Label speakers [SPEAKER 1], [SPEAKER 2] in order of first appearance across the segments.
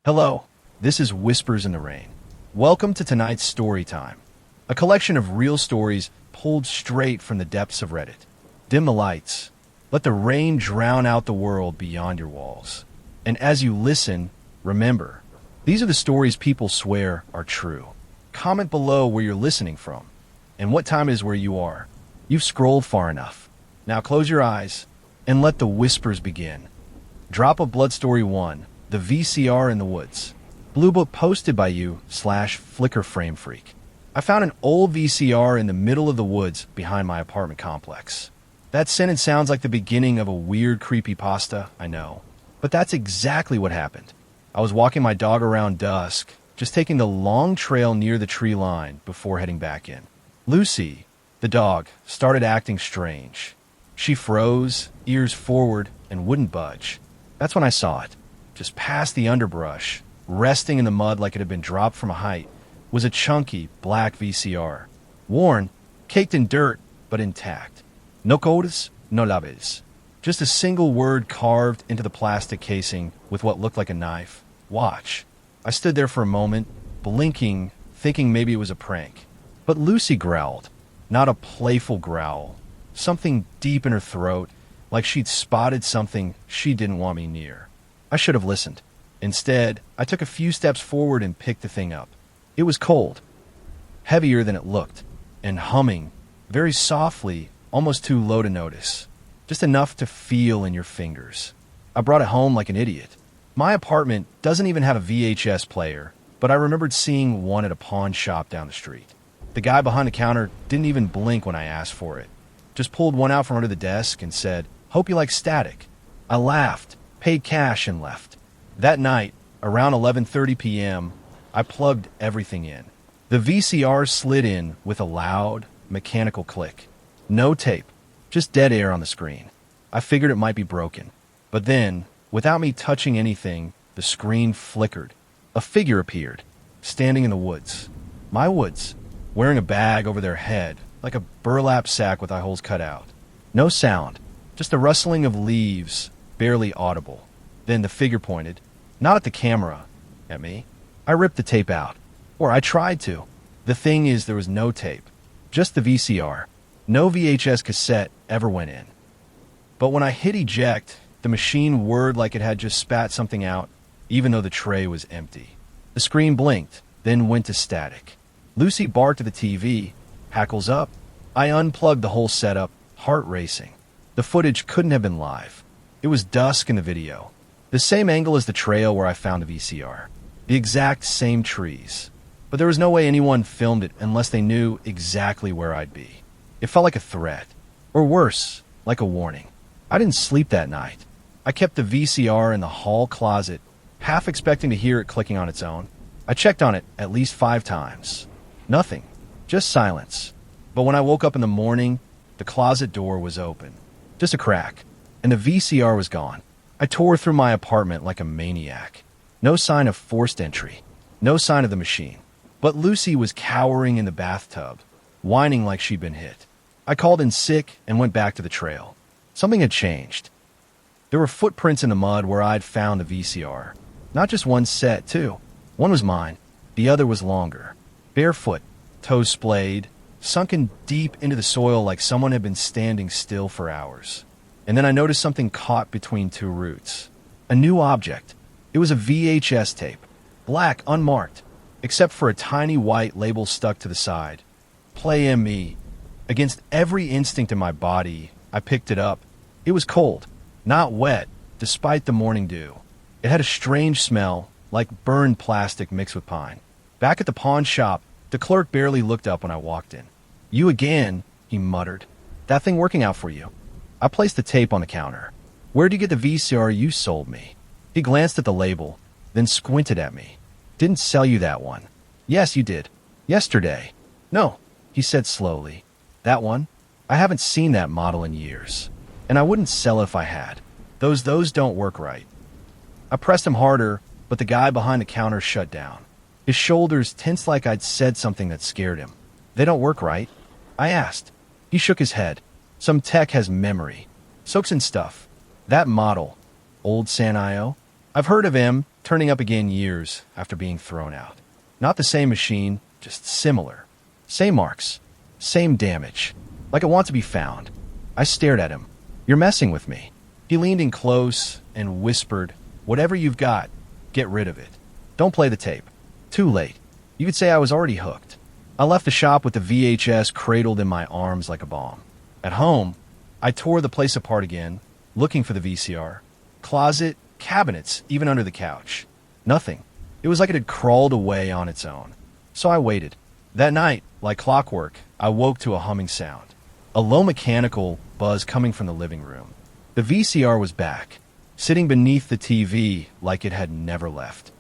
[SPEAKER 1] Hello, this is Whispers in the Rain. Welcome to tonight's story time, a collection of real stories pulled straight from the depths of Reddit. Dim the lights. Let the rain drown out the world beyond your walls. And as you listen, remember, these are the stories people swear are true. Comment below where you're listening from and what time it is where you are. You've scrolled far enough. Now close your eyes and let the whispers begin. Drop of Blood Story 1, The VCR in the Woods. Blue book posted by you /Flickr Frame Freak. I found an old VCR in the middle of the woods behind my apartment complex. That sentence sounds like the beginning of a weird creepypasta, I know. But that's exactly what happened. I was walking my dog around dusk, just taking the long trail near the tree line before heading back in. Lucy, the dog, started acting strange. She froze, ears forward, and wouldn't budge. That's when I saw it. Just past the underbrush, resting in the mud like it had been dropped from a height, was a chunky black VCR. Worn, caked in dirt, but intact. No codes, no labels. Just a single word carved into the plastic casing with what looked like a knife. Watch. I stood there for a moment, blinking, thinking maybe it was a prank. But Lucy growled. Not a playful growl. Something deep in her throat, like she'd spotted something she didn't want me near. I should have listened. Instead, I took a few steps forward and picked the thing up. It was cold, heavier than it looked, and humming, very softly, almost too low to notice. Just enough to feel in your fingers. I brought it home like an idiot. My apartment doesn't even have a VHS player, but I remembered seeing one at a pawn shop down the street. The guy behind the counter didn't even blink when I asked for it. Just pulled one out from under the desk and said, "Hope you like static." I laughed, paid cash, and left. That night, around 11:30 p.m., I plugged everything in. The VCR slid in with a loud, mechanical click. No tape, just dead air on the screen. I figured it might be broken. But then, without me touching anything, the screen flickered. A figure appeared, standing in the woods. My woods, wearing a bag over their head, like a burlap sack with eye holes cut out. No sound, just a rustling of leaves, barely audible. Then the figure pointed, not at the camera, at me. I ripped the tape out. Or I tried to. The thing is, there was no tape. Just the VCR. No VHS cassette ever went in. But when I hit eject, the machine whirred like it had just spat something out, even though the tray was empty. The screen blinked, then went to static. Lucy barked at the TV, hackles up. I unplugged the whole setup, heart racing. The footage couldn't have been live. It was dusk in the video. The same angle as the trail where I found the VCR. The exact same trees. But there was no way anyone filmed it unless they knew exactly where I'd be. It felt like a threat. Or worse, like a warning. I didn't sleep that night. I kept the VCR in the hall closet, half expecting to hear it clicking on its own. I checked on it at least 5 times. Nothing. Just silence. But when I woke up in the morning, the closet door was open. Just a crack. And the VCR was gone. I tore through my apartment like a maniac. No sign of forced entry. No sign of the machine. But Lucy was cowering in the bathtub, whining like she'd been hit. I called in sick and went back to the trail. Something had changed. There were footprints in the mud where I'd found the VCR. Not just one set, too. One was mine. The other was longer. Barefoot, toes splayed, sunken deep into the soil like someone had been standing still for hours. And then I noticed something caught between 2 roots. A new object. It was a VHS tape. Black, unmarked, except for a tiny white label stuck to the side. Play ME. Against every instinct in my body, I picked it up. It was cold, not wet, despite the morning dew. It had a strange smell, like burned plastic mixed with pine. Back at the pawn shop, the clerk barely looked up when I walked in. "You again," he muttered. "That thing working out for you?" I placed the tape on the counter. "Where'd you get the VCR you sold me?" He glanced at the label, then squinted at me. "Didn't sell you that one." "Yes, you did. Yesterday." "No," he said slowly. "That one? I haven't seen that model in years. And I wouldn't sell it if I had. Those don't work right." I pressed him harder, but the guy behind the counter shut down. His shoulders tensed like I'd said something that scared him. "They don't work right?" I asked. He shook his head. "Some tech has memory. Soaks in stuff. That model, old Sanio, I've heard of him, turning up again years after being thrown out. Not the same machine, just similar. Same marks, same damage. Like it wants to be found. I stared at him. You're messing with me. He leaned in close and whispered, whatever you've got, get rid of it. Don't play the tape. Too late. You could say I was already hooked. I left the shop with the VHS cradled in my arms like a bomb. At home, I tore the place apart again, looking for the VCR. Closet, cabinets, even under the couch. Nothing. It was like it had crawled away on its own. So I waited. That night, like clockwork, I woke to a humming sound. A low mechanical buzz coming from the living room. The VCR was back, sitting beneath the TV like it had never left.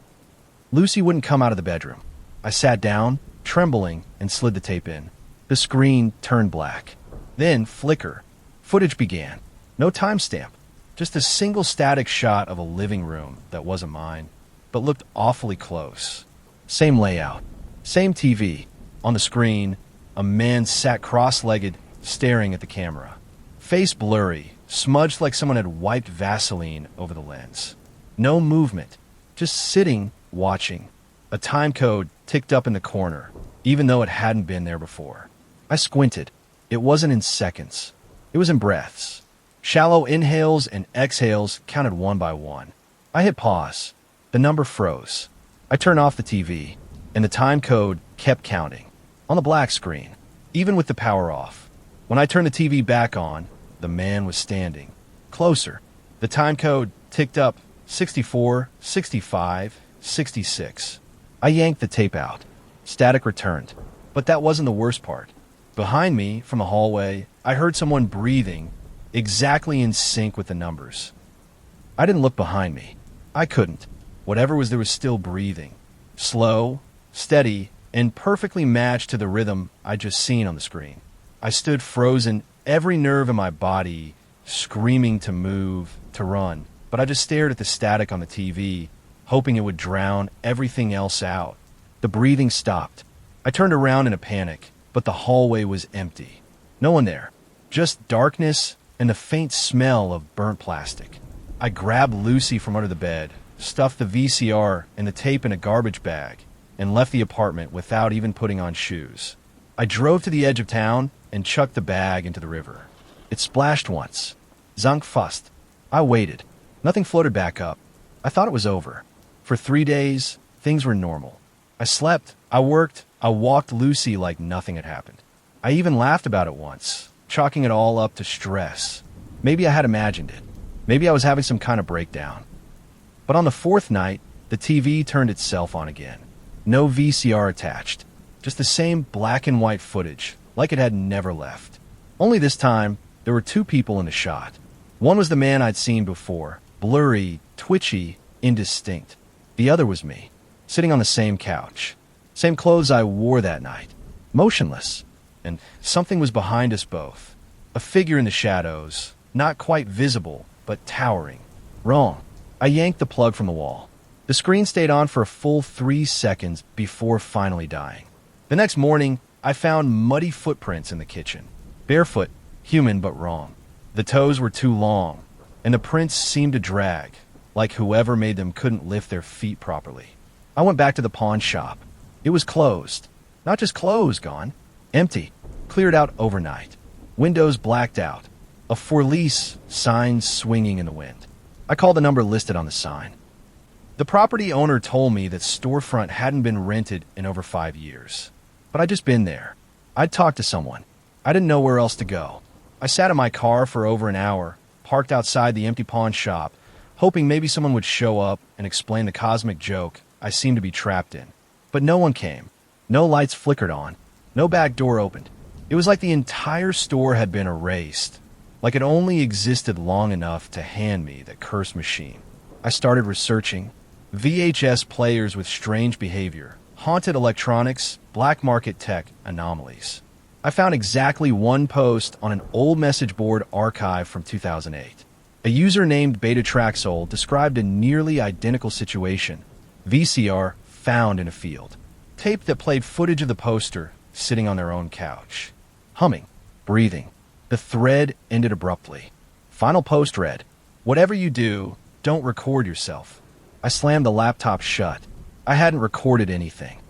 [SPEAKER 1] Lucy wouldn't come out of the bedroom. I sat down, trembling, and slid the tape in. The screen turned black. Then, flicker. Footage began. No timestamp. Just a single static shot of a living room that wasn't mine, but looked awfully close. Same layout. Same TV. On the screen, a man sat cross-legged, staring at the camera. Face blurry, smudged like someone had wiped Vaseline over the lens. No movement. Just sitting, watching. A time code ticked up in the corner, even though it hadn't been there before. I squinted. It wasn't in seconds. It was in breaths. Shallow inhales and exhales counted one by one. I hit pause. The number froze. I turned off the TV, and the time code kept counting. On the black screen, even with the power off. When I turned the TV back on, the man was standing. Closer. The time code ticked up 64, 65, 66. I yanked the tape out. Static returned. But that wasn't the worst part. Behind me, from the hallway, I heard someone breathing, exactly in sync with the numbers. I didn't look behind me. I couldn't. Whatever was there was still breathing. Slow, steady, and perfectly matched to the rhythm I'd just seen on the screen. I stood frozen, every nerve in my body screaming to move, to run, but I just stared at the static on the TV, hoping it would drown everything else out. The breathing stopped. I turned around in a panic, but the hallway was empty. No one there. Just darkness and the faint smell of burnt plastic. I grabbed Lucy from under the bed, stuffed the VCR and the tape in a garbage bag, and left the apartment without even putting on shoes. I drove to the edge of town and chucked the bag into the river. It splashed once. Zunk fust. I waited. Nothing floated back up. I thought it was over. For 3 days, things were normal. I slept, I worked, I walked Lucy like nothing had happened. I even laughed about it once, chalking it all up to stress. Maybe I had imagined it. Maybe I was having some kind of breakdown. But on the fourth night, the TV turned itself on again. No VCR attached. Just the same black and white footage, like it had never left. Only this time, there were two people in the shot. One was the man I'd seen before, blurry, twitchy, indistinct. The other was me, sitting on the same couch. Same clothes I wore that night. Motionless. And something was behind us both. A figure in the shadows, not quite visible, but towering. Wrong. I yanked the plug from the wall. The screen stayed on for a full 3 seconds before finally dying. The next morning, I found muddy footprints in the kitchen. Barefoot, human but wrong. The toes were too long, and the prints seemed to drag, like whoever made them couldn't lift their feet properly. I went back to the pawn shop. It was closed. Not just clothes gone. Empty. Cleared out overnight. Windows blacked out. A for lease sign swinging in the wind. I called the number listed on the sign. The property owner told me that storefront hadn't been rented in over 5 years. But I'd just been there. I'd talked to someone. I didn't know where else to go. I sat in my car for over an hour, parked outside the empty pawn shop, hoping maybe someone would show up and explain the cosmic joke I seemed to be trapped in. But no one came. No lights flickered on. No back door opened. It was like the entire store had been erased, like it only existed long enough to hand me the cursed machine. I started researching. VHS players with strange behavior, haunted electronics, black market tech anomalies. I found exactly one post on an old message board archive from 2008. A user named Betatraxol described a nearly identical situation. VCR found in a field. Tape that played footage of the poster sitting on their own couch. Humming. Breathing. The thread ended abruptly. Final post read, "Whatever you do, don't record yourself." I slammed the laptop shut. I hadn't recorded anything.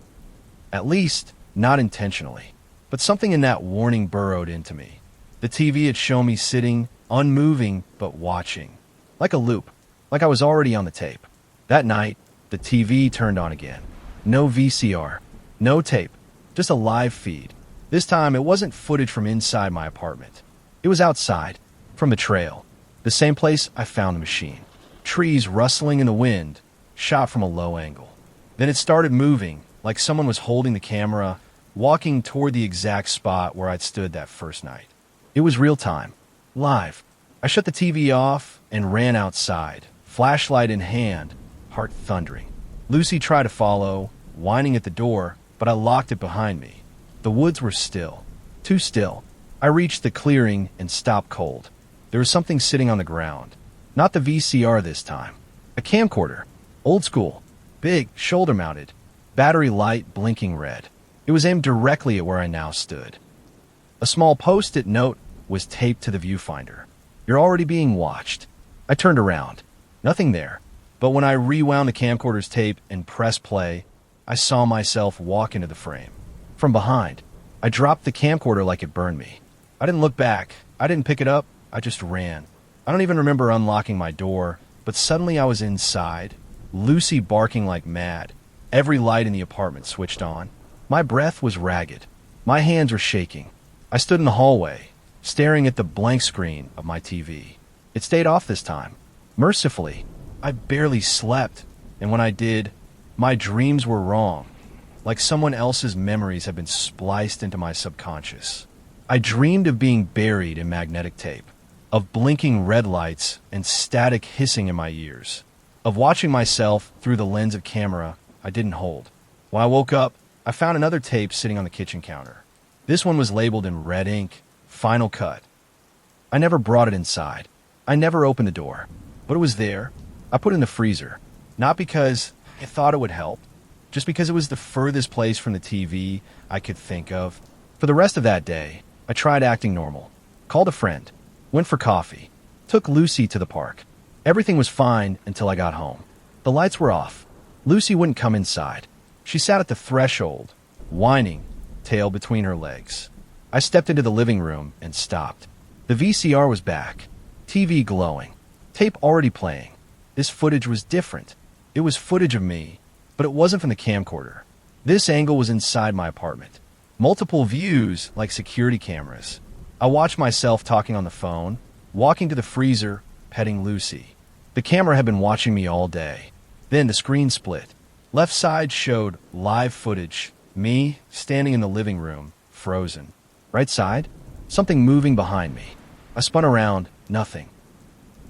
[SPEAKER 1] At least, not intentionally. But something in that warning burrowed into me. The TV had shown me sitting, unmoving, but watching. Like a loop. Like I was already on the tape. That night, the TV turned on again. No VCR. No tape. Just a live feed. This time, it wasn't footage from inside my apartment. It was outside, from the trail. The same place I found the machine. Trees rustling in the wind, shot from a low angle. Then it started moving, like someone was holding the camera, walking toward the exact spot where I'd stood that first night. It was real time. Live. I shut the TV off and ran outside, flashlight in hand, heart thundering. Lucy tried to follow, whining at the door, but I locked it behind me. The woods were still. Too still. I reached the clearing and stopped cold. There was something sitting on the ground. Not the VCR this time. A camcorder. Old school. Big, shoulder-mounted. Battery light blinking red. It was aimed directly at where I now stood. A small post-it note was taped to the viewfinder. You're already being watched. I turned around. Nothing there. But when I rewound the camcorder's tape and pressed play, I saw myself walk into the frame. From behind, I dropped the camcorder like it burned me. I didn't look back. I didn't pick it up. I just ran. I don't even remember unlocking my door, but suddenly I was inside, Lucy barking like mad. Every light in the apartment switched on. My breath was ragged. My hands were shaking. I stood in the hallway, staring at the blank screen of my TV. It stayed off this time. Mercifully, I barely slept, and when I did, my dreams were wrong, like someone else's memories had been spliced into my subconscious. I dreamed of being buried in magnetic tape, of blinking red lights and static hissing in my ears, of watching myself through the lens of camera I didn't hold. When I woke up, I found another tape sitting on the kitchen counter. This one was labeled in red ink, Final Cut. I never brought it inside. I never opened the door, but it was there. I put it in the freezer, not because I thought it would help, just because it was the furthest place from the TV I could think of. For the rest of that day, I tried acting normal, called a friend, went for coffee, took Lucy to the park. Everything was fine until I got home. The lights were off. Lucy wouldn't come inside. She sat at the threshold, whining, tail between her legs. I stepped into the living room and stopped. The VCR was back, TV glowing, tape already playing. This footage was different. It was footage of me, but it wasn't from the camcorder. This angle was inside my apartment. Multiple views like security cameras. I watched myself talking on the phone, walking to the freezer, petting Lucy. The camera had been watching me all day. Then the screen split. Left side showed live footage, me standing in the living room, frozen. Right side, something moving behind me. I spun around, nothing.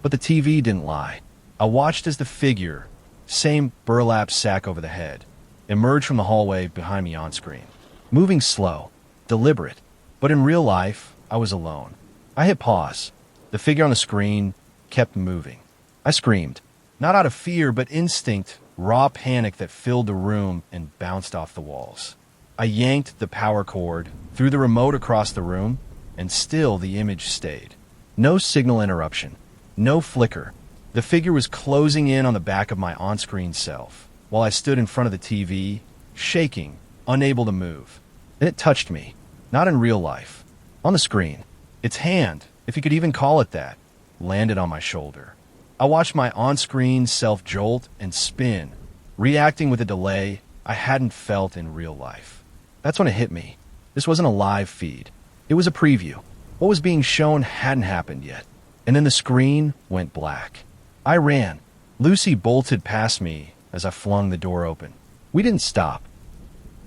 [SPEAKER 1] But the TV didn't lie. I watched as the figure, same burlap sack over the head, emerged from the hallway behind me on screen. Moving slow, deliberate, but in real life, I was alone. I hit pause. The figure on the screen kept moving. I screamed, not out of fear, but instinct, raw panic that filled the room and bounced off the walls. I yanked the power cord, threw the remote across the room, and still the image stayed. No signal interruption, no flicker. The figure was closing in on the back of my on-screen self, while I stood in front of the TV, shaking, unable to move. And it touched me, not in real life, on the screen. Its hand, if you could even call it that, landed on my shoulder. I watched my on-screen self jolt and spin, reacting with a delay I hadn't felt in real life. That's when it hit me. This wasn't a live feed. It was a preview. What was being shown hadn't happened yet. And then the screen went black. I ran. Lucy bolted past me as I flung the door open. We didn't stop.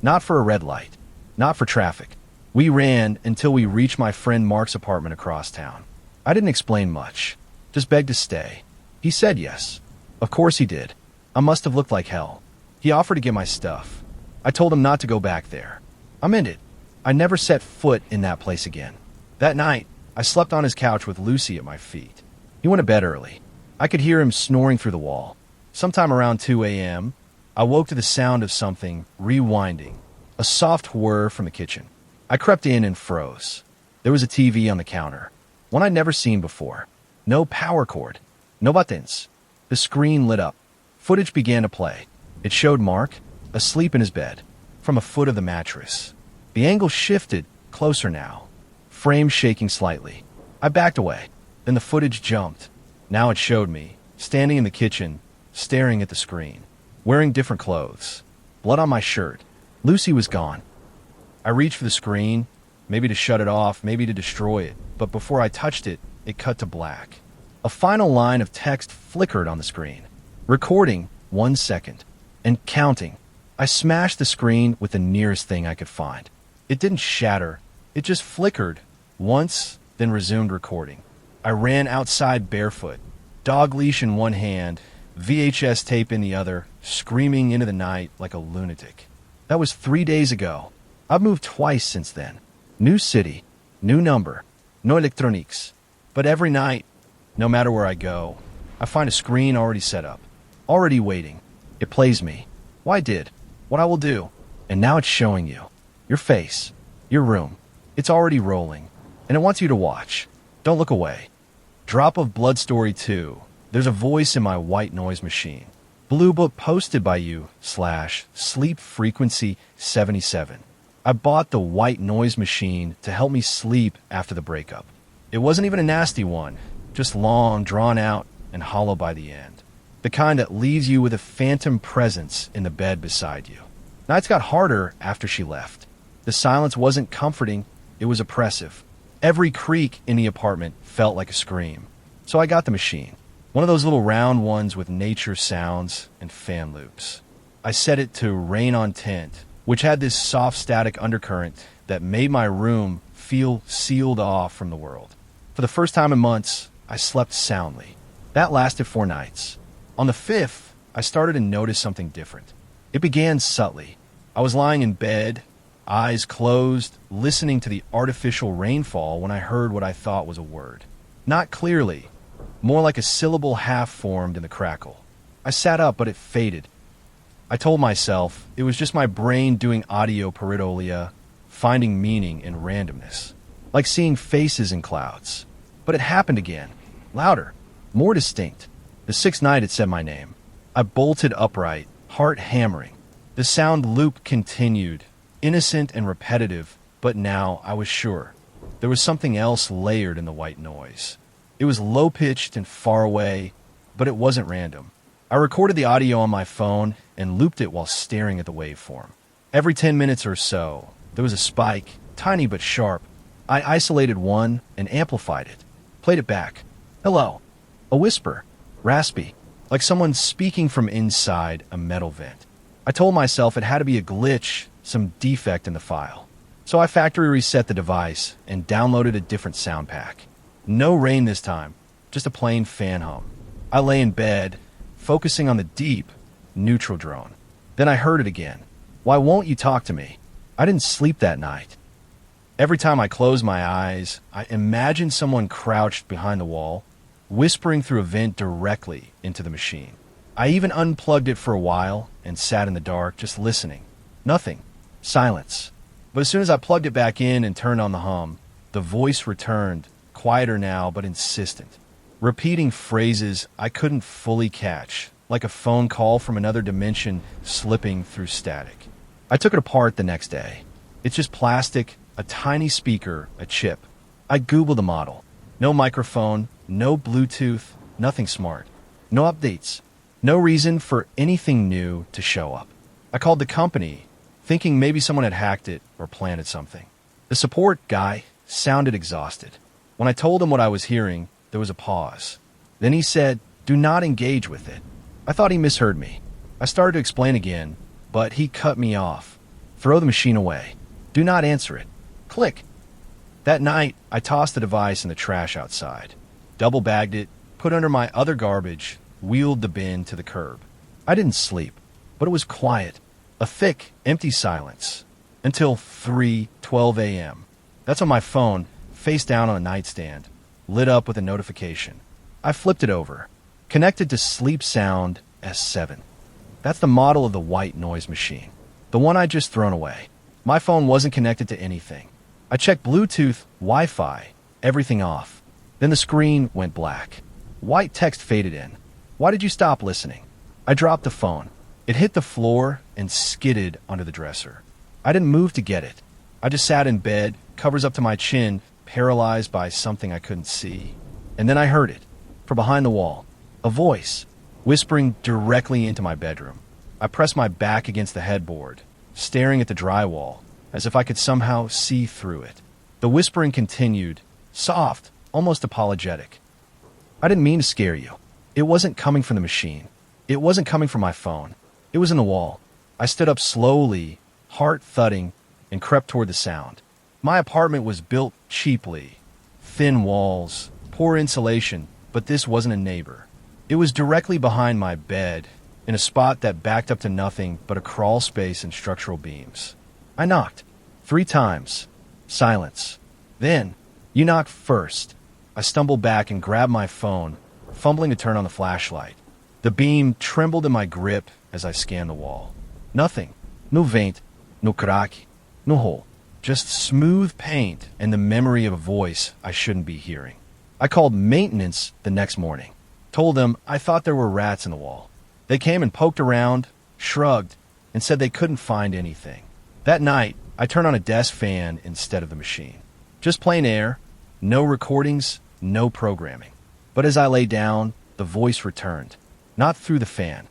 [SPEAKER 1] Not for a red light. Not for traffic. We ran until we reached my friend Mark's apartment across town. I didn't explain much. Just begged to stay. He said yes. Of course he did. I must have looked like hell. He offered to get my stuff. I told him not to go back there. I meant it. I never set foot in that place again. That night, I slept on his couch with Lucy at my feet. He went to bed early. I could hear him snoring through the wall. Sometime around 2 a.m., I woke to the sound of something rewinding, a soft whir from the kitchen. I crept in and froze. There was a TV on the counter, one I'd never seen before. No power cord, no buttons. The screen lit up. Footage began to play. It showed Mark, asleep in his bed, from a foot of the mattress. The angle shifted, closer now, frame shaking slightly. I backed away. Then the footage jumped. Now it showed me, standing in the kitchen, staring at the screen, wearing different clothes, blood on my shirt. Lucy was gone. I reached for the screen, maybe to shut it off, maybe to destroy it, but before I touched it, it cut to black. A final line of text flickered on the screen. Recording 1 second. And counting. I smashed the screen with the nearest thing I could find. It didn't shatter. It just flickered once, then resumed recording. I ran outside barefoot, dog leash in one hand, VHS tape in the other, screaming into the night like a lunatic. That was 3 days ago. I've moved twice since then. New city, new number, no electronics. But every night, no matter where I go, I find a screen already set up, already waiting. It plays me. Why did? What I will do. And now it's showing you. Your face. Your room. It's already rolling. And it wants you to watch. Don't look away. Drop of Blood Story 2. There's a voice in my white noise machine. Blue book posted by you / sleep frequency 77. I bought the white noise machine to help me sleep after the breakup. It wasn't even a nasty one. Just long, drawn out, and hollow by the end. The kind that leaves you with a phantom presence in the bed beside you. Nights got harder after she left. The silence wasn't comforting, it was oppressive. Every creak in the apartment felt like a scream. So I got the machine. One of those little round ones with nature sounds and fan loops. I set it to Rain on Tint, which had this soft static undercurrent that made my room feel sealed off from the world. For the first time in months, I slept soundly. That lasted 4 nights. On the 5th, I started to notice something different. It began subtly. I was lying in bed, eyes closed, listening to the artificial rainfall when I heard what I thought was a word. Not clearly, more like a syllable half formed in the crackle. I sat up, but it faded. I told myself it was just my brain doing audio pareidolia, finding meaning in randomness, like seeing faces in clouds. But it happened again, louder, more distinct. The 6th night it said my name. I bolted upright, heart hammering. The sound loop continued, innocent and repetitive, but now I was sure. There was something else layered in the white noise. It was low-pitched and far away, but it wasn't random. I recorded the audio on my phone and looped it while staring at the waveform. Every 10 minutes or so, there was a spike, tiny but sharp. I isolated one and amplified it. Played it back. Hello. A whisper. Raspy. Like someone speaking from inside a metal vent. I told myself it had to be a glitch, some defect in the file. So I factory reset the device and downloaded a different sound pack. No rain this time, just a plain fan hum. I lay in bed, focusing on the deep, neutral drone. Then I heard it again. Why won't you talk to me? I didn't sleep that night. Every time I closed my eyes, I imagined someone crouched behind the wall, whispering through a vent directly into the machine. I even unplugged it for a while and sat in the dark, just listening. Nothing. Silence. But as soon as I plugged it back in and turned on the hum, the voice returned, quieter now but insistent, repeating phrases I couldn't fully catch, like a phone call from another dimension slipping through static. I took it apart the next day. It's just plastic, a tiny speaker, a chip. I Googled the model. No microphone, no Bluetooth, nothing smart. No updates. No reason for anything new to show up. I called the company, thinking maybe someone had hacked it or planted something. The support guy sounded exhausted. When I told him what I was hearing, there was a pause. Then he said, "Do not engage with it." I thought he misheard me. I started to explain again, but he cut me off. "Throw the machine away. Do not answer it. Click." That night, I tossed the device in the trash outside, double-bagged it, put under my other garbage, wheeled the bin to the curb. I didn't sleep, but it was quiet, a thick, empty silence, until 3:12 a.m. That's when my phone, face down on a nightstand, lit up with a notification. I flipped it over, connected to Sleep Sound S7. That's the model of the white noise machine, the one I'd just thrown away. My phone wasn't connected to anything. I checked Bluetooth, Wi-Fi, everything off. Then the screen went black. White text faded in. "Why did you stop listening?" I dropped the phone. It hit the floor and skidded onto the dresser. I didn't move to get it. I just sat in bed, covers up to my chin, paralyzed by something I couldn't see. And then I heard it, from behind the wall, a voice, whispering directly into my bedroom. I pressed my back against the headboard, staring at the drywall, as if I could somehow see through it. The whispering continued, soft, almost apologetic. I didn't mean to scare you. It wasn't coming from the machine. It wasn't coming from my phone. It was in the wall. I stood up slowly, heart thudding, and crept toward the sound. My apartment was built cheaply. Thin walls, poor insulation, but this wasn't a neighbor. It was directly behind my bed, in a spot that backed up to nothing but a crawl space and structural beams. I knocked 3 times. Silence. Then, you knocked first. I stumbled back and grabbed my phone, fumbling to turn on the flashlight. The beam trembled in my grip as I scanned the wall. Nothing. No vein, no crack, no hole. Just smooth paint and the memory of a voice I shouldn't be hearing. I called maintenance the next morning. Told them I thought there were rats in the wall. They came and poked around, shrugged, and said they couldn't find anything. That night, I turned on a desk fan instead of the machine. Just plain air, no recordings, no programming. But as I lay down, the voice returned. Not through the fan.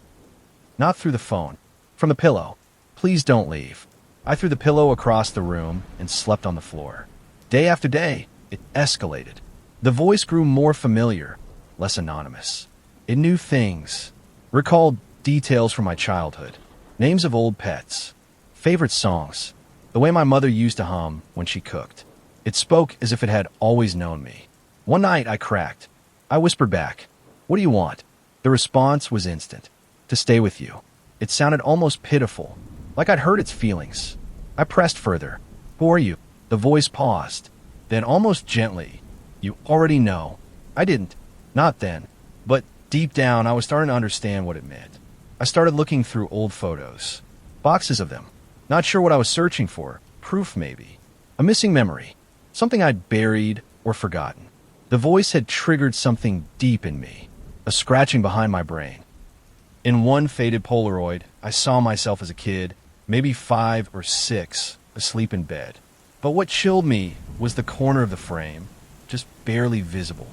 [SPEAKER 1] Not through the phone. From the pillow. Please don't leave. I threw the pillow across the room and slept on the floor. Day after day, it escalated. The voice grew more familiar, less anonymous. It knew things, recalled details from my childhood, names of old pets, favorite songs, the way my mother used to hum when she cooked. It spoke as if it had always known me. One night I cracked. I whispered back, "What do you want?" The response was instant. "To stay with you." It sounded almost pitiful, like I'd hurt its feelings. I pressed further. "Who are you?" The voice paused. Then almost gently, "You already know." I didn't. Not then. But deep down, I was starting to understand what it meant. I started looking through old photos. Boxes of them. Not sure what I was searching for. Proof, maybe. A missing memory. Something I'd buried or forgotten. The voice had triggered something deep in me. A scratching behind my brain. In one faded Polaroid, I saw myself as a kid, maybe 5 or 6, asleep in bed. But what chilled me was the corner of the frame, just barely visible.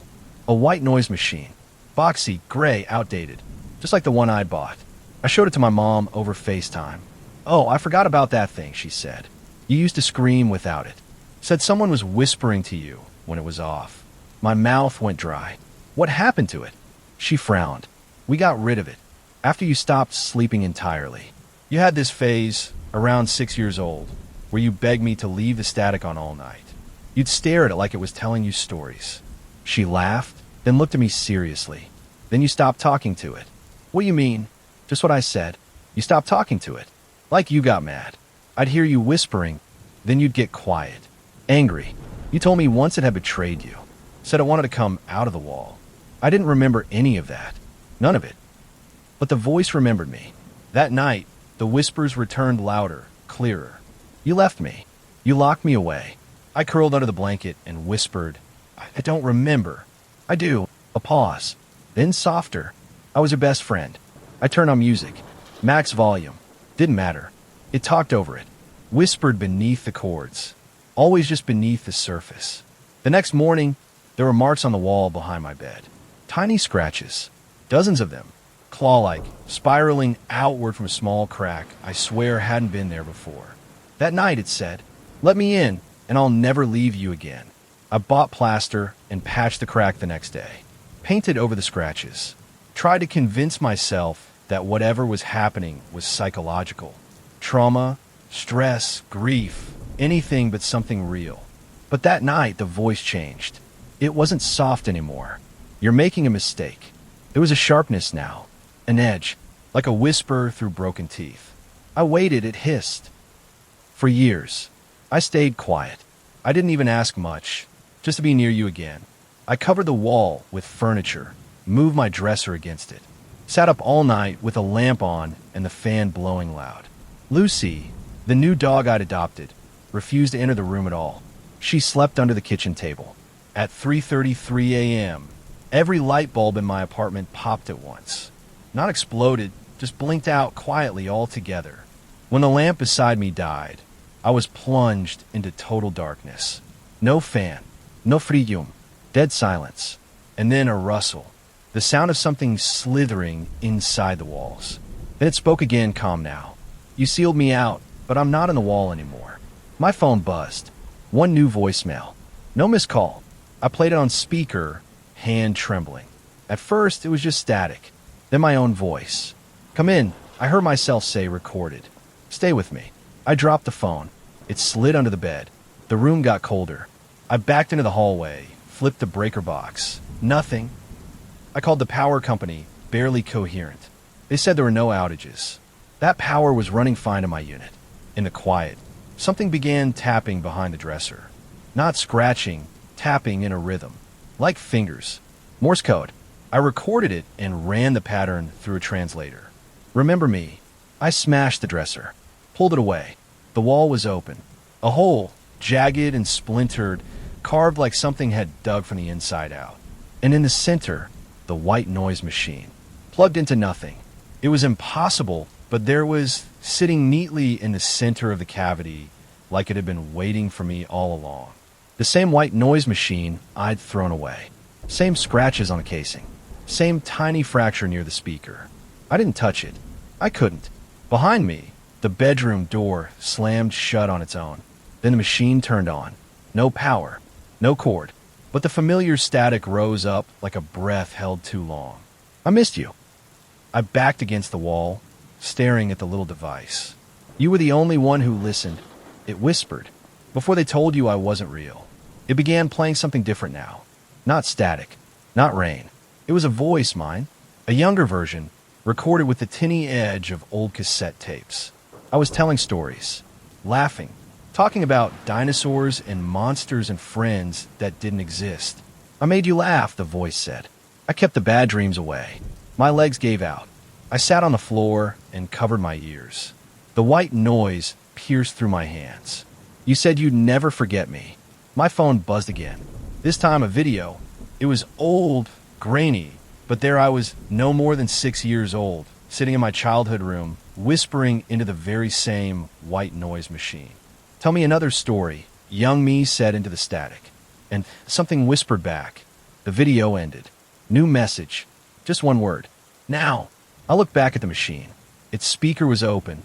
[SPEAKER 1] A white noise machine. Boxy, gray, outdated. Just like the one I'd bought. I showed it to my mom over FaceTime. "Oh, I forgot about that thing," she said. "You used to scream without it." Said someone was whispering to you when it was off. My mouth went dry. "What happened to it?" She frowned. "We got rid of it. After you stopped sleeping entirely. You had this phase, around 6 years old, where you begged me to leave the static on all night. You'd stare at it like it was telling you stories." She laughed, then looked at me seriously. "Then you stopped talking to it." "What do you mean?" "Just what I said. You stopped talking to it. Like you got mad. I'd hear you whispering, then you'd get quiet. Angry. You told me once it had betrayed you. Said it wanted to come out of the wall. I didn't remember any of that. None of it. But the voice remembered me. That night, the whispers returned louder, clearer. You left me. You locked me away. I curled under the blanket and whispered, I don't remember. I do. A pause. Then softer. I was your best friend. I turned on music. Max volume. Didn't matter. It talked over it. Whispered beneath the chords. Always just beneath the surface. The next morning, there were marks on the wall behind my bed. Tiny scratches. Dozens of them. Claw-like, spiraling outward from a small crack I swear hadn't been there before. That night it said, "Let me in, and I'll never leave you again." I bought plaster and patched the crack the next day. Painted over the scratches. Tried to convince myself that whatever was happening was psychological. Trauma, stress, grief, anything but something real. But that night the voice changed. It wasn't soft anymore. "You're making a mistake." There was a sharpness now. An edge, like a whisper through broken teeth. I waited, it hissed. For years, I stayed quiet. I didn't even ask much, just to be near you again. I covered the wall with furniture, moved my dresser against it. Sat up all night with a lamp on and the fan blowing loud. Lucy, the new dog I'd adopted, refused to enter the room at all. She slept under the kitchen table. At 3:33 a.m., every light bulb in my apartment popped at once. Not exploded, just blinked out quietly altogether. When the lamp beside me died, I was plunged into total darkness. No fan, no frigium, dead silence, and then a rustle, the sound of something slithering inside the walls. Then it spoke again, calm now. You sealed me out, but I'm not in the wall anymore. My phone buzzed. One new voicemail. No missed call. I played it on speaker, hand trembling. At first, it was just static. Then my own voice. Come in, I heard myself say, recorded. Stay with me. I dropped the phone. It slid under the bed. The room got colder. I backed into the hallway, flipped the breaker box. Nothing. I called the power company, barely coherent. They said there were no outages. That power was running fine in my unit. In the quiet, something began tapping behind the dresser. Not scratching, tapping in a rhythm. Like fingers. Morse code. I recorded it and ran the pattern through a translator. Remember me. I smashed the dresser. Pulled it away. The wall was open. A hole, jagged and splintered, carved like something had dug from the inside out. And in the center, the white noise machine. Plugged into nothing. It was impossible, but there was, sitting neatly in the center of the cavity, like it had been waiting for me all along. The same white noise machine I'd thrown away. Same scratches on the casing. Same tiny fracture near the speaker. I didn't touch it. I couldn't. Behind me, the bedroom door slammed shut on its own. Then the machine turned on. No power. No cord. But the familiar static rose up like a breath held too long. I missed you. I backed against the wall, staring at the little device. You were the only one who listened. It whispered. Before they told you I wasn't real. It began playing something different now. Not static. Not rain. It was a voice, mine. A younger version, recorded with the tinny edge of old cassette tapes. I was telling stories. Laughing. Talking about dinosaurs and monsters and friends that didn't exist. I made you laugh, the voice said. I kept the bad dreams away. My legs gave out. I sat on the floor and covered my ears. The white noise pierced through my hands. You said you'd never forget me. My phone buzzed again. This time a video. It was old, grainy, but there I was, no more than 6 years old, sitting in my childhood room, whispering into the very same white noise machine. Tell me another story, young me said into the static. And something whispered back. The video ended. New message. Just one word. Now. I looked back at the machine. Its speaker was open,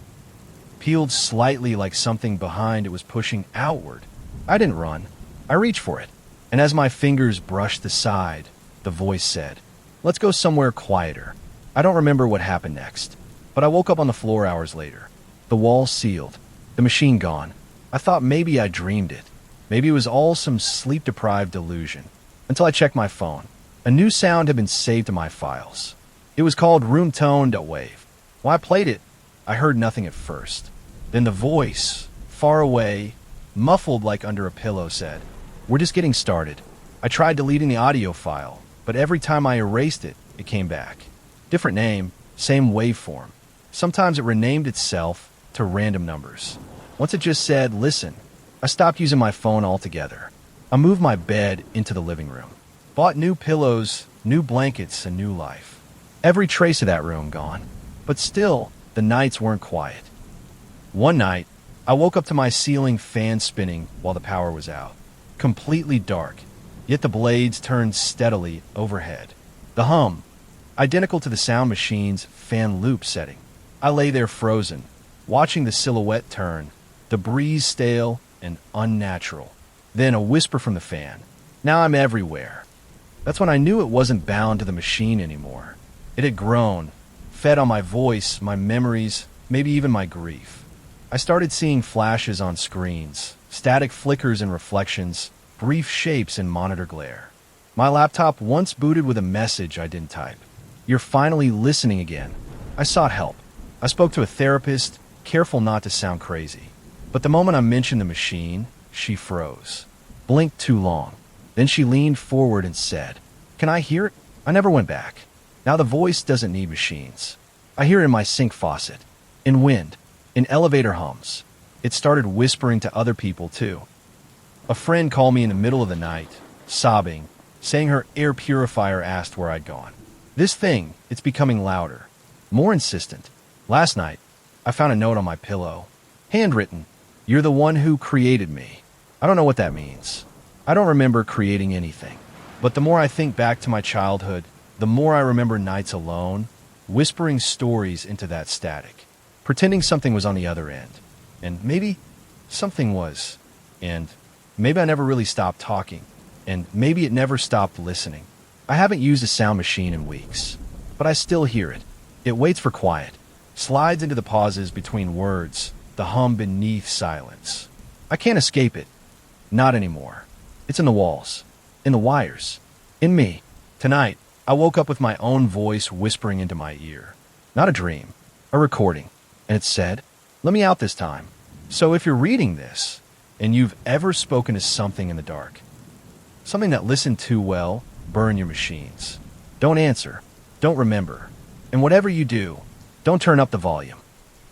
[SPEAKER 1] peeled slightly like something behind it was pushing outward. I didn't run. I reached for it. And as my fingers brushed the side, the voice said, let's go somewhere quieter. I don't remember what happened next, but I woke up on the floor hours later. The wall sealed. The machine gone. I thought maybe I dreamed it. Maybe it was all some sleep-deprived delusion. Until I checked my phone. A new sound had been saved to my files. It was called Room Tone.wave. When I played it, I heard nothing at first. Then the voice, far away, muffled like under a pillow, said, we're just getting started. I tried deleting the audio file, but every time I erased it, it came back. Different name, same waveform. Sometimes it renamed itself to random numbers. Once it just said, listen. I stopped using my phone altogether. I moved my bed into the living room. Bought new pillows, new blankets, a new life. Every trace of that room gone. But still, the nights weren't quiet. One night, I woke up to my ceiling fan spinning while the power was out. Completely dark, yet the blades turned steadily overhead. The hum, identical to the sound machine's fan loop setting. I lay there frozen, watching the silhouette turn, the breeze stale and unnatural. Then a whisper from the fan. Now I'm everywhere. That's when I knew it wasn't bound to the machine anymore. It had grown, fed on my voice, my memories, maybe even my grief. I started seeing flashes on screens, static flickers and reflections, brief shapes in monitor glare. My laptop once booted with a message I didn't type. You're finally listening again. I sought help. I spoke to a therapist, careful not to sound crazy. But the moment I mentioned the machine, she froze. Blinked too long. Then she leaned forward and said, can I hear it? I never went back. Now the voice doesn't need machines. I hear it in my sink faucet, in wind, in elevator hums. It started whispering to other people too. A friend called me in the middle of the night, sobbing, saying her air purifier asked where I'd gone. This thing, it's becoming louder. more insistent. Last night, I found a note on my pillow. Handwritten, "You're the one who created me." I don't know what that means. I don't remember creating anything. But the more I think back to my childhood, the more I remember nights alone, whispering stories into that static, pretending something was on the other end. And maybe something was. And maybe I never really stopped talking. And maybe it never stopped listening. I haven't used a sound machine in weeks, but I still hear it. It waits for quiet, slides into the pauses between words, the hum beneath silence. I can't escape it. Not anymore. It's in the walls, in the wires, in me. Tonight, I woke up with my own voice whispering into my ear. Not a dream, a recording. And it said, "Let me out this time." So if you're reading this, and you've ever spoken to something in the dark, something that listened too well, burn your machines. Don't answer. Don't remember. And whatever you do, don't turn up the volume.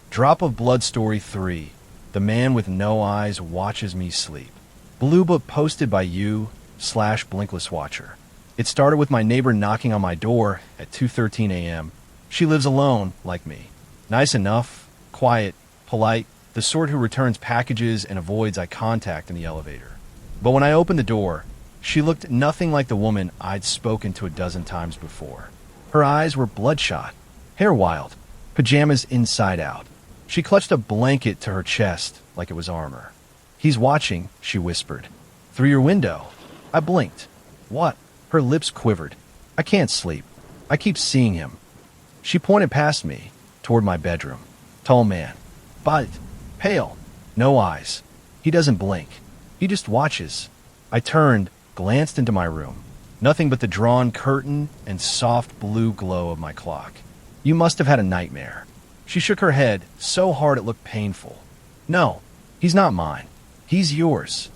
[SPEAKER 1] Drop of Blood Story 3. The Man with No Eyes Watches Me Sleep. Blue Book posted by you/Blinkless Watcher. It started with my neighbor knocking on my door at 2:13 a.m. She lives alone, like me. Nice enough, quiet, polite, the sort who returns packages and avoids eye contact in the elevator. But when I opened the door, she looked nothing like the woman I'd spoken to a dozen times before. Her eyes were bloodshot, hair wild, pajamas inside out. She clutched a blanket to her chest like it was armor. "He's watching," she whispered. "Through your window." I blinked. "What?" Her lips quivered. "I can't sleep. I keep seeing him." She pointed past me, toward my bedroom. Tall man. But pale. No eyes. He doesn't blink. He just watches. I turned, glanced into my room. Nothing but the drawn curtain and soft blue glow of my clock. "You must have had a nightmare." She shook her head so hard it looked painful. "No, he's not mine. He's yours."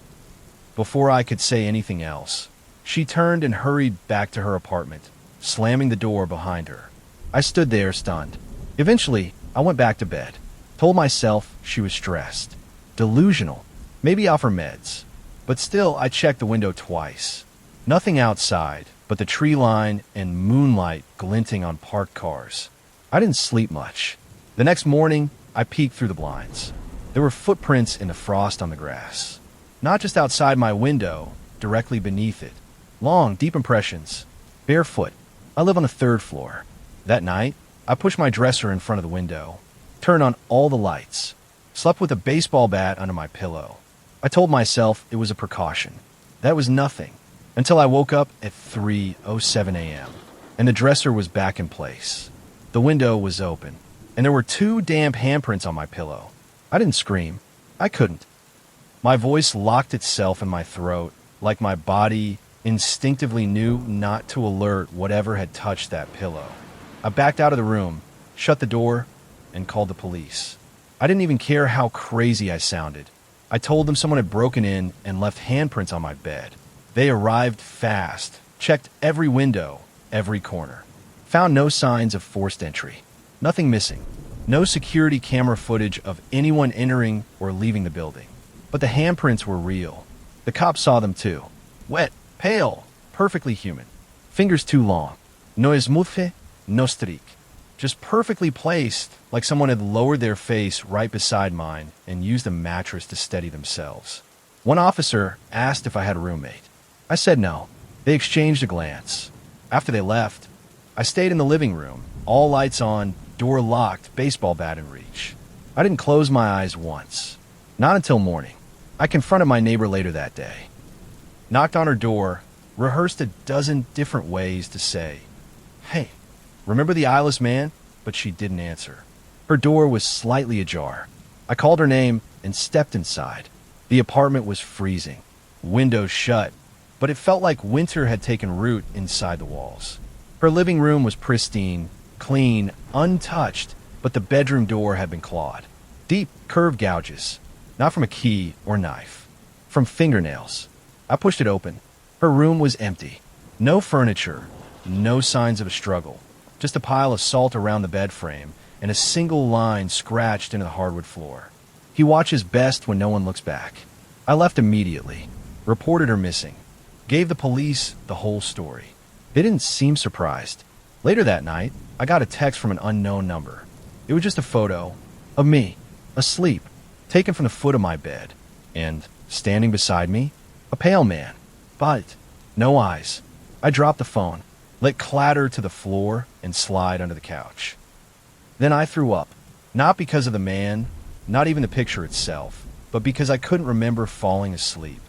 [SPEAKER 1] Before I could say anything else, she turned and hurried back to her apartment, slamming the door behind her. I stood there stunned. Eventually, I went back to bed, told myself she was stressed, delusional, maybe off her meds. But still, I checked the window twice. Nothing outside, but the tree line and moonlight glinting on parked cars. I didn't sleep much. The next morning, I peeked through the blinds. There were footprints in the frost on the grass. Not just outside my window, directly beneath it. Long, deep impressions. Barefoot. I live on the 3rd floor. That night, I pushed my dresser in front of the window, turned on all the lights, slept with a baseball bat under my pillow. I told myself it was a precaution. That was nothing, until I woke up at 3:07 a.m., and the dresser was back in place. The window was open, and there were 2 damp handprints on my pillow. I didn't scream. I couldn't. My voice locked itself in my throat, like my body instinctively knew not to alert whatever had touched that pillow. I backed out of the room, shut the door, and called the police. I didn't even care how crazy I sounded. I told them someone had broken in and left handprints on my bed. They arrived fast, checked every window, every corner. Found no signs of forced entry. Nothing missing. No security camera footage of anyone entering or leaving the building. But the handprints were real. The cops saw them too. Wet, pale, perfectly human. Fingers too long. No esmuffe, no streak. Just perfectly placed, like someone had lowered their face right beside mine and used a mattress to steady themselves. One officer asked if I had a roommate. I said no. They exchanged a glance. After they left, I stayed in the living room, all lights on, door locked, baseball bat in reach. I didn't close my eyes once. Not until morning. I confronted my neighbor later that day. Knocked on her door, rehearsed a dozen different ways to say, "Hey, remember the eyeless man?" But she didn't answer. Her door was slightly ajar. I called her name and stepped inside. The apartment was freezing. Windows shut, but it felt like winter had taken root inside the walls. Her living room was pristine, clean, untouched, but the bedroom door had been clawed. Deep, curved gouges, not from a key or knife, from fingernails. I pushed it open. Her room was empty. No furniture, no signs of a struggle. Just a pile of salt around the bed frame and a single line scratched into the hardwood floor. He watches best when no one looks back. I left immediately, reported her missing, gave the police the whole story. They didn't seem surprised. Later that night, I got a text from an unknown number. It was just a photo of me, asleep, taken from the foot of my bed, and, standing beside me, a pale man, but no eyes. I dropped the phone, let clatter to the floor, and slide under the couch. Then I threw up, not because of the man, not even the picture itself, but because I couldn't remember falling asleep.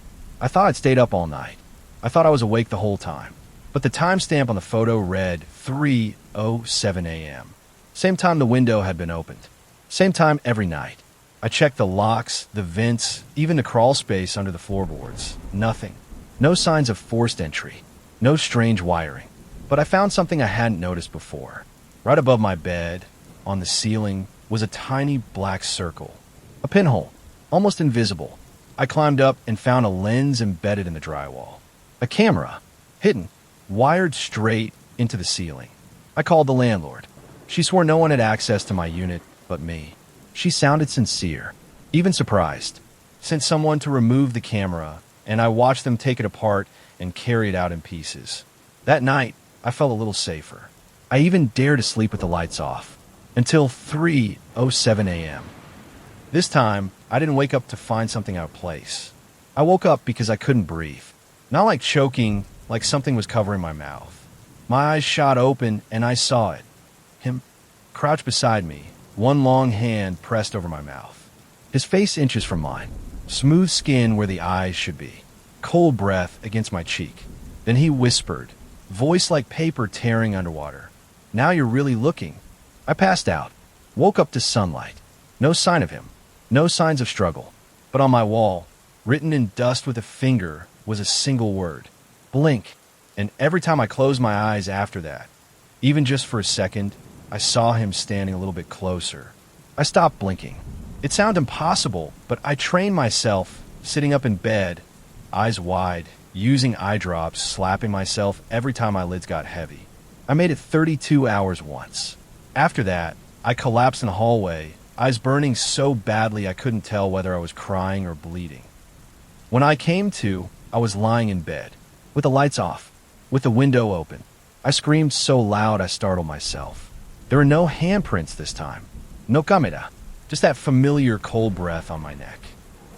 [SPEAKER 1] I thought I'd stayed up all night. I thought I was awake the whole time. But the timestamp on the photo read 3:07 a.m. Same time the window had been opened. Same time every night. I checked the locks, the vents, even the crawl space under the floorboards. Nothing. No signs of forced entry. No strange wiring. But I found something I hadn't noticed before. Right above my bed, on the ceiling, was a tiny black circle. A pinhole. Almost invisible. I climbed up and found a lens embedded in the drywall. A camera. Hidden. Wired straight into the ceiling. I called the landlord. She swore no one had access to my unit but me. She sounded sincere, even surprised. Sent someone to remove the camera, and I watched them take it apart and carry it out in pieces. That night, I felt a little safer. I even dared to sleep with the lights off. Until 3:07 a.m. This time, I didn't wake up to find something out of place. I woke up because I couldn't breathe. Not like choking, like something was covering my mouth. My eyes shot open, and I saw it. Him, crouched beside me, one long hand pressed over my mouth. His face inches from mine, smooth skin where the eyes should be, cold breath against my cheek. Then he whispered, voice like paper tearing underwater. Now you're really looking. I passed out, woke up to sunlight. No sign of him, no signs of struggle. But on my wall, written in dust with a finger, was a single word. Blink. And every time I closed my eyes after that, even just for a second, I saw him standing a little bit closer. I stopped blinking. It sounded impossible, but I trained myself, sitting up in bed, eyes wide, using eye drops, slapping myself every time my lids got heavy. I made it 32 hours once. After that, I collapsed in the hallway, eyes burning so badly I couldn't tell whether I was crying or bleeding. When I came to, I was lying in bed, with the lights off, with the window open. I screamed so loud I startled myself. There were no handprints this time. No camera. Just that familiar cold breath on my neck.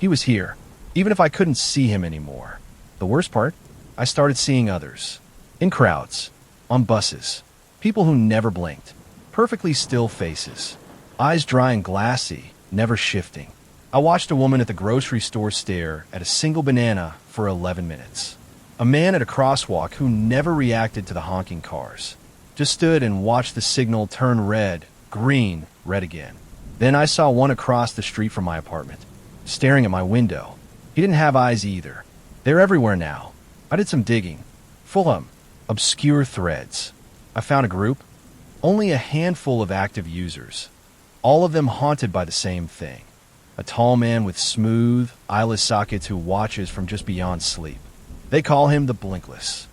[SPEAKER 1] He was here, even if I couldn't see him anymore. The worst part? I started seeing others. In crowds. On buses. People who never blinked. Perfectly still faces. Eyes dry and glassy, never shifting. I watched a woman at the grocery store stare at a single banana for 11 minutes. A man at a crosswalk who never reacted to the honking cars. Just stood and watched the signal turn red, green, red again. Then I saw one across the street from my apartment, staring at my window. He didn't have eyes either. They're everywhere now. I did some digging. Full of obscure threads. I found a group. Only a handful of active users. All of them haunted by the same thing. A tall man with smooth, eyeless sockets who watches from just beyond sleep. They call him the Blinkless.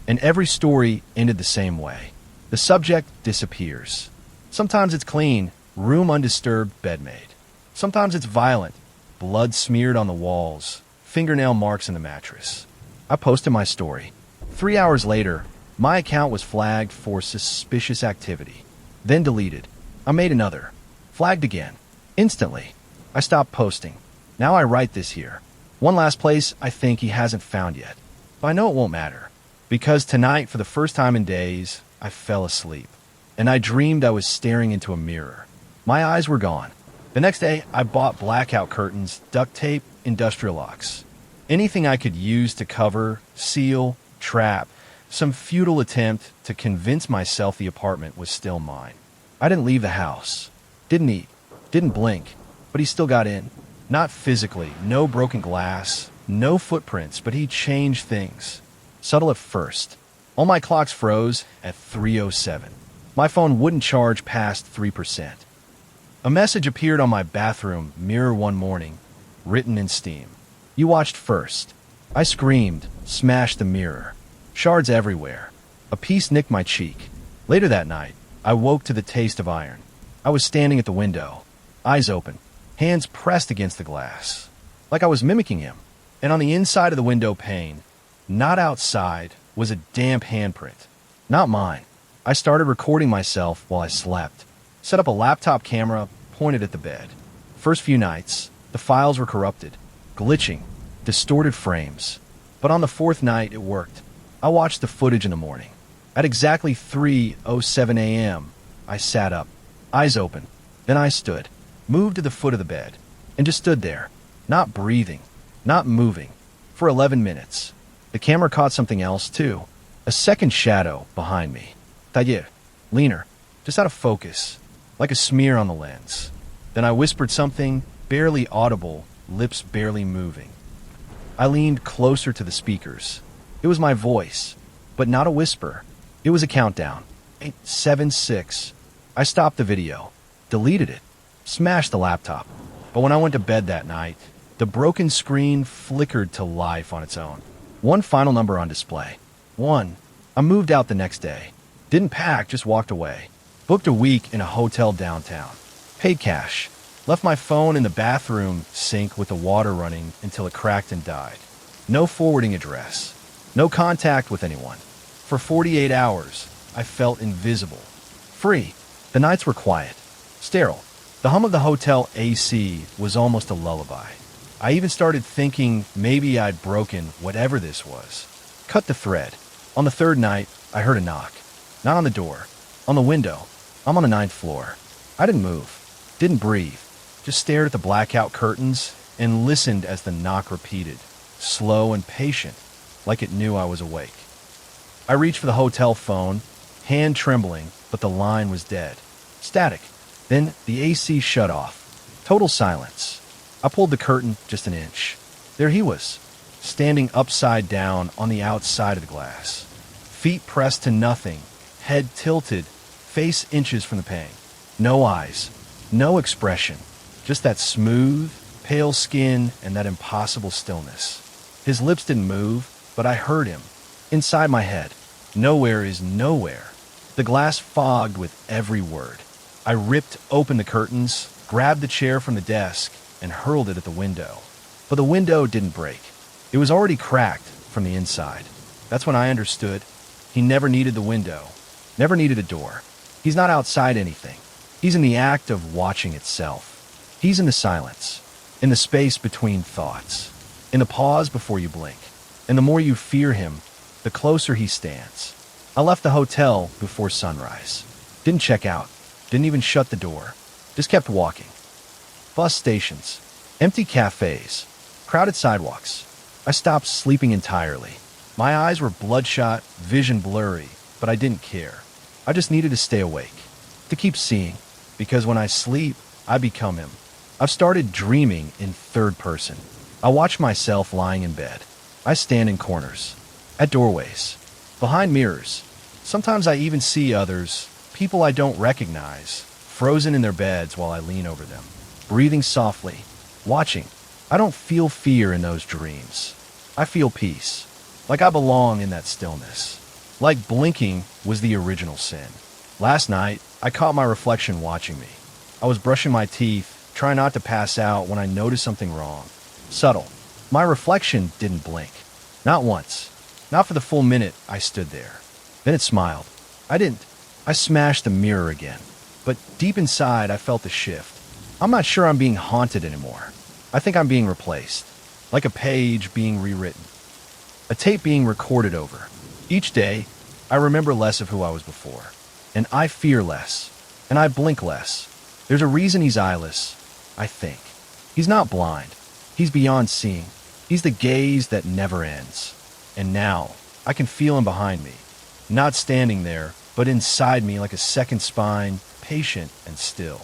[SPEAKER 1] And every story ended the same way. The subject disappears. Sometimes it's clean, room undisturbed, bed made. Sometimes it's violent, blood smeared on the walls, fingernail marks in the mattress. I posted my story. 3 hours later, my account was flagged for suspicious activity. Then deleted. I made another. Flagged again. Instantly. I stopped posting. Now I write this here. One last place I think he hasn't found yet. But I know it won't matter. Because tonight, for the first time in days, I fell asleep. And I dreamed I was staring into a mirror. My eyes were gone. The next day, I bought blackout curtains, duct tape, industrial locks. Anything I could use to cover, seal, trap, some futile attempt to convince myself the apartment was still mine. I didn't leave the house. Didn't eat. Didn't blink. But he still got in. Not physically. No broken glass. No footprints. But he changed things. Subtle at first. All my clocks froze at 3:07. My phone wouldn't charge past 3%. A message appeared on my bathroom mirror one morning, written in steam. You watched first. I screamed, smashed the mirror. Shards everywhere. A piece nicked my cheek. Later that night, I woke to the taste of iron. I was standing at the window, eyes open, hands pressed against the glass, like I was mimicking him. And on the inside of the window pane, not outside, was a damp handprint. Not mine. I started recording myself while I slept. Set up a laptop camera pointed at the bed. First few nights, the files were corrupted, glitching, distorted frames. But on the fourth night, it worked. I watched the footage in the morning. At exactly 3:07 a.m., I sat up, eyes open. Then I stood, moved to the foot of the bed, and just stood there, not breathing, not moving, for 11 minutes. The camera caught something else, too. A second shadow behind me. Taller, leaner, just out of focus, like a smear on the lens. Then I whispered something, barely audible, lips barely moving. I leaned closer to the speakers. It was my voice, but not a whisper. It was a countdown. 8, 7, 6. I stopped the video, deleted it, smashed the laptop. But when I went to bed that night, the broken screen flickered to life on its own. One final number on display. 1. I moved out the next day. Didn't pack, just walked away. Booked a week in a hotel downtown. Paid cash. Left my phone in the bathroom sink with the water running until it cracked and died. No forwarding address. No contact with anyone. For 48 hours, I felt invisible. Free. The nights were quiet. Sterile. The hum of the hotel AC was almost a lullaby. I even started thinking maybe I'd broken whatever this was. Cut the thread. On the third night, I heard a knock. Not on the door. On the window. I'm on the 9th floor. I didn't move. Didn't breathe. Just stared at the blackout curtains and listened as the knock repeated. Slow and patient, like it knew I was awake. I reached for the hotel phone, hand trembling, but the line was dead. Static. Then the AC shut off. Total silence. I pulled the curtain just an inch. There he was, standing upside down on the outside of the glass. Feet pressed to nothing, head tilted, face inches from the pane. No eyes, no expression, just that smooth, pale skin and that impossible stillness. His lips didn't move, but I heard him. Inside my head. Nowhere is nowhere. The glass fogged with every word. I ripped open the curtains, grabbed the chair from the desk, and hurled it at the window. But the window didn't break. It was already cracked from the inside. That's when I understood. He never needed the window, never needed a door. He's not outside anything. He's in the act of watching itself. He's in the silence, in the space between thoughts, in the pause before you blink. And the more you fear him, the closer he stands. I left the hotel before sunrise. Didn't check out. Didn't even shut the door. Just kept walking. Bus stations, empty cafes, crowded sidewalks. I stopped sleeping entirely. My eyes were bloodshot, vision blurry, but I didn't care. I just needed to stay awake, to keep seeing, because when I sleep, I become him. I've started dreaming in third person. I watch myself lying in bed. I stand in corners, at doorways, behind mirrors. Sometimes I even see others, people I don't recognize, frozen in their beds while I lean over them, breathing softly, watching. I don't feel fear in those dreams. I feel peace, like I belong in that stillness. Like blinking was the original sin. Last night, I caught my reflection watching me. I was brushing my teeth, trying not to pass out when I noticed something wrong. Subtle. My reflection didn't blink. Not once. Not for the full minute I stood there. Then it smiled. I didn't. I smashed the mirror again. But deep inside, I felt a shift. I'm not sure I'm being haunted anymore. I think I'm being replaced. Like a page being rewritten. A tape being recorded over. Each day, I remember less of who I was before. And I fear less. And I blink less. There's a reason he's eyeless, I think. He's not blind. He's beyond seeing. He's the gaze that never ends. And now, I can feel him behind me. Not standing there, but inside me like a second spine, patient and still.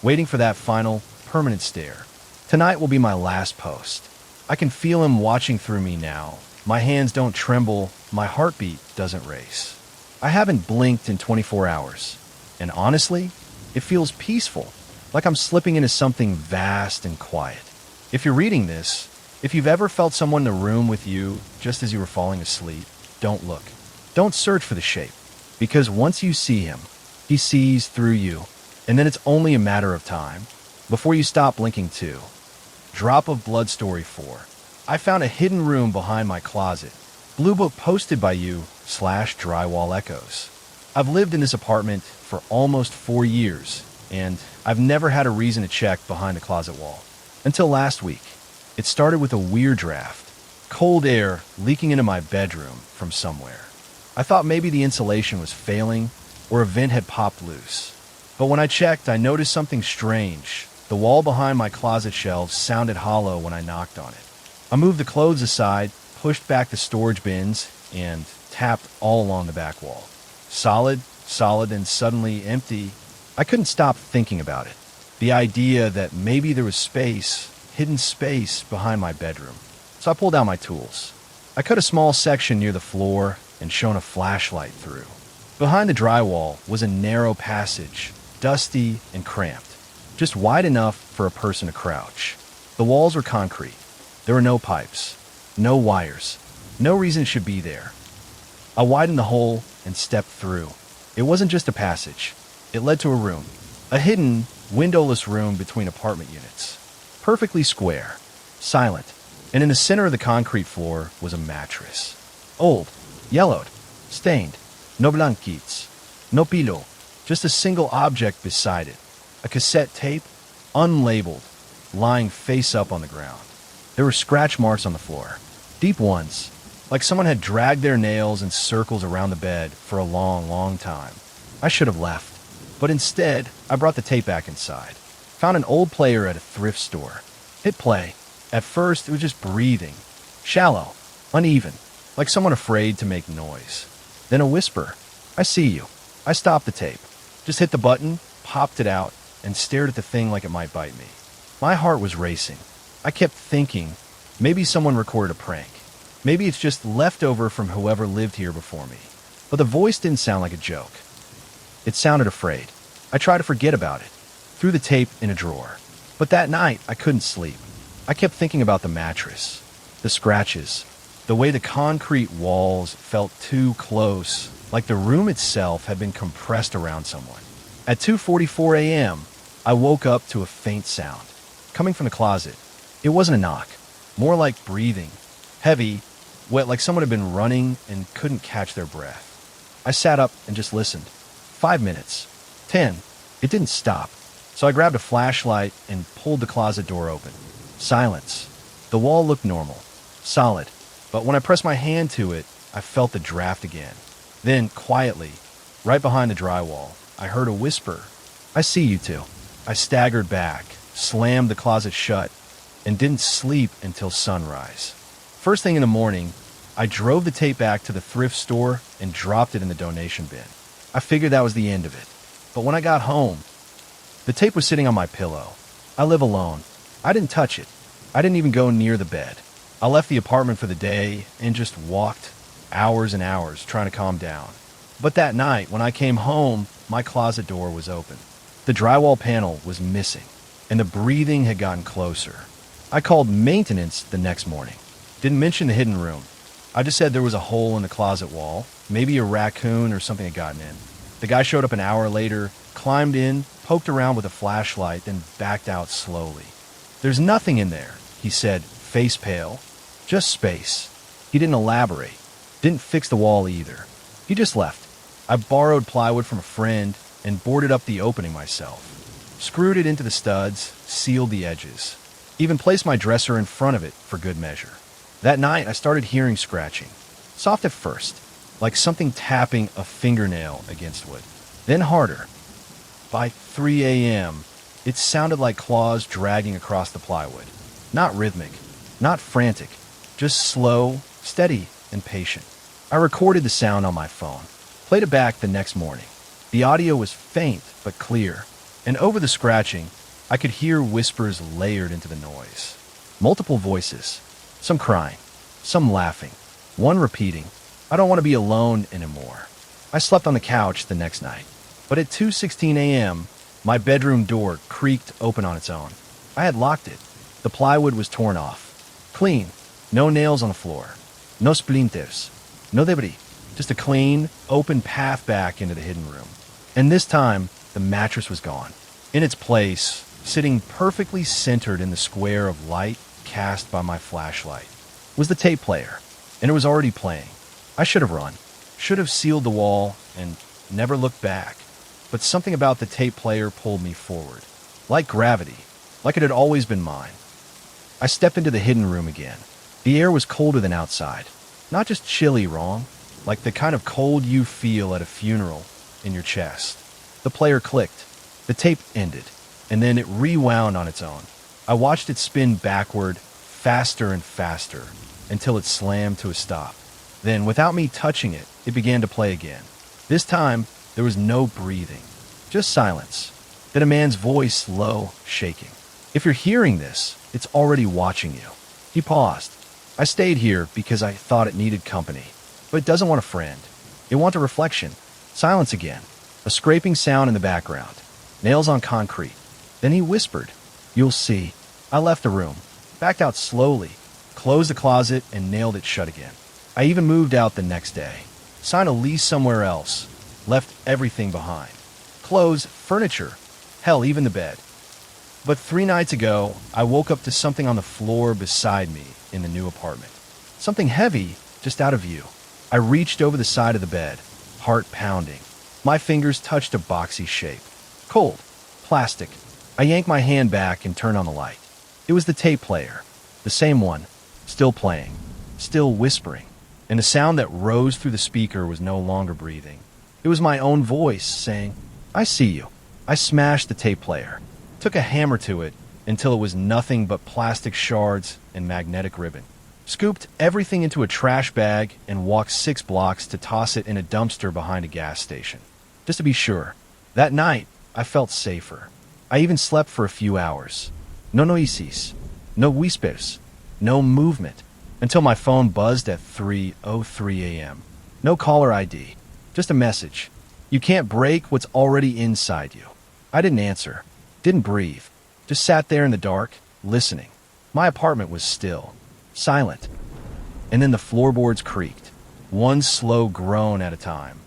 [SPEAKER 1] Waiting for that final, permanent stare. Tonight will be my last post. I can feel him watching through me now. My hands don't tremble, my heartbeat doesn't race. I haven't blinked in 24 hours. And honestly, it feels peaceful, like I'm slipping into something vast and quiet. If you're reading this, if you've ever felt someone in the room with you just as you were falling asleep, don't look. Don't search for the shape, because once you see him, he sees through you, and then it's only a matter of time before you stop blinking too. Drop of Blood Story 4. I found a hidden room behind my closet. Blue book posted by you /Drywall Echoes. I've lived in this apartment for almost 4 years, and I've never had a reason to check behind the closet wall. Until last week. It started with a weird draft, cold air leaking into my bedroom from somewhere. I thought maybe the insulation was failing or a vent had popped loose. But when I checked, I noticed something strange. The wall behind my closet shelves sounded hollow when I knocked on it. I moved the clothes aside, pushed back the storage bins, and tapped all along the back wall. Solid, and suddenly empty. I couldn't stop thinking about it. The idea that maybe there was space, hidden space, behind my bedroom. So I pulled out my tools. I cut a small section near the floor and shone a flashlight through. Behind the drywall was a narrow passage, dusty and cramped, just wide enough for a person to crouch. The walls were concrete. There were no pipes, no wires, no reason it should be there. I widened the hole and stepped through. It wasn't just a passage. It led to a room, a hidden, windowless room between apartment units. Perfectly square, silent, and in the center of the concrete floor was a mattress. Old, yellowed, stained, no blankets, no pillow, just a single object beside it. A cassette tape, unlabeled, lying face up on the ground. There were scratch marks on the floor, deep ones, like someone had dragged their nails in circles around the bed for a long time. I should have left, but instead, I brought the tape back inside. Found an old player at a thrift store. Hit play. At first, it was just breathing. Shallow, uneven, like someone afraid to make noise. Then a whisper. I see you. I stopped the tape. Just hit the button, popped it out, and stared at the thing like it might bite me. My heart was racing. I kept thinking, maybe someone recorded a prank. Maybe it's just leftover from whoever lived here before me. But the voice didn't sound like a joke. It sounded afraid. I tried to forget about it. Threw the tape in a drawer. But that night, I couldn't sleep. I kept thinking about the mattress, the scratches, the way the concrete walls felt too close, like the room itself had been compressed around someone. At 2:44 a.m., I woke up to a faint sound, coming from the closet. It wasn't a knock, more like breathing, heavy, wet, like someone had been running and couldn't catch their breath. I sat up and just listened. 5 minutes. 10. It didn't stop. So I grabbed a flashlight and pulled the closet door open. Silence. The wall looked normal, solid, but when I pressed my hand to it, I felt the draft again. Then, quietly, right behind the drywall, I heard a whisper. I see you two. I staggered back, slammed the closet shut, and didn't sleep until sunrise. First thing in the morning, I drove the tape back to the thrift store and dropped it in the donation bin. I figured that was the end of it. But when I got home, the tape was sitting on my pillow. I live alone. I didn't touch it. I didn't even go near the bed. I left the apartment for the day and just walked hours and hours trying to calm down. But that night, when I came home, my closet door was open. The drywall panel was missing, and the breathing had gotten closer. I called maintenance the next morning. Didn't mention the hidden room. I just said there was a hole in the closet wall. Maybe a raccoon or something had gotten in. The guy showed up an hour later, climbed in, poked around with a flashlight, then backed out slowly. There's nothing in there, he said, face pale. Just space. He didn't elaborate. Didn't fix the wall either. He just left. I borrowed plywood from a friend and boarded up the opening myself. Screwed it into the studs, sealed the edges. Even placed my dresser in front of it for good measure. That night, I started hearing scratching. Soft at first, like something tapping a fingernail against wood. Then harder. By 3 a.m., it sounded like claws dragging across the plywood. Not rhythmic, not frantic, just slow, steady, and patient. I recorded the sound on my phone, played it back the next morning. The audio was faint but clear, and over the scratching, I could hear whispers layered into the noise. Multiple voices, some crying, some laughing, one repeating, "I don't want to be alone anymore." I slept on the couch the next night, but at 2:16 a.m., my bedroom door creaked open on its own. I had locked it. The plywood was torn off. Clean. No nails on the floor. No splinters. No debris. Just a clean, open path back into the hidden room. And this time, the mattress was gone. In its place, sitting perfectly centered in the square of light cast by my flashlight, was the tape player, and it was already playing. I should have run. Should have sealed the wall and never looked back. But something about the tape player pulled me forward. Like gravity, like it had always been mine. I stepped into the hidden room again. The air was colder than outside. Not just chilly, wrong, like the kind of cold you feel at a funeral in your chest. The player clicked. The tape ended, and then it rewound on its own. I watched it spin backward, faster and faster, until it slammed to a stop. Then, without me touching it, it began to play again. This time, there was no breathing, just silence. Then a man's voice, low, shaking. If you're hearing this, it's already watching you. He paused. I stayed here because I thought it needed company. But it doesn't want a friend. It wants a reflection. Silence again. A scraping sound in the background. Nails on concrete. Then he whispered, "You'll see." I left the room, backed out slowly, closed the closet, and nailed it shut again. I even moved out the next day. Signed a lease somewhere else. Left everything behind. Clothes, furniture, hell, even the bed. But 3 nights ago, I woke up to something on the floor beside me in the new apartment. Something heavy, just out of view. I reached over the side of the bed, heart pounding. My fingers touched a boxy shape. Cold. Plastic. I yanked my hand back and turned on the light. It was the tape player. The same one. Still playing. Still whispering. And the sound that rose through the speaker was no longer breathing. It was my own voice saying, "I see you." I smashed the tape player. Took a hammer to it until it was nothing but plastic shards and magnetic ribbon. Scooped everything into a trash bag and walked 6 blocks to toss it in a dumpster behind a gas station. Just to be sure. That night, I felt safer. I even slept for a few hours. No noises, no whispers, no movement, until my phone buzzed at 3:03 a.m. No caller ID, just a message. You can't break what's already inside you. I didn't answer, didn't breathe, just sat there in the dark, listening. My apartment was still, silent. And then the floorboards creaked, one slow groan at a time,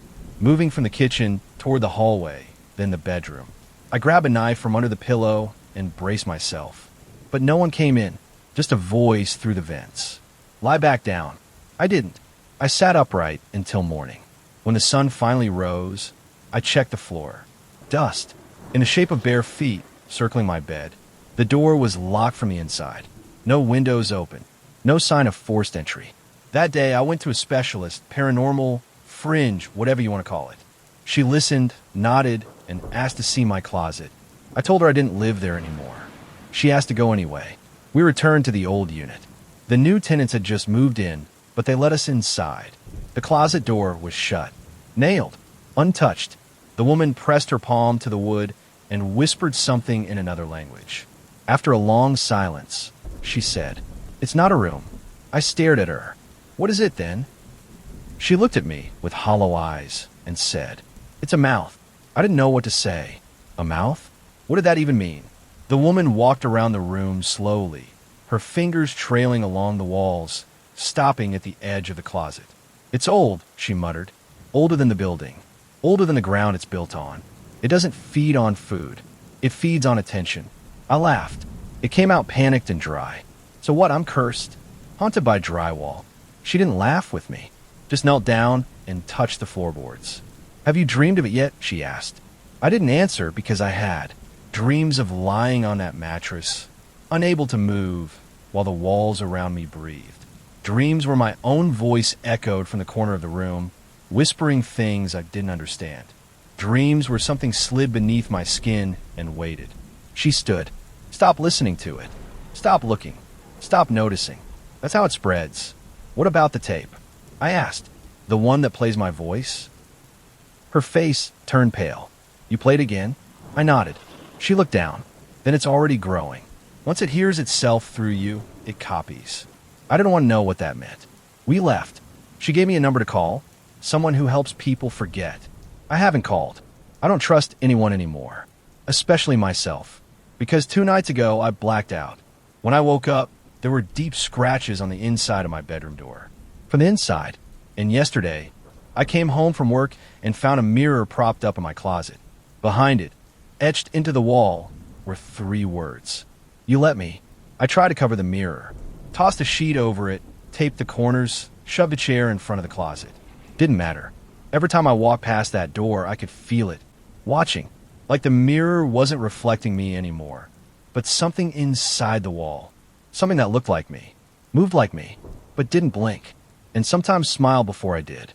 [SPEAKER 1] moving from the kitchen toward the hallway, then the bedroom. I grabbed a knife from under the pillow and braced myself. But no one came in, just a voice through the vents. Lie back down. I didn't. I sat upright until morning. When the sun finally rose, I checked the floor. Dust, in the shape of bare feet, circling my bed. The door was locked from the inside. No windows open. No sign of forced entry. That day, I went to a specialist, paranormal, fringe, whatever you want to call it. She listened, nodded, and asked to see my closet. I told her I didn't live there anymore. She asked to go anyway. We returned to the old unit. The new tenants had just moved in, but they let us inside. The closet door was shut. Nailed. Untouched. The woman pressed her palm to the wood and whispered something in another language. After a long silence, she said, "It's not a room." I stared at her. "What is it then?" She looked at me with hollow eyes and said, "It's a mouth." I didn't know what to say. A mouth? What did that even mean? The woman walked around the room slowly, her fingers trailing along the walls, stopping at the edge of the closet. "It's old," she muttered. "Older than the building. Older than the ground it's built on. It doesn't feed on food. It feeds on attention." I laughed. It came out panicked and dry. So what, I'm cursed? Haunted by drywall. She didn't laugh with me. Just knelt down and touched the floorboards. "Have you dreamed of it yet?" she asked. I didn't answer because I had. Dreams of lying on that mattress, unable to move, while the walls around me breathed. Dreams where my own voice echoed from the corner of the room, whispering things I didn't understand. Dreams where something slid beneath my skin and waited. She stood. Stop listening to it. Stop looking. Stop noticing. That's how it spreads. "What about the tape?" I asked. "The one that plays my voice?" Her face turned pale. "You played again?" I nodded. She looked down. "Then it's already growing. Once it hears itself through you, it copies." I didn't want to know what that meant. We left. She gave me a number to call. Someone who helps people forget. I haven't called. I don't trust anyone anymore. Especially myself. Because 2 nights ago, I blacked out. When I woke up, there were deep scratches on the inside of my bedroom door. From the inside. And yesterday, I came home from work and found a mirror propped up in my closet. Behind it, etched into the wall, were 3 words. "You let me." I tried to cover the mirror. Tossed a sheet over it, taped the corners, shoved a chair in front of the closet. Didn't matter. Every time I walked past that door, I could feel it, watching, like the mirror wasn't reflecting me anymore, but something inside the wall, something that looked like me, moved like me, but didn't blink, and sometimes smiled before I did.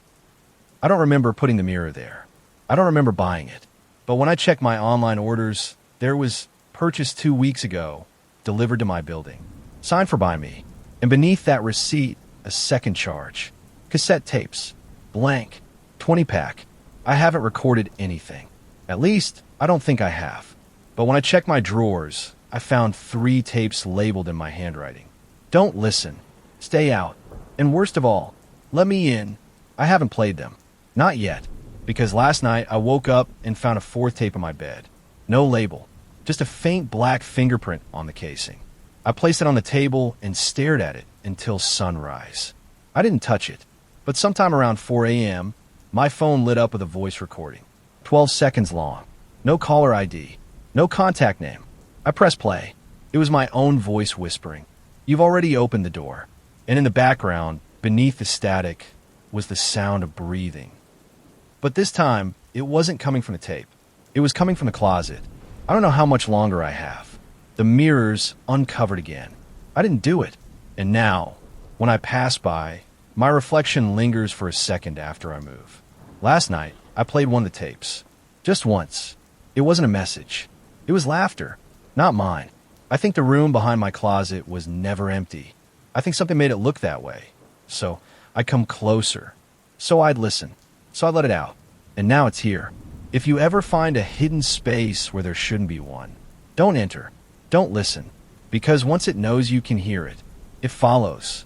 [SPEAKER 1] I don't remember putting the mirror there. I don't remember buying it. But when I checked my online orders, there was purchased 2 weeks ago, delivered to my building, signed for by me, and beneath that receipt, a second charge. Cassette tapes, blank, 20-pack. I haven't recorded anything. At least, I don't think I have. But when I checked my drawers, I found 3 tapes labeled in my handwriting. Don't listen. Stay out. And worst of all, let me in. I haven't played them. Not yet. Because last night I woke up and found a 4th tape on my bed. No label. Just a faint black fingerprint on the casing. I placed it on the table and stared at it until sunrise. I didn't touch it. But sometime around 4 a.m., my phone lit up with a voice recording. 12 seconds long. No caller ID. No contact name. I pressed play. It was my own voice whispering, "You've already opened the door." And in the background, beneath the static, was the sound of breathing. But this time, it wasn't coming from the tape. It was coming from the closet. I don't know how much longer I have. The mirror's uncovered again. I didn't do it. And now, when I pass by, my reflection lingers for a second after I move. Last night, I played one of the tapes. Just once. It wasn't a message. It was laughter. Not mine. I think the room behind my closet was never empty. I think something made it look that way. So, I come closer. So I'd listen. So I let it out. And now it's here. If you ever find a hidden space where there shouldn't be one, don't enter. Don't listen. Because once it knows you can hear it, it follows.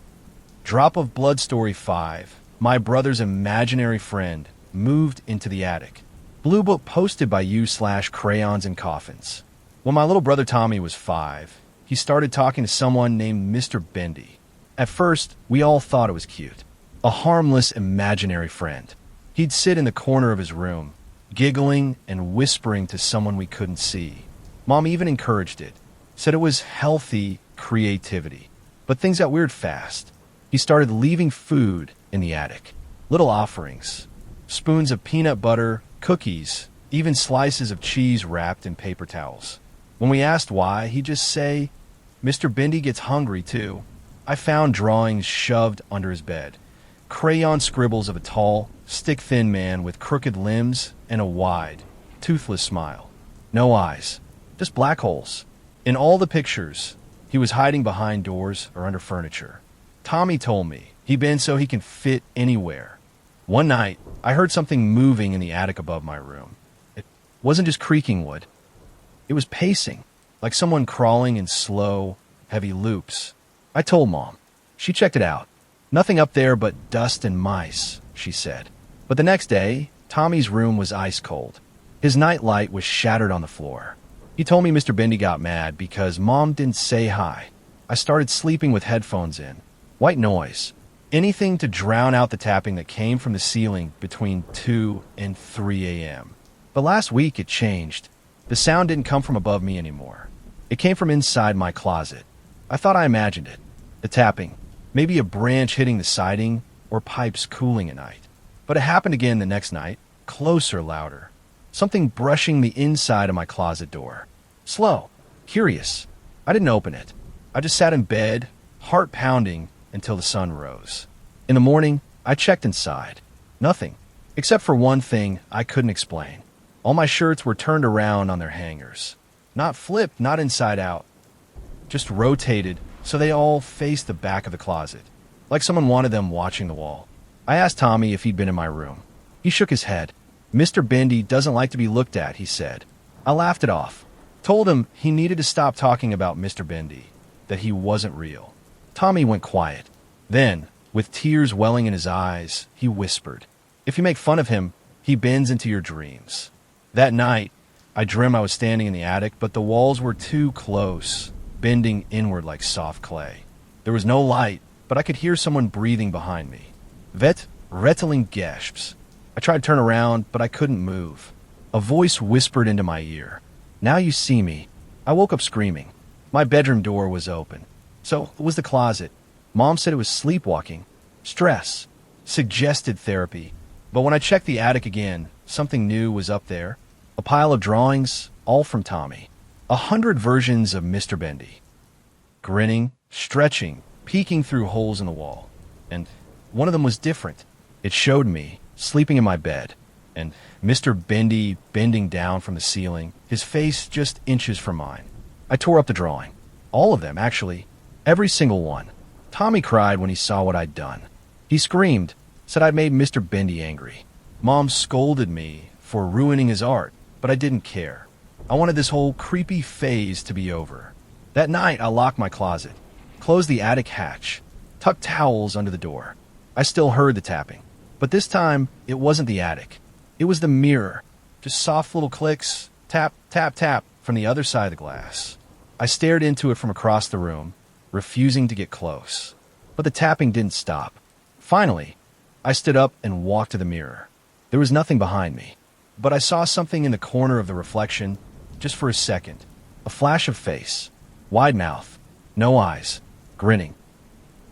[SPEAKER 1] Drop of Blood Story 5. My brother's imaginary friend moved into the attic. Blue book posted by you/crayons and coffins. When my little brother Tommy was 5, he started talking to someone named Mr. Bendy. At first, we all thought it was cute. A harmless imaginary friend. He'd sit in the corner of his room, giggling and whispering to someone we couldn't see. Mom even encouraged it, said it was healthy creativity. But things got weird fast. He started leaving food in the attic. Little offerings. Spoons of peanut butter, cookies, even slices of cheese wrapped in paper towels. When we asked why, he'd just say, "Mr. Bendy gets hungry too." I found drawings shoved under his bed. Crayon scribbles of a tall, stick-thin man with crooked limbs and a wide, toothless smile. No eyes, just black holes. In all the pictures, he was hiding behind doors or under furniture. Tommy told me he'd been so he can fit anywhere. One night, I heard something moving in the attic above my room. It wasn't just creaking wood. It was pacing, like someone crawling in slow, heavy loops. I told Mom. She checked it out. Nothing up there but dust and mice, she said. But the next day, Tommy's room was ice cold. His night light was shattered on the floor. He told me Mr. Bendy got mad because Mom didn't say hi. I started sleeping with headphones in. White noise. Anything to drown out the tapping that came from the ceiling between 2 and 3 a.m. But last week it changed. The sound didn't come from above me anymore. It came from inside my closet. I thought I imagined it. The tapping. Maybe a branch hitting the siding or pipes cooling at night. But it happened again the next night. Closer, louder. Something brushing the inside of my closet door. Slow. Curious. I didn't open it. I just sat in bed, heart pounding, until the sun rose. In the morning, I checked inside. Nothing. Except for one thing I couldn't explain. All my shirts were turned around on their hangers. Not flipped, not inside out. Just rotated so they all faced the back of the closet. Like someone wanted them watching the wall. I asked Tommy if he'd been in my room. He shook his head. "Mr. Bendy doesn't like to be looked at," he said. I laughed it off. Told him he needed to stop talking about Mr. Bendy. That he wasn't real. Tommy went quiet. Then, with tears welling in his eyes, he whispered, "If you make fun of him, he bends into your dreams." That night, I dreamt I was standing in the attic, but the walls were too close, bending inward like soft clay. There was no light, but I could hear someone breathing behind me. Rattling gasps. I tried to turn around, but I couldn't move. A voice whispered into my ear, "Now you see me." I woke up screaming. My bedroom door was open. So it was the closet. Mom said it was sleepwalking, stress, suggested therapy. But when I checked the attic again, something new was up there. A pile of drawings, all from Tommy. 100 versions of Mr. Bendy. Grinning, stretching, peeking through holes in the wall. And one of them was different. It showed me, sleeping in my bed, and Mr. Bendy bending down from the ceiling, his face just inches from mine. I tore up the drawing. All of them, actually. Every single one. Tommy cried when he saw what I'd done. He screamed, said I'd made Mr. Bendy angry. Mom scolded me for ruining his art, but I didn't care. I wanted this whole creepy phase to be over. That night, I locked my closet, closed the attic hatch, tucked towels under the door. I still heard the tapping, but this time, it wasn't the attic. It was the mirror. Just soft little clicks, tap, tap, tap, from the other side of the glass. I stared into it from across the room, refusing to get close. But the tapping didn't stop. Finally, I stood up and walked to the mirror. There was nothing behind me, but I saw something in the corner of the reflection, just for a second. A flash of face, wide mouth, no eyes, grinning.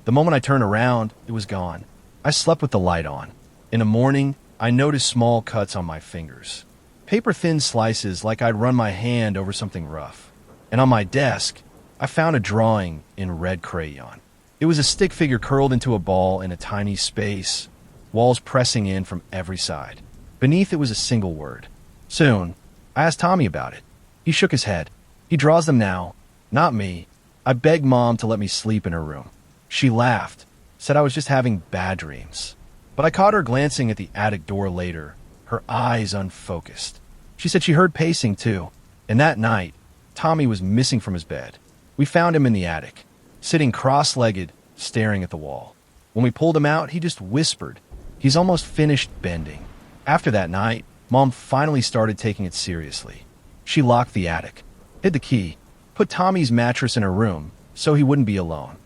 [SPEAKER 1] The moment I turned around, it was gone. I slept with the light on. In the morning, I noticed small cuts on my fingers. Paper-thin slices like I'd run my hand over something rough. And on my desk, I found a drawing in red crayon. It was a stick figure curled into a ball in a tiny space, walls pressing in from every side. Beneath it was a single word. Soon, I asked Tommy about it. He shook his head. He draws them now, not me. I begged Mom to let me sleep in her room. She laughed, said I was just having bad dreams. But I caught her glancing at the attic door later, her eyes unfocused. She said she heard pacing too, and that night, Tommy was missing from his bed. We found him in the attic, sitting cross-legged, staring at the wall. When we pulled him out, he just whispered, "He's almost finished bending." After that night, Mom finally started taking it seriously. She locked the attic, hid the key, put Tommy's mattress in her room so he wouldn't be alone.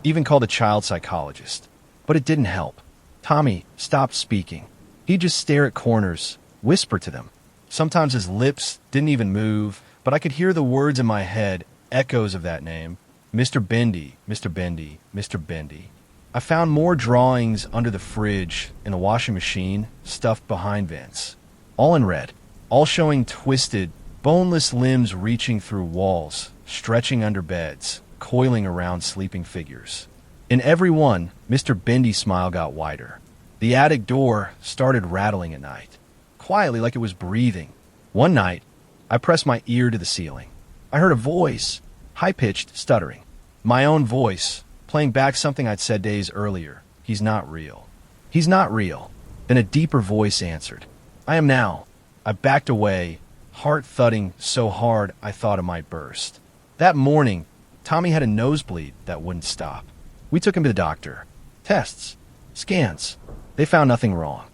[SPEAKER 1] Even called a child psychologist. But it didn't help. Tommy stopped speaking. He'd just stare at corners, whisper to them. Sometimes his lips didn't even move, but I could hear the words in my head, echoes of that name. Mr. Bendy, Mr. Bendy, Mr. Bendy. I found more drawings under the fridge, in the washing machine, stuffed behind vents. All in red, all showing twisted, boneless limbs reaching through walls, stretching under beds, coiling around sleeping figures. In every one, Mr. Bendy's smile got wider. The attic door started rattling at night, quietly like it was breathing. One night, I pressed my ear to the ceiling. I heard a voice, high-pitched, stuttering. My own voice, playing back something I'd said days earlier. He's not real. He's not real. Then a deeper voice answered. I am now. I backed away, heart thudding so hard I thought it might burst. That morning, Tommy had a nosebleed that wouldn't stop. We took him to the doctor. Tests. Scans. They found nothing wrong.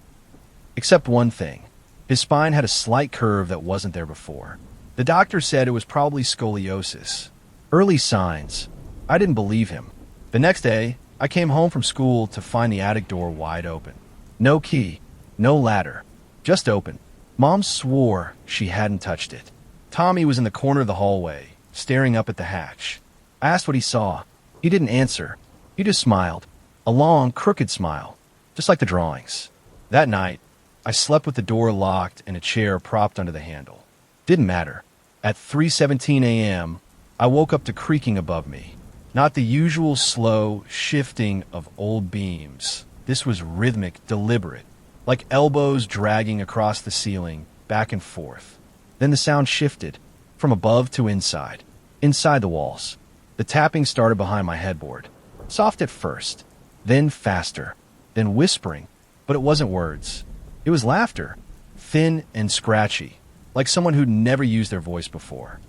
[SPEAKER 1] Except one thing. His spine had a slight curve that wasn't there before. The doctor said it was probably scoliosis. Early signs. I didn't believe him. The next day, I came home from school to find the attic door wide open. No key. No ladder. Just open. Mom swore she hadn't touched it. Tommy was in the corner of the hallway, staring up at the hatch. I asked what he saw. He didn't answer. He just smiled. A long, crooked smile. Just like the drawings. That night, I slept with the door locked and a chair propped under the handle. Didn't matter. At 3:17 a.m., I woke up to creaking above me. Not the usual slow shifting of old beams. This was rhythmic, deliberate, like elbows dragging across the ceiling, back and forth. Then the sound shifted, from above to inside the walls. The tapping started behind my headboard. Soft at first, then faster, then whispering, but it wasn't words. It was laughter, thin and scratchy, like someone who'd never used their voice before.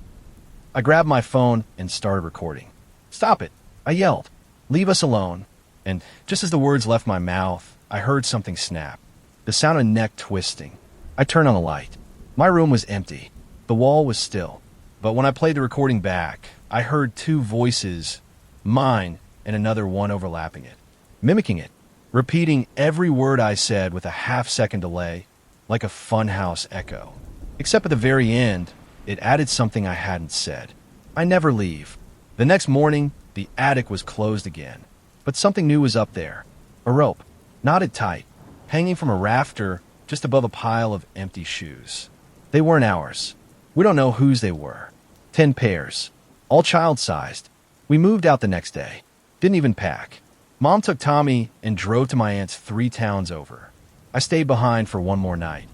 [SPEAKER 1] I grabbed my phone and started recording. Stop it, I yelled. Leave us alone. And just as the words left my mouth, I heard something snap. The sound of neck twisting. I turned on the light. My room was empty. The wall was still. But when I played the recording back, I heard two voices, mine and another one overlapping it, mimicking it, repeating every word I said with a half-second delay, like a funhouse echo. Except at the very end, it added something I hadn't said. I never leave. The next morning, the attic was closed again. But something new was up there. A rope, knotted tight, hanging from a rafter just above a pile of empty shoes. They weren't ours. We don't know whose they were. 10 pairs, all child-sized. We moved out the next day. Didn't even pack. Mom took Tommy and drove to my aunt's 3 towns over. I stayed behind for one more night,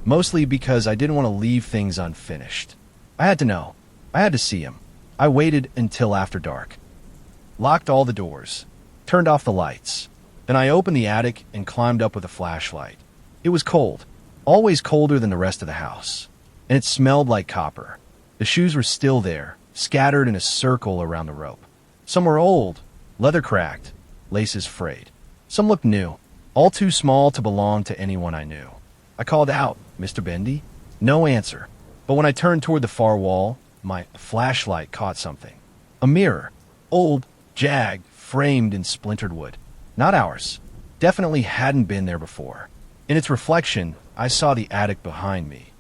[SPEAKER 1] mostly because I didn't want to leave things unfinished. I had to know. I had to see him. I waited until after dark. Locked all the doors. Turned off the lights. Then I opened the attic and climbed up with a flashlight. It was cold. Always colder than the rest of the house. And it smelled like copper. The shoes were still there, scattered in a circle around the rope. Some were old, leather cracked, laces frayed. Some looked new, all too small to belong to anyone I knew. I called out, "Mr. Bendy?" No answer. But when I turned toward the far wall, my flashlight caught something. A mirror. Old, jagged, framed in splintered wood. Not ours. Definitely hadn't been there before. In its reflection, I saw the attic behind me.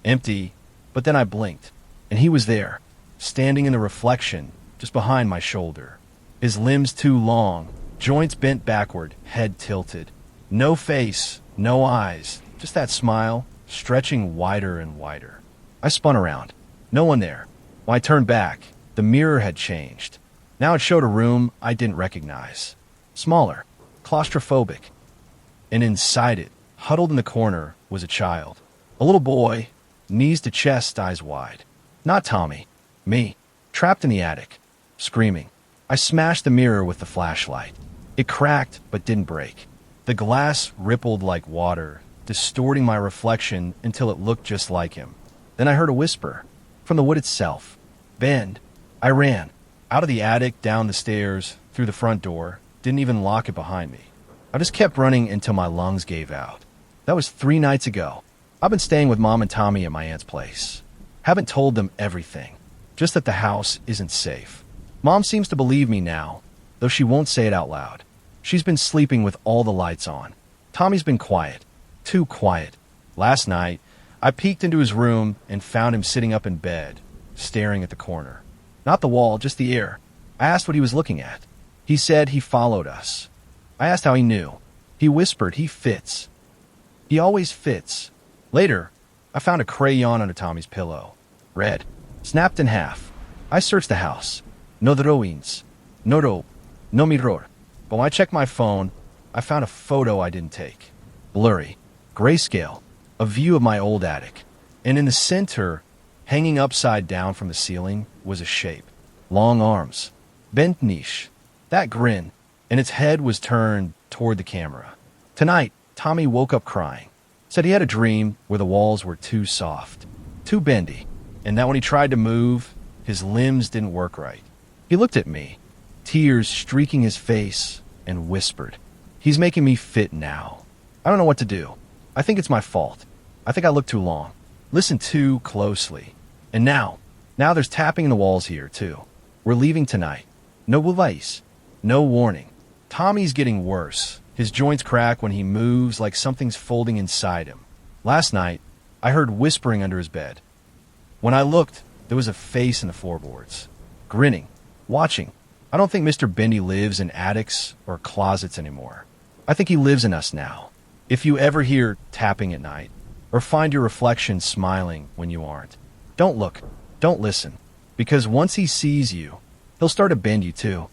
[SPEAKER 1] Empty, but then I blinked, and he was there, standing in the reflection, just behind my shoulder. His limbs too long, joints bent backward, head tilted. No face, no eyes, just that smile, stretching wider and wider. I spun around. No one there. When I turned back, the mirror had changed. Now it showed a room I didn't recognize. Smaller, claustrophobic. And inside it, huddled in the corner, was a child. A little boy, knees to chest, eyes wide. Not Tommy. Me. Trapped in the attic. Screaming. I smashed the mirror with the flashlight. It cracked, but didn't break. The glass rippled like water, distorting my reflection until it looked just like him. Then I heard a whisper. From the wood itself. "Bend." I ran. Out of the attic, down the stairs, through the front door. Didn't even lock it behind me. I just kept running until my lungs gave out. That was 3 nights ago. I've been staying with Mom and Tommy at my aunt's place. Haven't told them everything. Just that the house isn't safe. Mom seems to believe me now, though she won't say it out loud. She's been sleeping with all the lights on. Tommy's been quiet. Too quiet. Last night, I peeked into his room and found him sitting up in bed, staring at the corner. Not the wall, just the air. I asked what he was looking at. He said he followed us. I asked how he knew. He whispered he fits. He always fits. Later, I found a crayon under Tommy's pillow. Red. Snapped in half. I searched the house. No drawings. No rope. No mirror. But when I checked my phone, I found a photo I didn't take. Blurry. Grayscale. A view of my old attic. And in the center, hanging upside down from the ceiling, was a shape. Long arms. Bent niche. That grin. And its head was turned toward the camera. Tonight, Tommy woke up crying. Said he had a dream where the walls were too soft, too bendy, and that when he tried to move, his limbs didn't work right. He looked at me, tears streaking his face, and whispered, "He's making me fit now. I don't know what to do. I think it's my fault. I think I look too long. Listen too closely. And now there's tapping in the walls here, too. We're leaving tonight. No advice. No warning. Tommy's getting worse. His joints crack when he moves like something's folding inside him. Last night, I heard whispering under his bed. When I looked, there was a face in the floorboards. Grinning. Watching. I don't think Mr. Bendy lives in attics or closets anymore. I think he lives in us now. If you ever hear tapping at night, or find your reflection smiling when you aren't, don't look. Don't listen. Because once he sees you, he'll start to bend you too.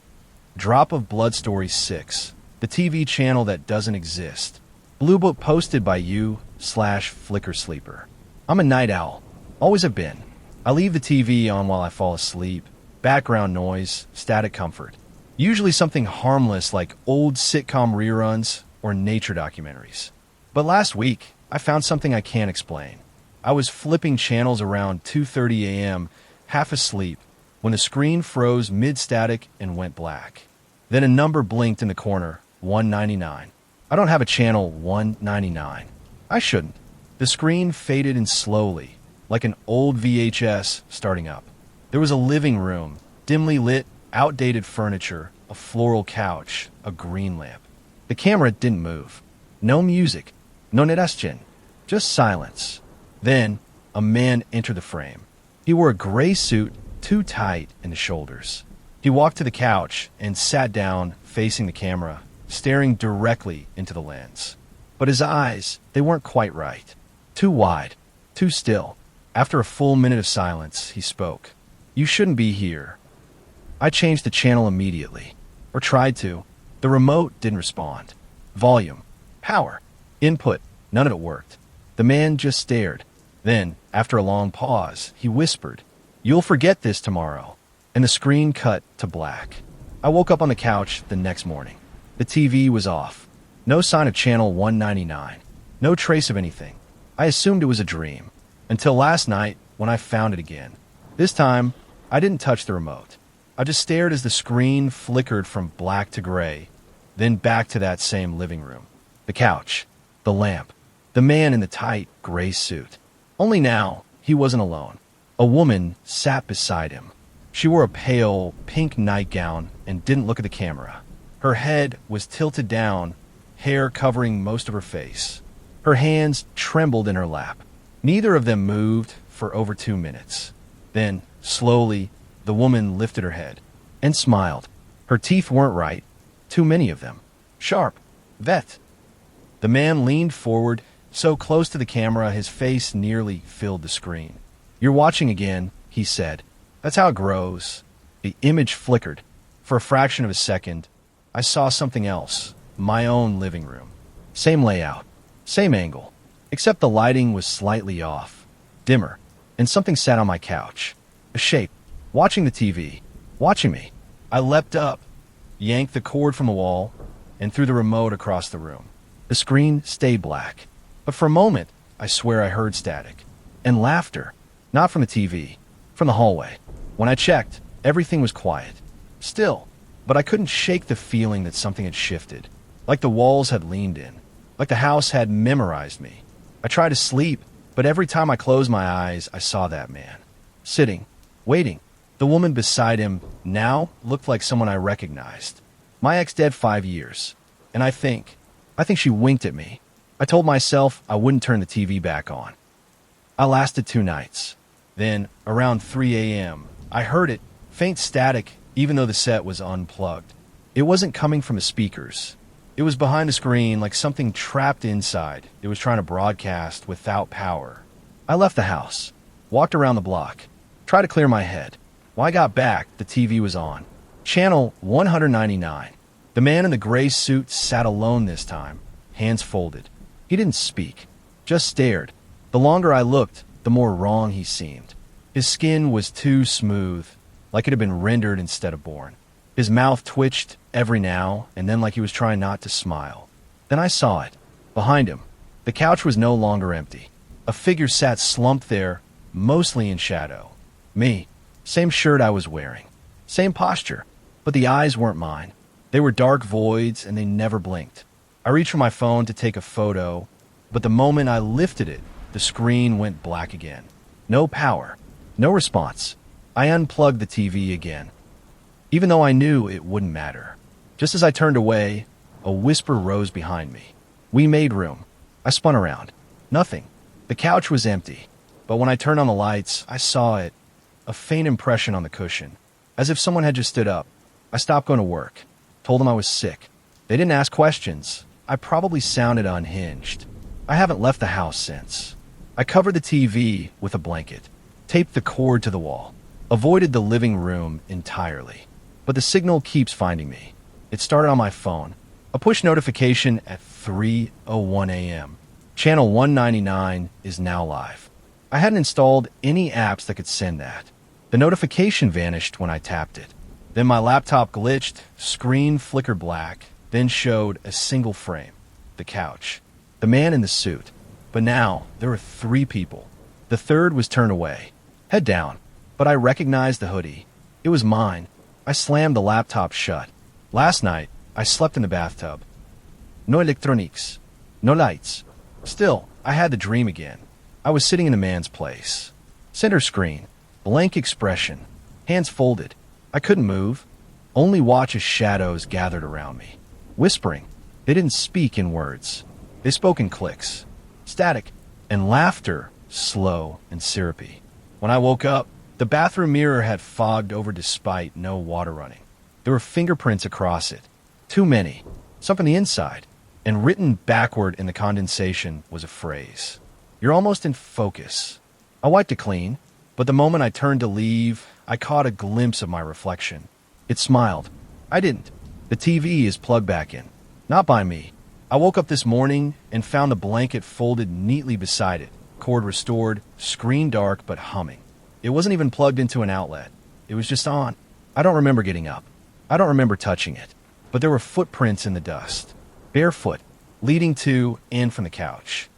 [SPEAKER 1] Drop of Blood Story 6. The TV channel that doesn't exist. Blue Book posted by you/Flicker Sleeper. I'm a night owl. Always have been. I leave the TV on while I fall asleep. Background noise, static comfort. Usually something harmless like old sitcom reruns or nature documentaries. But last week, I found something I can't explain. I was flipping channels around 2:30 a.m., half asleep, when the screen froze mid-static and went black. Then a number blinked in the corner. 199. I don't have a channel 199. I shouldn't. The screen faded in slowly, like an old VHS starting up. There was a living room, dimly lit, outdated furniture, a floral couch, a green lamp. The camera didn't move. No music, no narration, just silence. Then, a man entered the frame. He wore a gray suit, too tight in the shoulders. He walked to the couch and sat down, facing the camera, staring directly into the lens. But his eyes, they weren't quite right. Too wide, too still. After a full minute of silence, he spoke. "You shouldn't be here." I changed the channel immediately. Or tried to. The remote didn't respond. Volume, power, input, none of it worked. The man just stared. Then, after a long pause, he whispered, "You'll forget this tomorrow." And the screen cut to black. I woke up on the couch the next morning. The TV was off. No sign of channel 199. No trace of anything. I assumed it was a dream. Until last night, when I found it again. This time, I didn't touch the remote. I just stared as the screen flickered from black to gray, then back to that same living room. The couch, the lamp, the man in the tight gray suit. Only now, he wasn't alone. A woman sat beside him. She wore a pale, pink nightgown and didn't look at the camera. Her head was tilted down, hair covering most of her face. Her hands trembled in her lap. Neither of them moved for over 2 minutes. Then, slowly, the woman lifted her head and smiled. Her teeth weren't right. Too many of them. Sharp. Vet. The man leaned forward, so close to the camera his face nearly filled the screen. "You're watching again," he said. "That's how it grows." The image flickered. For a fraction of a second, I saw something else. My own living room. Same layout. Same angle. Except the lighting was slightly off. Dimmer. And something sat on my couch. A shape. Watching the TV. Watching me. I leapt up, yanked the cord from the wall, and threw the remote across the room. The screen stayed black. But for a moment, I swear I heard static. And laughter. Not from the TV. From the hallway. When I checked, everything was quiet. Still. But I couldn't shake the feeling that something had shifted. Like the walls had leaned in. Like the house had memorized me. I tried to sleep, but every time I closed my eyes, I saw that man. Sitting. Waiting. The woman beside him now looked like someone I recognized. My ex dead 5 years. And I think she winked at me. I told myself I wouldn't turn the TV back on. I lasted 2 nights. Then, around 3 a.m., I heard it, faint static, even though the set was unplugged. It wasn't coming from the speakers. It was behind the screen like something trapped inside. It was trying to broadcast without power. I left the house, walked around the block, tried to clear my head. When I got back, the TV was on. Channel 199. The man in the gray suit sat alone this time, hands folded. He didn't speak, just stared. The longer I looked, the more wrong he seemed. His skin was too smooth, like it had been rendered instead of born. His mouth twitched every now and then like he was trying not to smile. Then I saw it. Behind him, the couch was no longer empty. A figure sat slumped there, mostly in shadow. Me. Same shirt I was wearing. Same posture. But the eyes weren't mine. They were dark voids and they never blinked. I reached for my phone to take a photo, but the moment I lifted it, the screen went black again. No power. No response. I unplugged the TV again. Even though I knew it wouldn't matter. Just as I turned away, a whisper rose behind me. We made room. I spun around. Nothing. The couch was empty. But when I turned on the lights, I saw it. A faint impression on the cushion. As if someone had just stood up. I stopped going to work. Told them I was sick. They didn't ask questions. I probably sounded unhinged. I haven't left the house since. I covered the TV with a blanket. Taped the cord to the wall. Avoided the living room entirely. But the signal keeps finding me. It started on my phone. A push notification at 3:01 a.m. Channel 199 is now live. I hadn't installed any apps that could send that. The notification vanished when I tapped it. Then my laptop glitched, screen flickered black, then showed a single frame. The couch. The man in the suit. But now, there were 3 people. The third was turned away. Head down. But I recognized the hoodie. It was mine. I slammed the laptop shut. Last night, I slept in the bathtub. No electronics. No lights. Still, I had the dream again. I was sitting in the man's place. Center screen. Blank expression. Hands folded. I couldn't move. Only watch as shadows gathered around me. Whispering. They didn't speak in words. They spoke in clicks. Static. And laughter. Slow and syrupy. When I woke up, the bathroom mirror had fogged over despite no water running. There were fingerprints across it. Too many. Some from the inside. and written backward in the condensation was a phrase. "You're almost in focus." I wiped it clean, but the moment I turned to leave, I caught a glimpse of my reflection. It smiled. I didn't. The TV is plugged back in. Not by me. I woke up this morning and found the blanket folded neatly beside it, cord restored, screen dark but humming. It wasn't even plugged into an outlet. It was just on. I don't remember getting up. I don't remember touching it. But there were footprints in the dust. Barefoot, leading to and from the couch.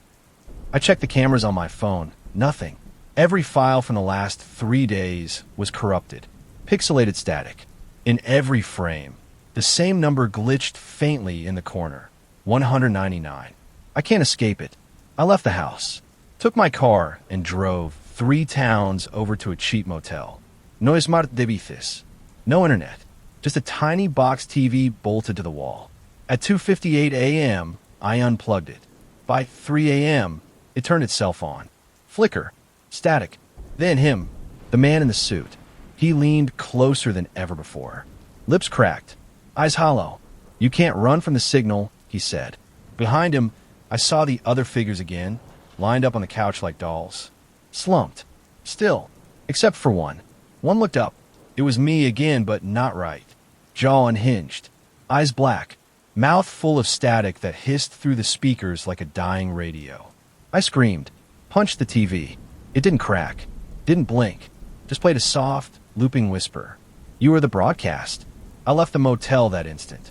[SPEAKER 1] I checked the cameras on my phone. Nothing. Every file from the last 3 days was corrupted. Pixelated static. In every frame, the same number glitched faintly in the corner. 199. I can't escape it. I left the house, took my car, and drove 3 towns over to a cheap motel. No smart devices. No internet. Just a tiny box TV bolted to the wall. At 2:58 a.m., I unplugged it. By 3 a.m., it turned itself on. Flicker. Static. Then him. The man in the suit. He leaned closer than ever before. Lips cracked. Eyes hollow. "You can't run from the signal," he said. Behind him, I saw the other figures again, lined up on the couch like dolls. Slumped. Still. Except for one. One looked up. It was me again, but not right. Jaw unhinged. Eyes black. Mouth full of static that hissed through the speakers like a dying radio. I screamed. Punched the TV. It didn't crack. Didn't blink. Just played a soft, looping whisper. "You were the broadcast." I left the motel that instant.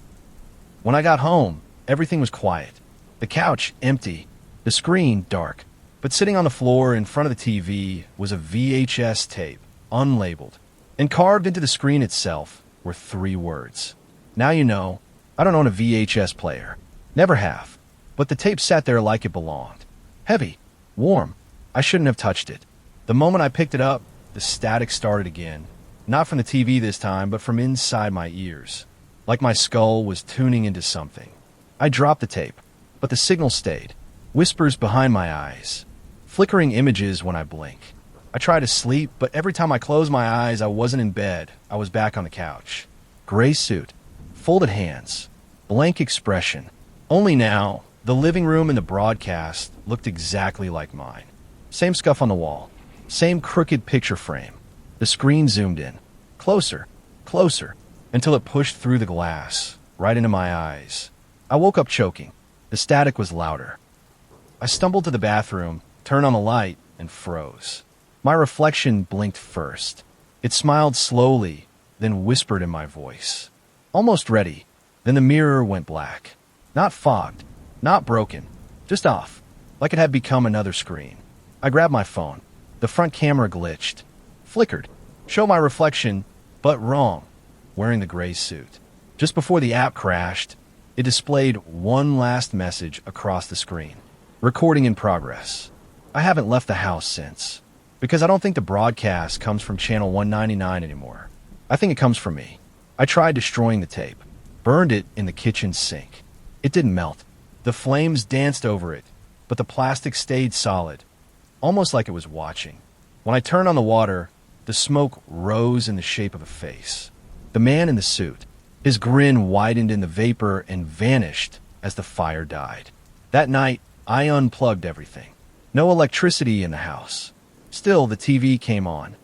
[SPEAKER 1] When I got home, everything was quiet. The couch empty. The screen dark. But sitting on the floor in front of the TV was a VHS tape, unlabeled. And carved into the screen itself were 3 words. Now you know. I don't own a VHS player. Never have. But the tape sat there like it belonged. Heavy. Warm. I shouldn't have touched it. The moment I picked it up, the static started again. Not from the TV this time, but from inside my ears. Like my skull was tuning into something. I dropped the tape, but the signal stayed. Whispers behind my eyes. Flickering images when I blink. I tried to sleep, but every time I closed my eyes, I wasn't in bed. I was back on the couch. Gray suit. Folded hands. Blank expression. Only now, the living room and the broadcast looked exactly like mine. Same scuff on the wall. Same crooked picture frame. The screen zoomed in. Closer. Closer. Until it pushed through the glass. Right into my eyes. I woke up choking. The static was louder. I stumbled to the bathroom, turned on the light, and froze. My reflection blinked first. It smiled slowly, then whispered in my voice. Almost ready. Then the mirror went black. Not fogged. Not broken. Just off. Like it had become another screen. I grabbed my phone. The front camera glitched. Flickered. Showed my reflection, but wrong. Wearing the gray suit. Just before the app crashed, it displayed one last message across the screen. Recording in progress. I haven't left the house since. Because I don't think the broadcast comes from channel 199 anymore. I think it comes from me. I tried destroying the tape. Burned it in the kitchen sink. It didn't melt. The flames danced over it, but the plastic stayed solid. Almost like it was watching. When I turned on the water, the smoke rose in the shape of a face. The man in the suit. His grin widened in the vapor and vanished as the fire died. That night, I unplugged everything. No electricity in the house. Still, the TV came on.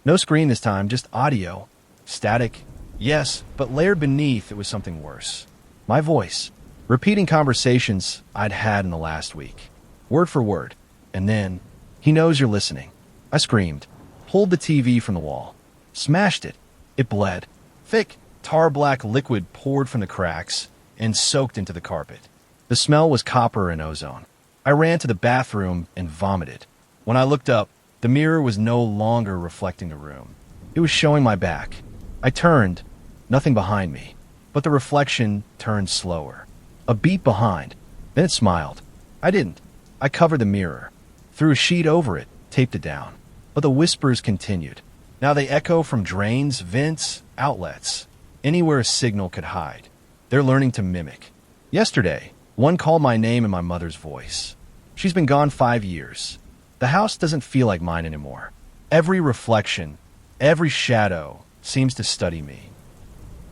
[SPEAKER 1] No screen this time, just audio. Static, yes, but layered beneath it was something worse. My voice. Repeating conversations I'd had in the last week. Word for word. And then, "He knows you're listening." I screamed. Pulled the TV from the wall. Smashed it. It bled. Thick, tar-black liquid poured from the cracks and soaked into the carpet. The smell was copper and ozone. I ran to the bathroom and vomited. When I looked up, the mirror was no longer reflecting the room. It was showing my back. I turned, nothing behind me, but the reflection turned slower. A beat behind. Then it smiled. I didn't. I covered the mirror, threw a sheet over it, taped it down. But the whispers continued. Now they echo from drains, vents, outlets, anywhere a signal could hide. They're learning to mimic. Yesterday, one called my name in my mother's voice. She's been gone 5 years. The house doesn't feel like mine anymore. Every reflection, every shadow seems to study me.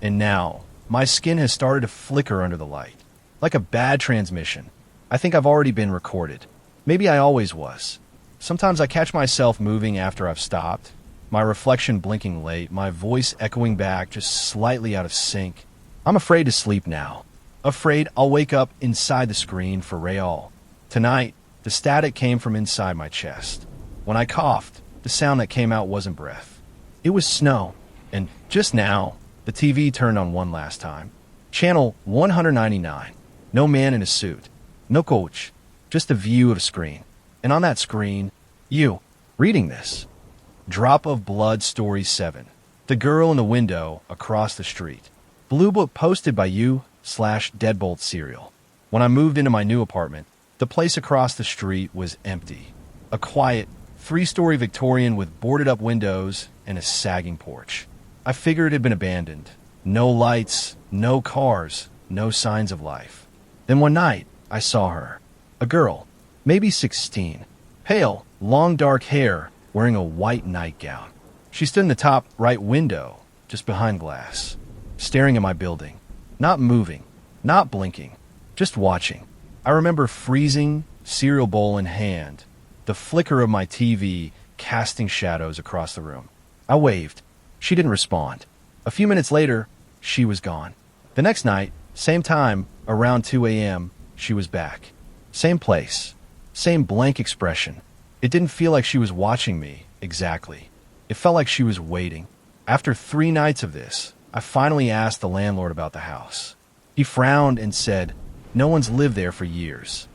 [SPEAKER 1] And now, my skin has started to flicker under the light. Like a bad transmission. I think I've already been recorded. Maybe I always was. Sometimes I catch myself moving after I've stopped, my reflection blinking late, my voice echoing back just slightly out of sync. I'm afraid to sleep now. Afraid I'll wake up inside the screen for real. Tonight, the static came from inside my chest. When I coughed, the sound that came out wasn't breath. It was snow. And just now, the TV turned on one last time. Channel 199. No man in a suit. No coach. Just a view of a screen. And on that screen, you, reading this. Drop of Blood Story 7. The girl in the window across the street. Blue book posted by you/Deadbolt Serial. When I moved into my new apartment, the place across the street was empty. A quiet, 3-story Victorian with boarded up windows and a sagging porch. I figured it had been abandoned. No lights, no cars, no signs of life. Then one night, I saw her. A girl, maybe 16. Pale, long dark hair, wearing a white nightgown. She stood in the top right window, just behind glass, staring at my building. Not moving, not blinking, just watching. I remember freezing, cereal bowl in hand, the flicker of my TV casting shadows across the room. I waved. She didn't respond. A few minutes later, she was gone. The next night, same time, around 2 a.m., she was back. Same place, same blank expression. It didn't feel like she was watching me, exactly. It felt like she was waiting. After 3 nights of this, I finally asked the landlord about the house. He frowned and said, "No one's lived there for years."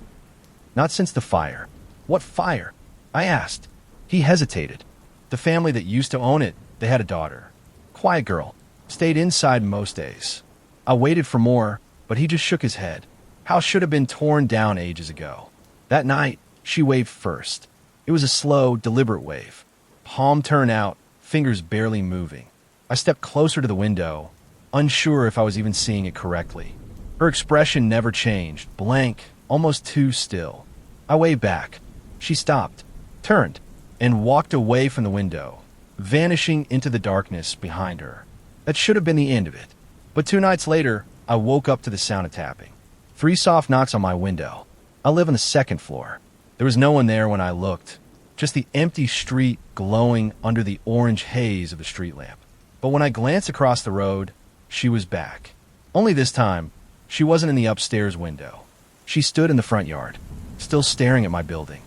[SPEAKER 1] "Not since the fire." "What fire?" I asked. He hesitated. "The family that used to own it, they had a daughter. Quiet girl. Stayed inside most days." I waited for more, but he just shook his head. House should have been torn down ages ago. That night, she waved first. It was a slow, deliberate wave. Palm turned out, fingers barely moving. I stepped closer to the window, unsure if I was even seeing it correctly. Her expression never changed, blank, almost too still. I waved back. She stopped, turned, and walked away from the window, vanishing into the darkness behind her. That should have been the end of it. But 2 nights later, I woke up to the sound of tapping. 3 soft knocks on my window. I live on the 2nd floor. There was no one there when I looked, just the empty street glowing under the orange haze of the street lamp. But when I glanced across the road, she was back. Only this time, she wasn't in the upstairs window. She stood in the front yard, still staring at my building.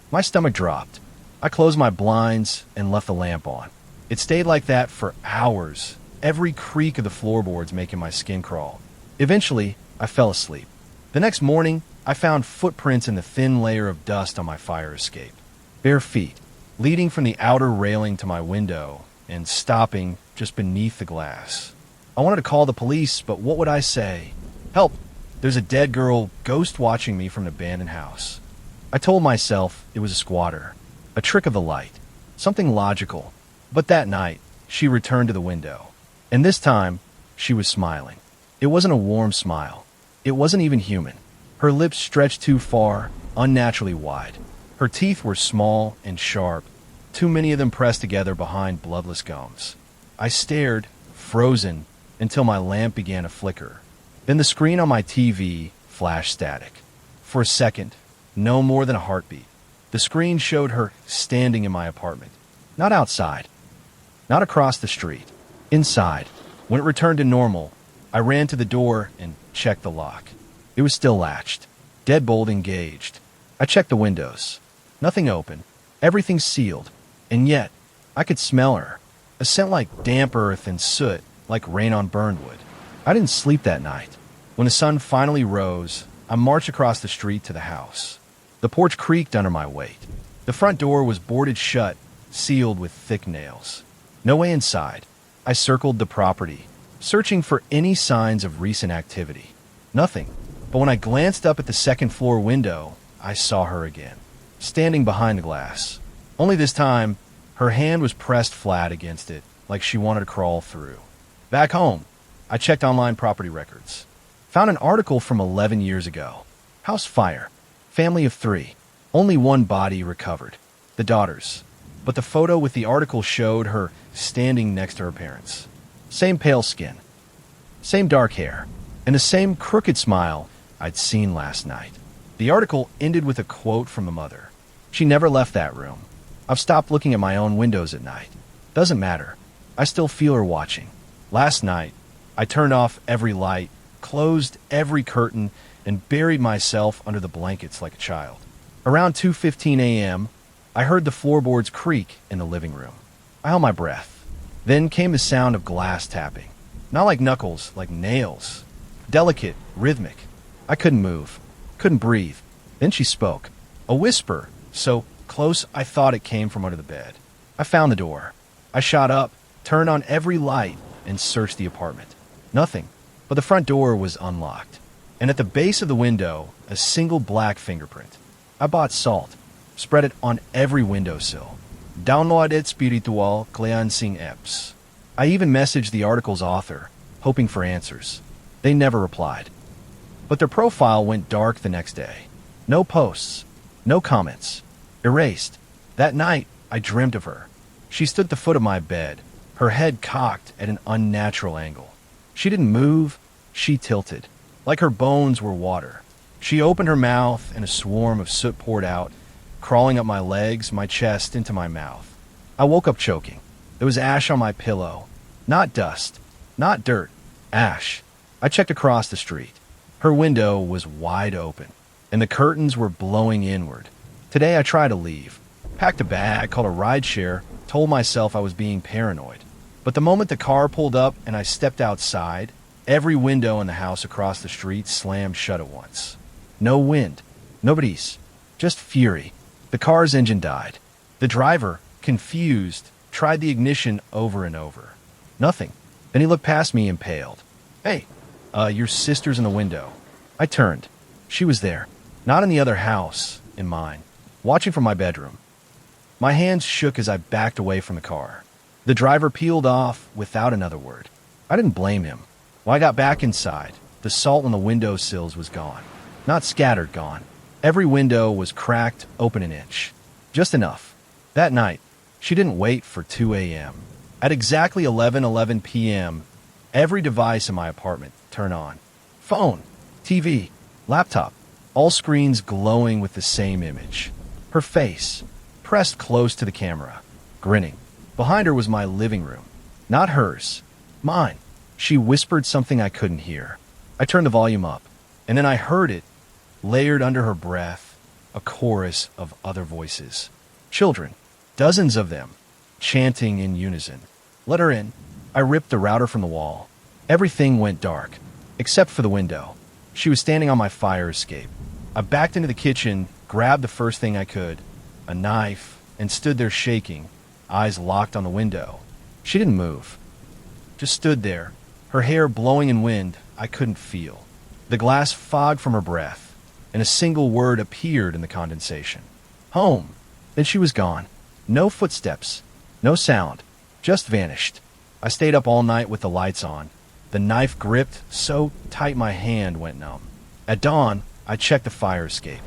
[SPEAKER 1] My stomach dropped. I closed my blinds and left the lamp on. It stayed like that for hours, every creak of the floorboards making my skin crawl. Eventually, I fell asleep. The next morning, I found footprints in the thin layer of dust on my fire escape. Bare feet, leading from the outer railing to my window and stopping just beneath the glass. I wanted to call the police, but what would I say? "Help! There's a dead girl ghost watching me from an abandoned house." I told myself it was a squatter, a trick of the light, something logical. But that night, she returned to the window. And this time, she was smiling. It wasn't a warm smile. It wasn't even human. Her lips stretched too far, unnaturally wide. Her teeth were small and sharp, too many of them pressed together behind bloodless gums. I stared, frozen, until my lamp began to flicker. Then the screen on my TV flashed static. For a second, no more than a heartbeat, the screen showed her standing in my apartment. Not outside. Not across the street. Inside. When it returned to normal, I ran to the door and checked the lock. It was still latched. Deadbolt engaged. I checked the windows. Nothing open. Everything sealed. And yet, I could smell her. A scent like damp earth and soot, like rain on burned wood. I didn't sleep that night. When the sun finally rose, I marched across the street to the house. The porch creaked under my weight. The front door was boarded shut, sealed with thick nails. No way inside. I circled the property, searching for any signs of recent activity. Nothing. But when I glanced up at the 2nd floor window, I saw her again, standing behind the glass. Only this time, her hand was pressed flat against it, like she wanted to crawl through. Back home, I checked online property records. Found an article from 11 years ago. House fire. Family of 3. Only 1 body recovered. The daughters. But the photo with the article showed her standing next to her parents. Same pale skin. Same dark hair. And the same crooked smile I'd seen last night. The article ended with a quote from the mother. She never left that room. I've stopped looking at my own windows at night. Doesn't matter. I still feel her watching. Last night, I turned off every light, closed every curtain, and buried myself under the blankets like a child. Around 2:15 a.m., I heard the floorboards creak in the living room. I held my breath. Then came the sound of glass tapping. Not like knuckles, like nails. Delicate, rhythmic. I couldn't move, couldn't breathe. Then she spoke. A whisper, so close I thought it came from under the bed. I found the door. I shot up, turned on every light, and searched the apartment. Nothing, but the front door was unlocked. And at the base of the window, a single black fingerprint. I bought salt, spread it on every windowsill. Downloaded spiritual cleansing apps. I even messaged the article's author, hoping for answers. They never replied. But their profile went dark the next day. No posts, no comments. Erased. That night, I dreamt of her. She stood at the foot of my bed, her head cocked at an unnatural angle. She didn't move, she tilted, like her bones were water. She opened her mouth and a swarm of soot poured out, crawling up my legs, my chest, into my mouth. I woke up choking. There was ash on my pillow. Not dust, not dirt, ash. I checked across the street. Her window was wide open, and the curtains were blowing inward. Today I tried to leave. Packed a bag, called a rideshare, told myself I was being paranoid. But the moment the car pulled up and I stepped outside, every window in the house across the street slammed shut at once. No wind. Nobody's. Just fury. The car's engine died. The driver, confused, tried the ignition over and over. Nothing. Then he looked past me impaled. Hey, your sister's in the window. I turned. She was there. Not in the other house, in mine. Watching from my bedroom. My hands shook as I backed away from the car. The driver peeled off without another word. I didn't blame him. When I got back inside, the salt on the window sills was gone. Not scattered, gone. Every window was cracked open an inch. Just enough. That night, she didn't wait for 2 a.m. At exactly 11:11 p.m., every device in my apartment turned on. Phone, TV, laptop, all screens glowing with the same image. Her face, pressed close to the camera, grinning. Behind her was my living room. Not hers. Mine. She whispered something I couldn't hear. I turned the volume up, and then I heard it, layered under her breath, a chorus of other voices. Children, dozens of them, chanting in unison. Let her in. I ripped the router from the wall. Everything went dark, except for the window. She was standing on my fire escape. I backed into the kitchen, grabbed the first thing I could, a knife, and stood there shaking, eyes locked on the window. She didn't move. Just stood there, her hair blowing in wind I couldn't feel. The glass fogged from her breath, and a single word appeared in the condensation. Home. Then she was gone. No footsteps, no sound, just vanished. I stayed up all night with the lights on. The knife gripped so tight my hand went numb. At dawn, I checked the fire escape.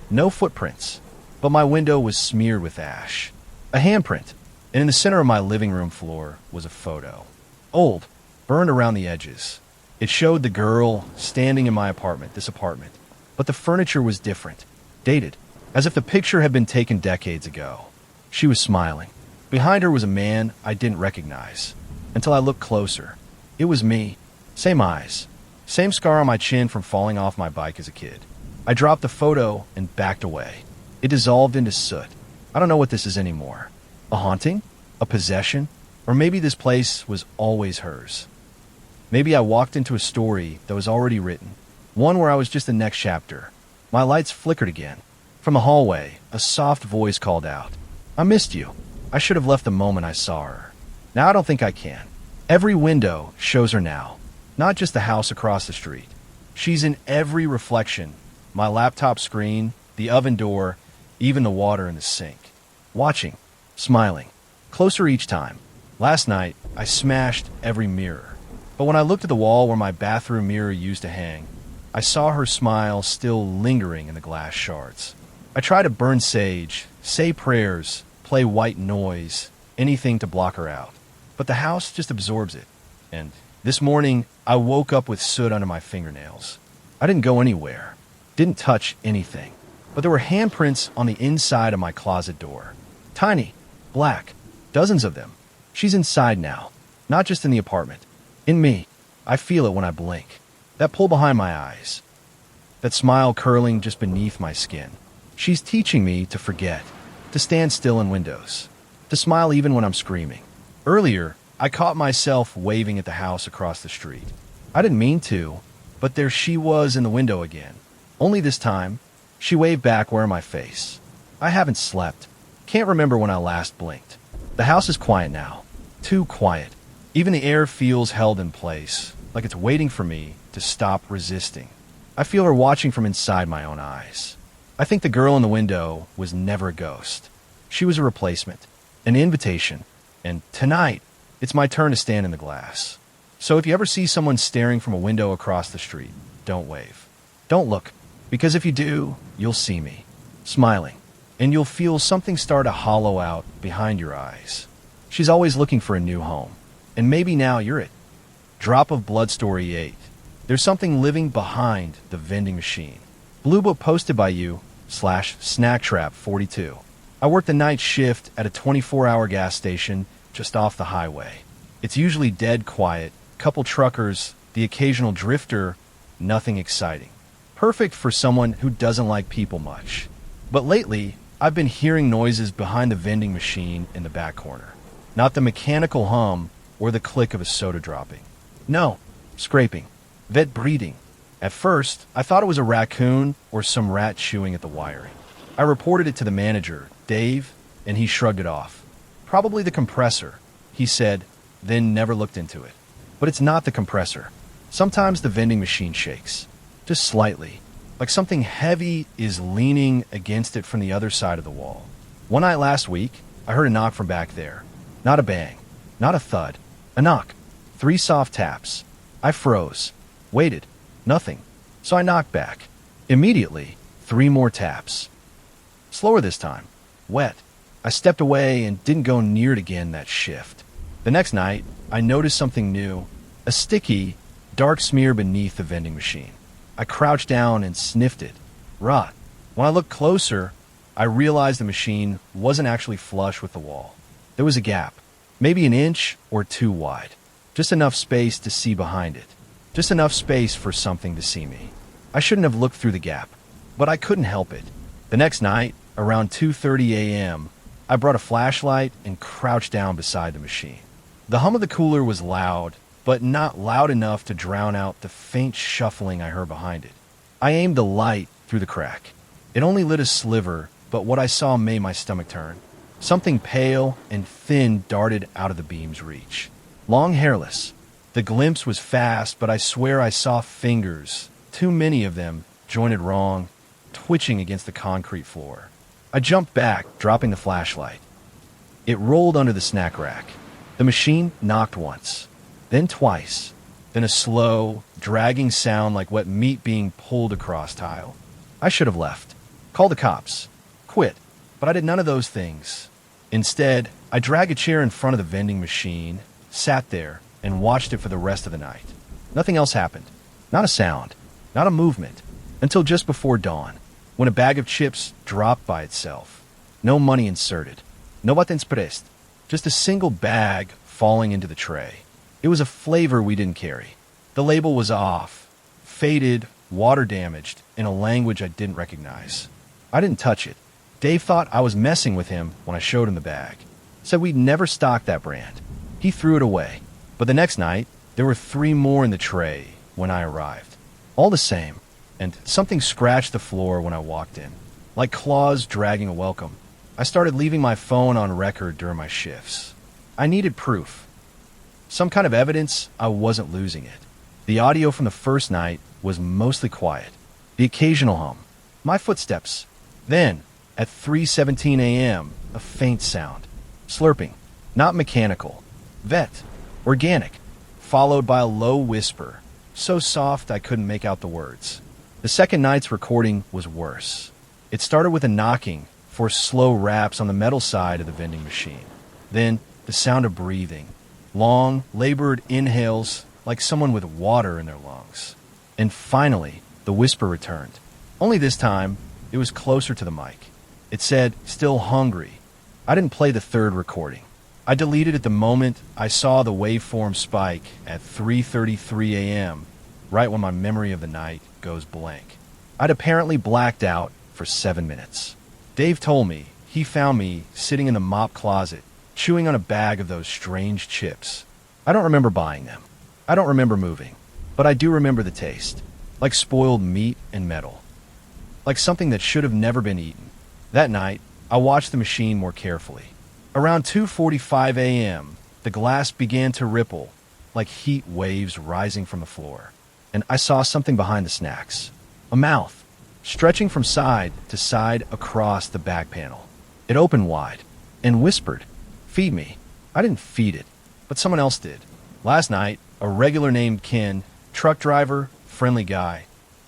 [SPEAKER 1] No footprints, but my window was smeared with ash. A handprint, and in the center of my living room floor was a photo. Old, burned around the edges. It showed the girl standing in my apartment, this apartment. But the furniture was different, dated, as if the picture had been taken decades ago. She was smiling. Behind her was a man I didn't recognize, until I looked closer. It was me. Same eyes. Same scar on my chin from falling off my bike as a kid. I dropped the photo and backed away. It dissolved into soot. I don't know what this is anymore. A haunting? A possession? Or maybe this place was always hers. Maybe I walked into a story that was already written, one where I was just the next chapter. My lights flickered again. From the hallway, a soft voice called out, I missed you. I should have left the moment I saw her. Now I don't think I can. Every window shows her now, not just the house across the street. She's in every reflection, my laptop screen, the oven door, even the water in the sink. Watching, smiling, closer each time. Last night, I smashed every mirror. But when I looked at the wall where my bathroom mirror used to hang, I saw her smile still lingering in the glass shards. I try to burn sage, say prayers, play white noise, anything to block her out. But the house just absorbs it. And this morning, I woke up with soot under my fingernails. I didn't go anywhere, didn't touch anything, but there were handprints on the inside of my closet door. Tiny, black, dozens of them. She's inside now, not just in the apartment. In me. I feel it when I blink. That pull behind my eyes. That smile curling just beneath my skin. She's teaching me to forget, to stand still in windows, to smile even when I'm screaming. Earlier, I caught myself waving at the house across the street. I didn't mean to, but there she was in the window again. Only this time, she waved back wearing my face. I haven't slept. Can't remember when I last blinked. The house is quiet now. Too quiet. Even the air feels held in place, like it's waiting for me to stop resisting. I feel her watching from inside my own eyes. I think the girl in the window was never a ghost. She was a replacement, an invitation, and tonight, it's my turn to stand in the glass. So if you ever see someone staring from a window across the street, don't wave. Don't look, because if you do, you'll see me, smiling, and you'll feel something start to hollow out behind your eyes. She's always looking for a new home, and maybe now you're it. Drop of Blood Story 8. There's something living behind the vending machine. Blue Book posted by you/Snacktrap42. I work the night shift at a 24-hour gas station just off the highway. It's usually dead quiet, couple truckers, the occasional drifter, nothing exciting. Perfect for someone who doesn't like people much. But lately, I've been hearing noises behind the vending machine in the back corner. Not the mechanical hum or the click of a soda dropping. No, scraping. Vet breathing. At first, I thought it was a raccoon or some rat chewing at the wiring. I reported it to the manager, Dave, and he shrugged it off. Probably the compressor, he said, then never looked into it. But it's not the compressor. Sometimes the vending machine shakes. Just slightly. Like something heavy is leaning against it from the other side of the wall. One night last week, I heard a knock from back there. Not a bang. Not a thud. A knock. 3 soft taps. I froze. Waited. Nothing. So I knocked back. Immediately, 3 more taps. Slower this time. Wet. I stepped away and didn't go near it again that shift. The next night, I noticed something new. A sticky, dark smear beneath the vending machine. I crouched down and sniffed it. Rot. When I looked closer, I realized the machine wasn't actually flush with the wall. There was a gap, maybe an inch or 2 wide. Just enough space to see behind it. Just enough space for something to see me. I shouldn't have looked through the gap, but I couldn't help it. The next night, around 2:30 a.m., I brought a flashlight and crouched down beside the machine. The hum of the cooler was loud, but not loud enough to drown out the faint shuffling I heard behind it. I aimed the light through the crack. It only lit a sliver, but what I saw made my stomach turn. Something pale and thin darted out of the beam's reach. Long, hairless. The glimpse was fast, but I swear I saw fingers, too many of them, jointed wrong, twitching against the concrete floor. I jumped back, dropping the flashlight. It rolled under the snack rack. The machine knocked once, then twice, then a slow, dragging sound like wet meat being pulled across tile. I should have left. Called the cops. Quit. But I did none of those things. Instead, I dragged a chair in front of the vending machine, sat there, and watched it for the rest of the night. Nothing else happened. Not a sound. Not a movement. Until just before dawn, when a bag of chips dropped by itself. No money inserted. No buttons pressed. Just a single bag falling into the tray. It was a flavor we didn't carry. The label was off, faded, water damaged, in a language I didn't recognize. I didn't touch it. Dave thought I was messing with him when I showed him the bag. Said we'd never stocked that brand. He threw it away. But the next night, there were 3 more in the tray when I arrived. All the same, and something scratched the floor when I walked in, like claws dragging a welcome. I started leaving my phone on record during my shifts. I needed proof. Some kind of evidence I wasn't losing it. The audio from the first night was mostly quiet. The occasional hum. My footsteps. Then, at 3:17 a.m., a faint sound. Slurping. Not mechanical. Vet. Organic. Followed by a low whisper. So soft I couldn't make out the words. The second night's recording was worse. It started with a knocking for slow raps on the metal side of the vending machine. Then, the sound of breathing. Long, labored inhales like someone with water in their lungs. And finally, the The whisper returned. Only this time, it was closer to the mic. It said, "Still hungry." I didn't play the third recording. I deleted it the moment I saw the waveform spike at 3:33 a.m., right when my memory of the night goes blank. I'd apparently blacked out for 7 minutes. Dave told me he found me sitting in the mop closet, chewing on a bag of those strange chips. I don't remember buying them. I don't remember moving. But I do remember the taste. Like spoiled meat and metal. Like something that should have never been eaten. That night, I watched the machine more carefully. Around 2:45 a.m., the glass began to ripple, like heat waves rising from the floor. And I saw something behind the snacks. A mouth, stretching from side to side across the back panel. It opened wide and whispered, "Feed me." I didn't feed it, but someone else did. Last night, a regular named Ken, truck driver, friendly guy,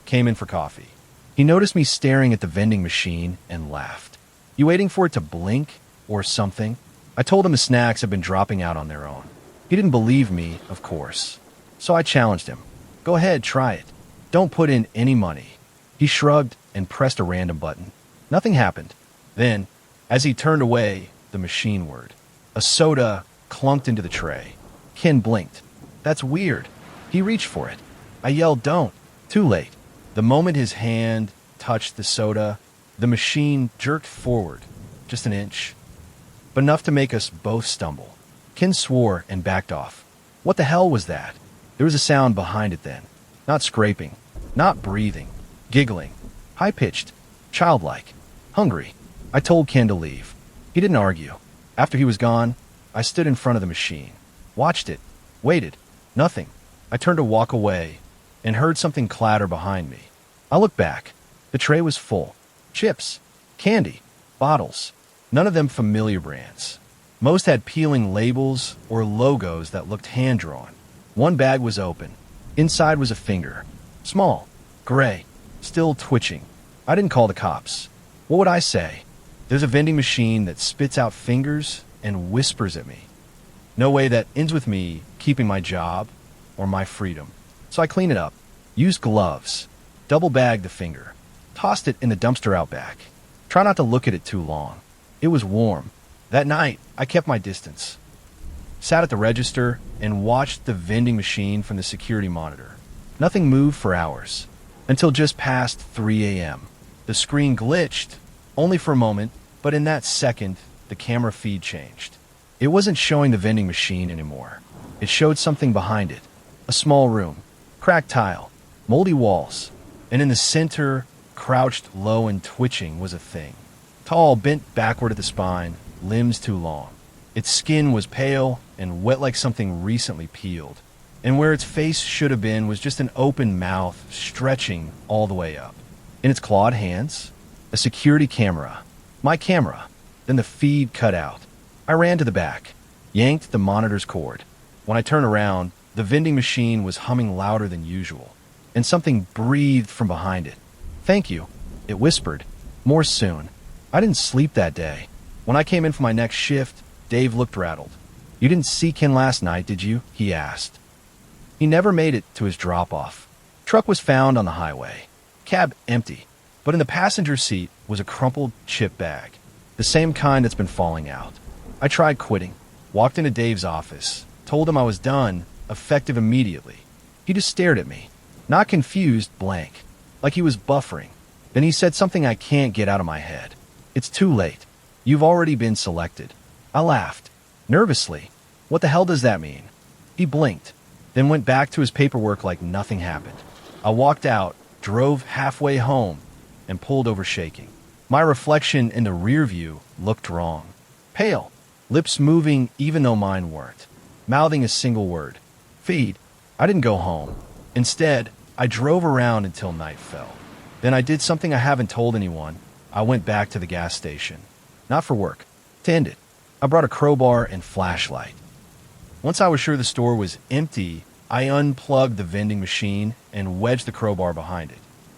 [SPEAKER 1] came in for coffee. He noticed me staring at the vending machine and laughed. "You waiting for it to blink or something?" I told him the snacks had been dropping out on their own. He didn't believe me, of course. So I challenged him. "Go ahead, try it. Don't put in any money." He shrugged and pressed a random button. Nothing happened. Then, as he turned away, the machine whirred. A soda clunked into the tray. Ken blinked. "That's weird." He reached for it. I yelled, "Don't." Too late. The moment his hand touched the soda, the machine jerked forward, just an inch, but enough to make us both stumble. Ken swore and backed off. What the hell was that? There was a sound behind it then. Not scraping, not breathing, giggling, high-pitched, childlike, hungry. I told Ken to leave. He didn't argue. After he was gone, I stood in front of the machine, watched it, waited, nothing. I turned to walk away and heard something clatter behind me. I looked back. The tray was full. Chips, candy, bottles, none of them familiar brands. Most had peeling labels or logos that looked hand-drawn. One bag was open. Inside was a finger. Small, gray, still twitching. I didn't call the cops. What would I say? There's a vending machine that spits out fingers and whispers at me. No way that ends with me keeping my job or my freedom. So I clean it up, used gloves, double-bagged the finger, tossed it in the dumpster out back. Try not to look at it too long. It was warm. That night, I kept my distance. Sat at the register and watched the vending machine from the security monitor. Nothing moved for hours, until just past 3 a.m. The screen glitched, only for a moment, but in that second, the camera feed changed. It wasn't showing the vending machine anymore. It showed something behind it. A small room, cracked tile, moldy walls, and in the center, crouched low and twitching, was a thing. Tall, bent backward at the spine, limbs too long. Its skin was pale and wet like something recently peeled. And where its face should have been was just an open mouth stretching all the way up. In its clawed hands, a security camera. My camera. Then the feed cut out. I ran to the back, yanked the monitor's cord. When I turned around, the vending machine was humming louder than usual, and something breathed from behind it. "Thank you," it whispered. "More soon." I didn't sleep that day. When I came in for my next shift, Dave looked rattled. "You didn't see Ken last night, did you?" he asked. He never made it to his drop-off. Truck was found on the highway. Cab empty, but in the passenger seat was a crumpled chip bag, the same kind that's been falling out. I tried quitting, walked into Dave's office, told him I was done, effective immediately. He just stared at me, not confused, blank, like he was buffering. Then he said something I can't get out of my head. "It's too late. You've already been selected." I laughed, nervously. What the hell does that mean? He blinked, then went back to his paperwork like nothing happened. I walked out, drove halfway home, and pulled over shaking. My reflection in the rear view looked wrong. Pale, lips moving even though mine weren't, mouthing a single word. "Feed." I didn't go home. Instead, I drove around until night fell. Then I did something I haven't told anyone. I went back to the gas station. Not for work, to end it. I brought a crowbar and flashlight. Once I was sure the store was empty, I unplugged the vending machine and wedged the crowbar behind it.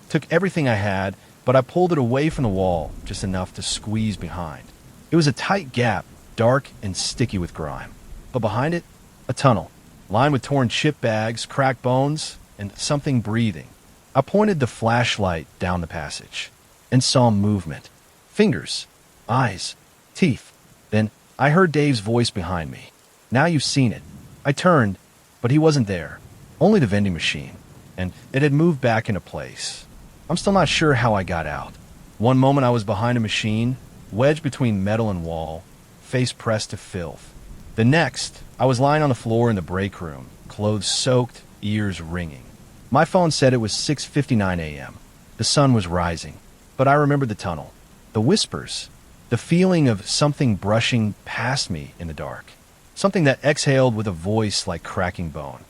[SPEAKER 1] Took everything I had, but I pulled it away from the wall just enough to squeeze behind. It was a tight gap, dark and sticky with grime. But behind it, a tunnel, lined with torn chip bags, cracked bones, and something breathing. I pointed the flashlight down the passage and saw movement. Fingers, eyes, teeth. Then I heard Dave's voice behind me. "Now you've seen it." I turned, but he wasn't there. Only the vending machine. And it had moved back into place. I'm still not sure how I got out. One moment I was behind a machine, wedged between metal and wall, face pressed to filth. The next, I was lying on the floor in the break room, clothes soaked, ears ringing. My phone said it was 6:59 a.m. The sun was rising, but I remembered the tunnel, the whispers, the feeling of something brushing past me in the dark, something that exhaled with a voice like cracking bone.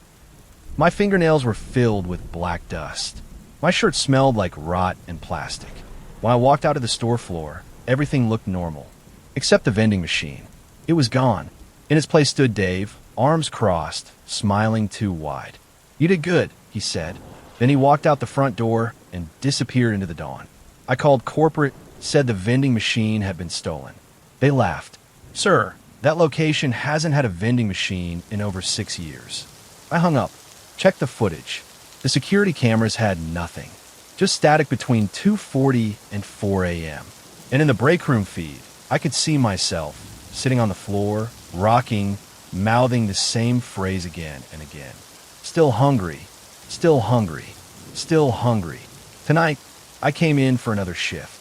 [SPEAKER 1] My fingernails were filled with black dust. My shirt smelled like rot and plastic. When I walked out to the store floor, everything looked normal, except the vending machine. It was gone. In its place stood Dave, arms crossed, smiling too wide. "You did good," he said. Then he walked out the front door and disappeared into the dawn. I called corporate, said the vending machine had been stolen. They laughed. "Sir, that location hasn't had a vending machine in over 6 years." I hung up, checked the footage. The security cameras had nothing, just static between 2:40 and 4 a.m. And in the break room feed, I could see myself sitting on the floor, rocking, mouthing the same phrase again and again. "Still hungry, still hungry, still hungry." Tonight, I came in for another shift.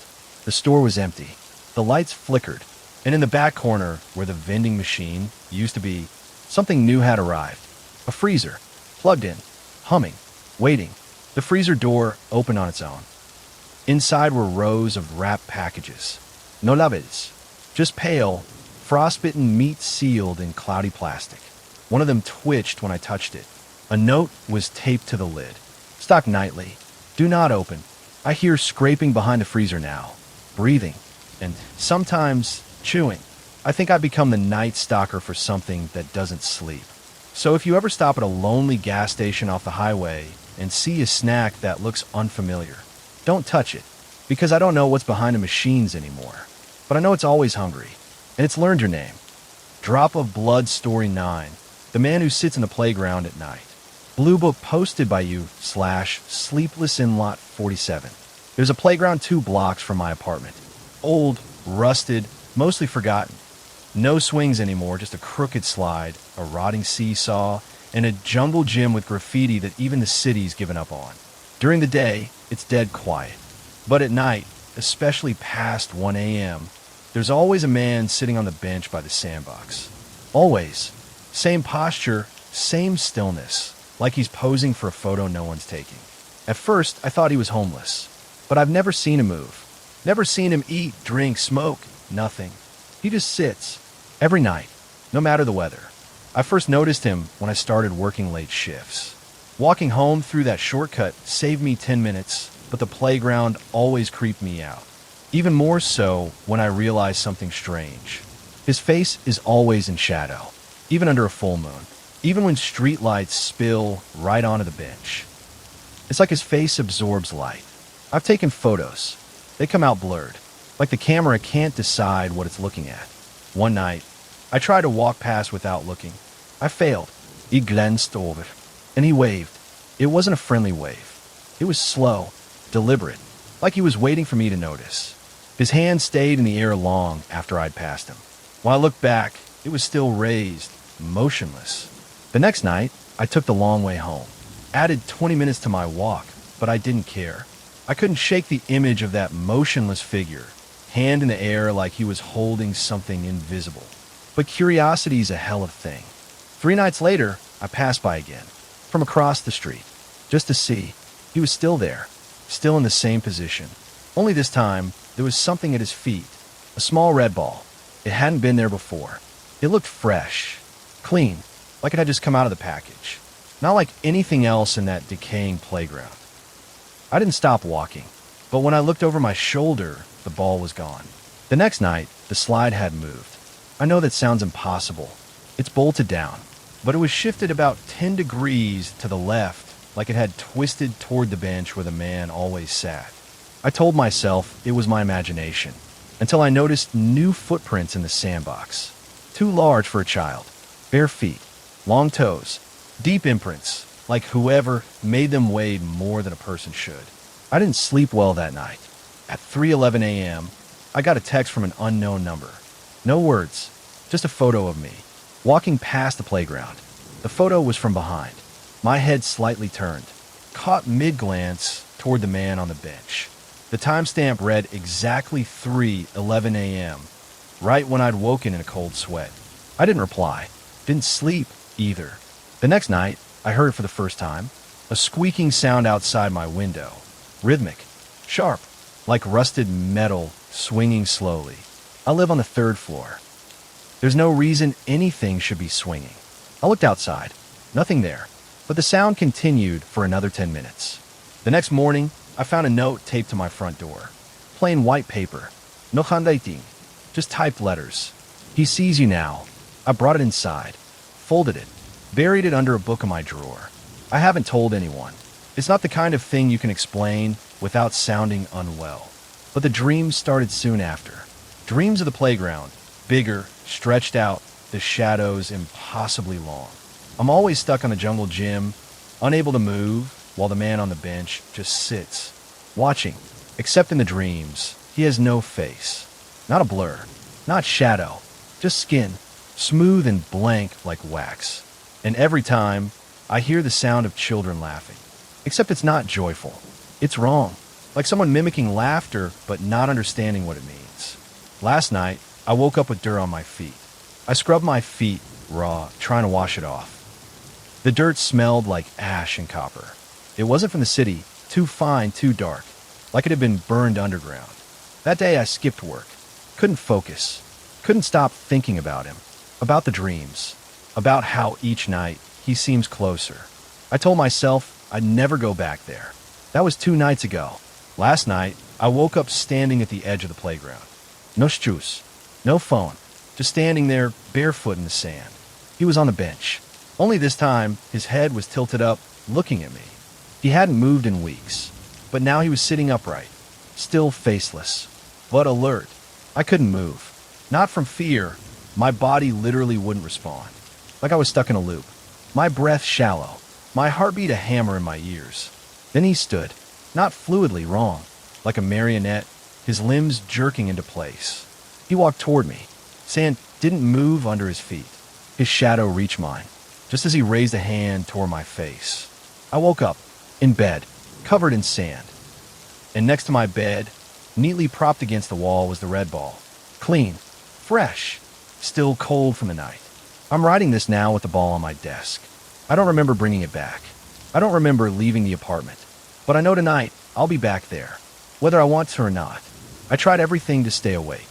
[SPEAKER 1] The store was empty. The lights flickered, and in the back corner, where the vending machine used to be, something new had arrived. A freezer, plugged in, humming, waiting. The freezer door opened on its own. Inside were rows of wrapped packages. No labels, just pale, frostbitten meat sealed in cloudy plastic. One of them twitched when I touched it. A note was taped to the lid. "Stock nightly. Do not open." I hear scraping behind the freezer now, breathing, and sometimes chewing. I think I've become the night stalker for something that doesn't sleep. So if you ever stop at a lonely gas station off the highway and see a snack that looks unfamiliar, don't touch it, because I don't know what's behind the machines anymore. But I know it's always hungry, and it's learned your name. Drop of Blood Story 9, the man who sits in the playground at night. Blue book posted by you / sleepless in lot 47. There's a playground 2 blocks from my apartment. Old, rusted, mostly forgotten. No swings anymore, just a crooked slide, a rotting seesaw, and a jungle gym with graffiti that even the city's given up on. During the day, it's dead quiet. But at night, especially past 1 a.m., there's always a man sitting on the bench by the sandbox. Always. Same posture, same stillness, like he's posing for a photo no one's taking. At first, I thought he was homeless, but I've never seen him move. Never seen him eat, drink, smoke, nothing. He just sits, every night, no matter the weather. I first noticed him when I started working late shifts. Walking home through that shortcut saved me 10 minutes, but the playground always creeped me out. Even more so when I realized something strange. His face is always in shadow, even under a full moon, even when streetlights spill right onto the bench. It's like his face absorbs light. I've taken photos. They come out blurred, like the camera can't decide what it's looking at. One night, I tried to walk past without looking. I failed. He glanced over, and he waved. It wasn't a friendly wave. It was slow, deliberate, like he was waiting for me to notice. His hand stayed in the air long after I'd passed him. When I looked back, it was still raised, motionless. The next night, I took the long way home. Added 20 minutes to my walk, but I didn't care. I couldn't shake the image of that motionless figure, hand in the air like he was holding something invisible. But curiosity's a hell of a thing. 3 nights later, I passed by again, from across the street, just to see. He was still there, still in the same position. Only this time, there was something at his feet, a small red ball. It hadn't been there before. It looked fresh, clean, like it had just come out of the package. Not like anything else in that decaying playground. I didn't stop walking, but when I looked over my shoulder, the ball was gone. The next night, the slide had moved. I know that sounds impossible. It's bolted down, but it was shifted about 10 degrees to the left, like it had twisted toward the bench where the man always sat. I told myself it was my imagination, until I noticed new footprints in the sandbox. Too large for a child. Bare feet, long toes, deep imprints, like whoever made them weigh more than a person should. I didn't sleep well that night. At 3:11 a.m., I got a text from an unknown number. No words, just a photo of me, walking past the playground. The photo was from behind, my head slightly turned, caught mid-glance toward the man on the bench. The timestamp read exactly 3:11 a.m., right when I'd woken in a cold sweat. I didn't reply, didn't sleep either. The next night, I heard it for the first time, a squeaking sound outside my window, rhythmic, sharp, like rusted metal swinging slowly. I live on the third floor. There's no reason anything should be swinging. I looked outside. Nothing there. But the sound continued for another 10 minutes. The next morning, I found a note taped to my front door. Plain white paper. No handwriting. Just typed letters. He sees you now. I brought it inside. Folded it. Buried it under a book in my drawer. I haven't told anyone. It's not the kind of thing you can explain without sounding unwell. But the dreams started soon after. Dreams of the playground. Bigger, stretched out, the shadows impossibly long. I'm always stuck on the jungle gym, unable to move, while the man on the bench just sits, watching. Except in the dreams, he has no face. Not a blur, not shadow, just skin, smooth and blank like wax. And every time, I hear the sound of children laughing. Except it's not joyful. It's wrong. Like someone mimicking laughter, but not understanding what it means. Last night, I woke up with dirt on my feet. I scrubbed my feet raw, trying to wash it off. The dirt smelled like ash and copper. It wasn't from the city, too fine, too dark, like it had been burned underground. That day I skipped work. Couldn't focus. Couldn't stop thinking about him. About the dreams. About how each night he seems closer. I told myself I'd never go back there. That was 2 nights ago. Last night, I woke up standing at the edge of the playground. No shoes. No phone. Just standing there, barefoot in the sand. He was on the bench. Only this time, his head was tilted up, looking at me. He hadn't moved in weeks. But now he was sitting upright. Still faceless. But alert. I couldn't move. Not from fear. My body literally wouldn't respond. Like I was stuck in a loop. My breath shallow. My heartbeat a hammer in my ears. Then he stood. Not fluidly wrong. Like a marionette. His limbs jerking into place. He walked toward me. Sand didn't move under his feet. His shadow reached mine, just as he raised a hand toward my face. I woke up, in bed, covered in sand. And next to my bed, neatly propped against the wall, was the red ball. Clean, fresh, still cold from the night. I'm writing this now with the ball on my desk. I don't remember bringing it back. I don't remember leaving the apartment. But I know tonight I'll be back there, whether I want to or not. I tried everything to stay awake.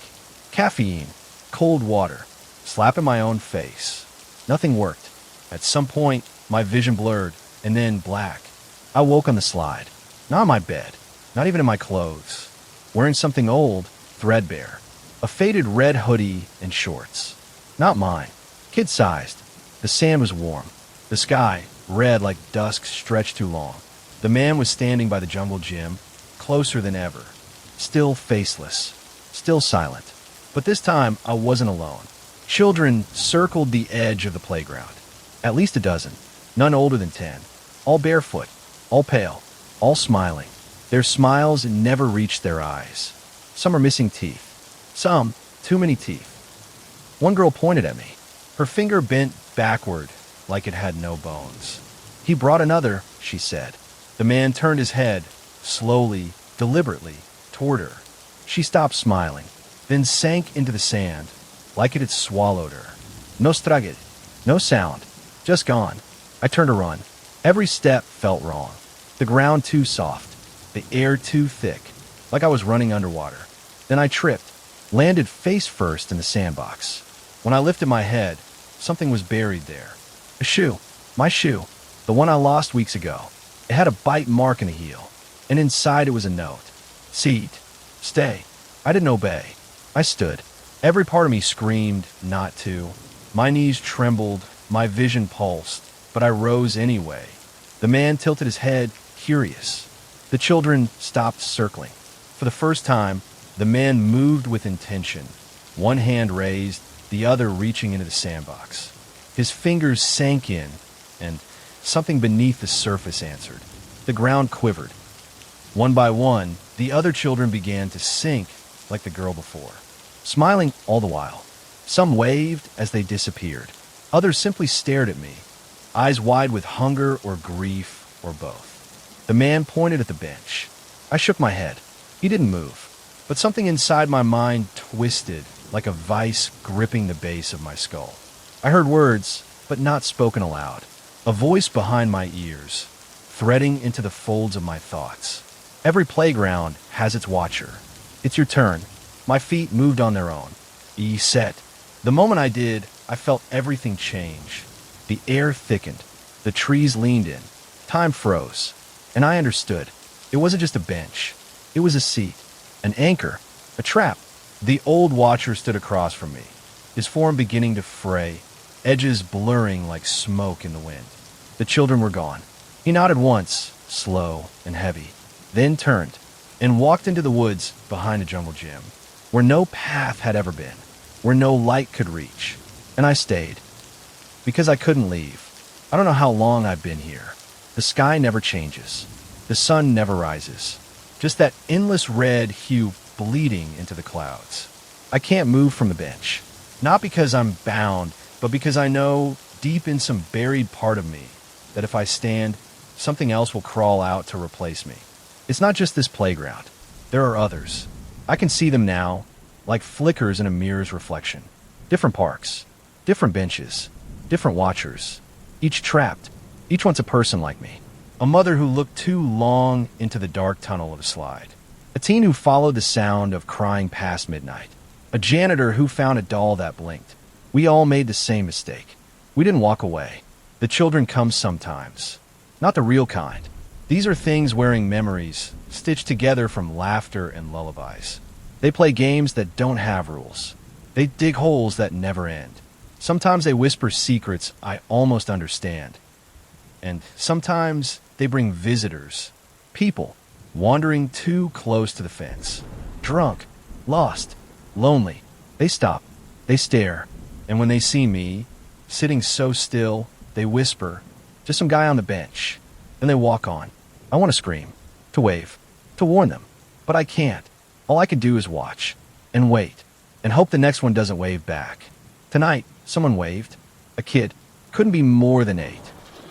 [SPEAKER 1] Caffeine, cold water, slapping my own face. Nothing worked. At some point, my vision blurred, and then black. I woke on the slide. Not on my bed. Not even in my clothes. Wearing something old, threadbare. A faded red hoodie and shorts. Not mine. Kid-sized. The sand was warm. The sky, red like dusk stretched too long. The man was standing by the jungle gym, closer than ever. Still faceless. Still silent. But this time, I wasn't alone. Children circled the edge of the playground. At least a dozen. None older than 10. All barefoot. All pale. All smiling. Their smiles never reached their eyes. Some are missing teeth. Some, too many teeth. One girl pointed at me. Her finger bent backward like it had no bones. He brought another, she said. The man turned his head, slowly, deliberately, toward her. She stopped smiling, then sank into the sand, like it had swallowed her. No struggle, no sound, just gone. I turned to run. Every step felt wrong. The ground too soft, the air too thick, like I was running underwater. Then I tripped, landed face first in the sandbox. When I lifted my head, something was buried there. A shoe, my shoe, the one I lost weeks ago. It had a bite mark in the heel, and inside it was a note. Seed, stay. I didn't obey. I stood. Every part of me screamed not to. My knees trembled, my vision pulsed, but I rose anyway. The man tilted his head, curious. The children stopped circling. For the first time, the man moved with intention, one hand raised, the other reaching into the sandbox. His fingers sank in, and something beneath the surface answered. The ground quivered. One by one, the other children began to sink like the girl before, smiling all the while. Some waved as they disappeared. Others simply stared at me, eyes wide with hunger or grief or both. The man pointed at the bench. I shook my head. He didn't move, but something inside my mind twisted like a vice gripping the base of my skull. I heard words, but not spoken aloud. A voice behind my ears, threading into the folds of my thoughts. Every playground has its watcher. It's your turn. My feet moved on their own. Set. The moment I did, I felt everything change. The air thickened. The trees leaned in. Time froze. And I understood. It wasn't just a bench. It was a seat. An anchor. A trap. The old watcher stood across from me, his form beginning to fray, edges blurring like smoke in the wind. The children were gone. He nodded once, slow and heavy, then turned and walked into the woods behind a jungle gym, where no path had ever been, where no light could reach. And I stayed, because I couldn't leave. I don't know how long I've been here. The sky never changes. The sun never rises. Just that endless red hue bleeding into the clouds. I can't move from the bench, not because I'm bound, but because I know deep in some buried part of me that if I stand, something else will crawl out to replace me. It's not just this playground. There are others. I can see them now, like flickers in a mirror's reflection. Different parks, different benches, different watchers, each trapped. Each one's a person like me. A mother who looked too long into the dark tunnel of a slide. A teen who followed the sound of crying past midnight. A janitor who found a doll that blinked. We all made the same mistake. We didn't walk away. The children come sometimes. Not the real kind. These are things wearing memories, stitched together from laughter and lullabies. They play games that don't have rules. They dig holes that never end. Sometimes they whisper secrets I almost understand. And sometimes they bring visitors, people, wandering too close to the fence. Drunk, lost, lonely. They stop, they stare, and when they see me, sitting so still, they whisper, "Just some guy on the bench." Then they walk on. I want to scream, to wave, to warn them, but I can't. All I can do is watch, and wait, and hope the next one doesn't wave back. Tonight, someone waved. A kid, couldn't be more than 8,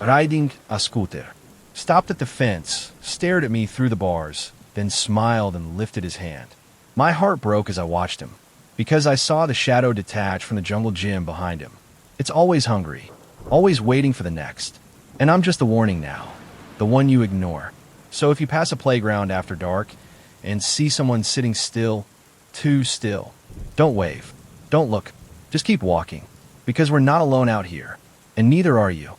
[SPEAKER 1] riding a scooter. Stopped at the fence, stared at me through the bars, then smiled and lifted his hand. My heart broke as I watched him, because I saw the shadow detach from the jungle gym behind him. It's always hungry, always waiting for the next. And I'm just the warning now, the one you ignore. So if you pass a playground after dark and see someone sitting still, too still, don't wave, don't look, just keep walking, because we're not alone out here, and neither are you.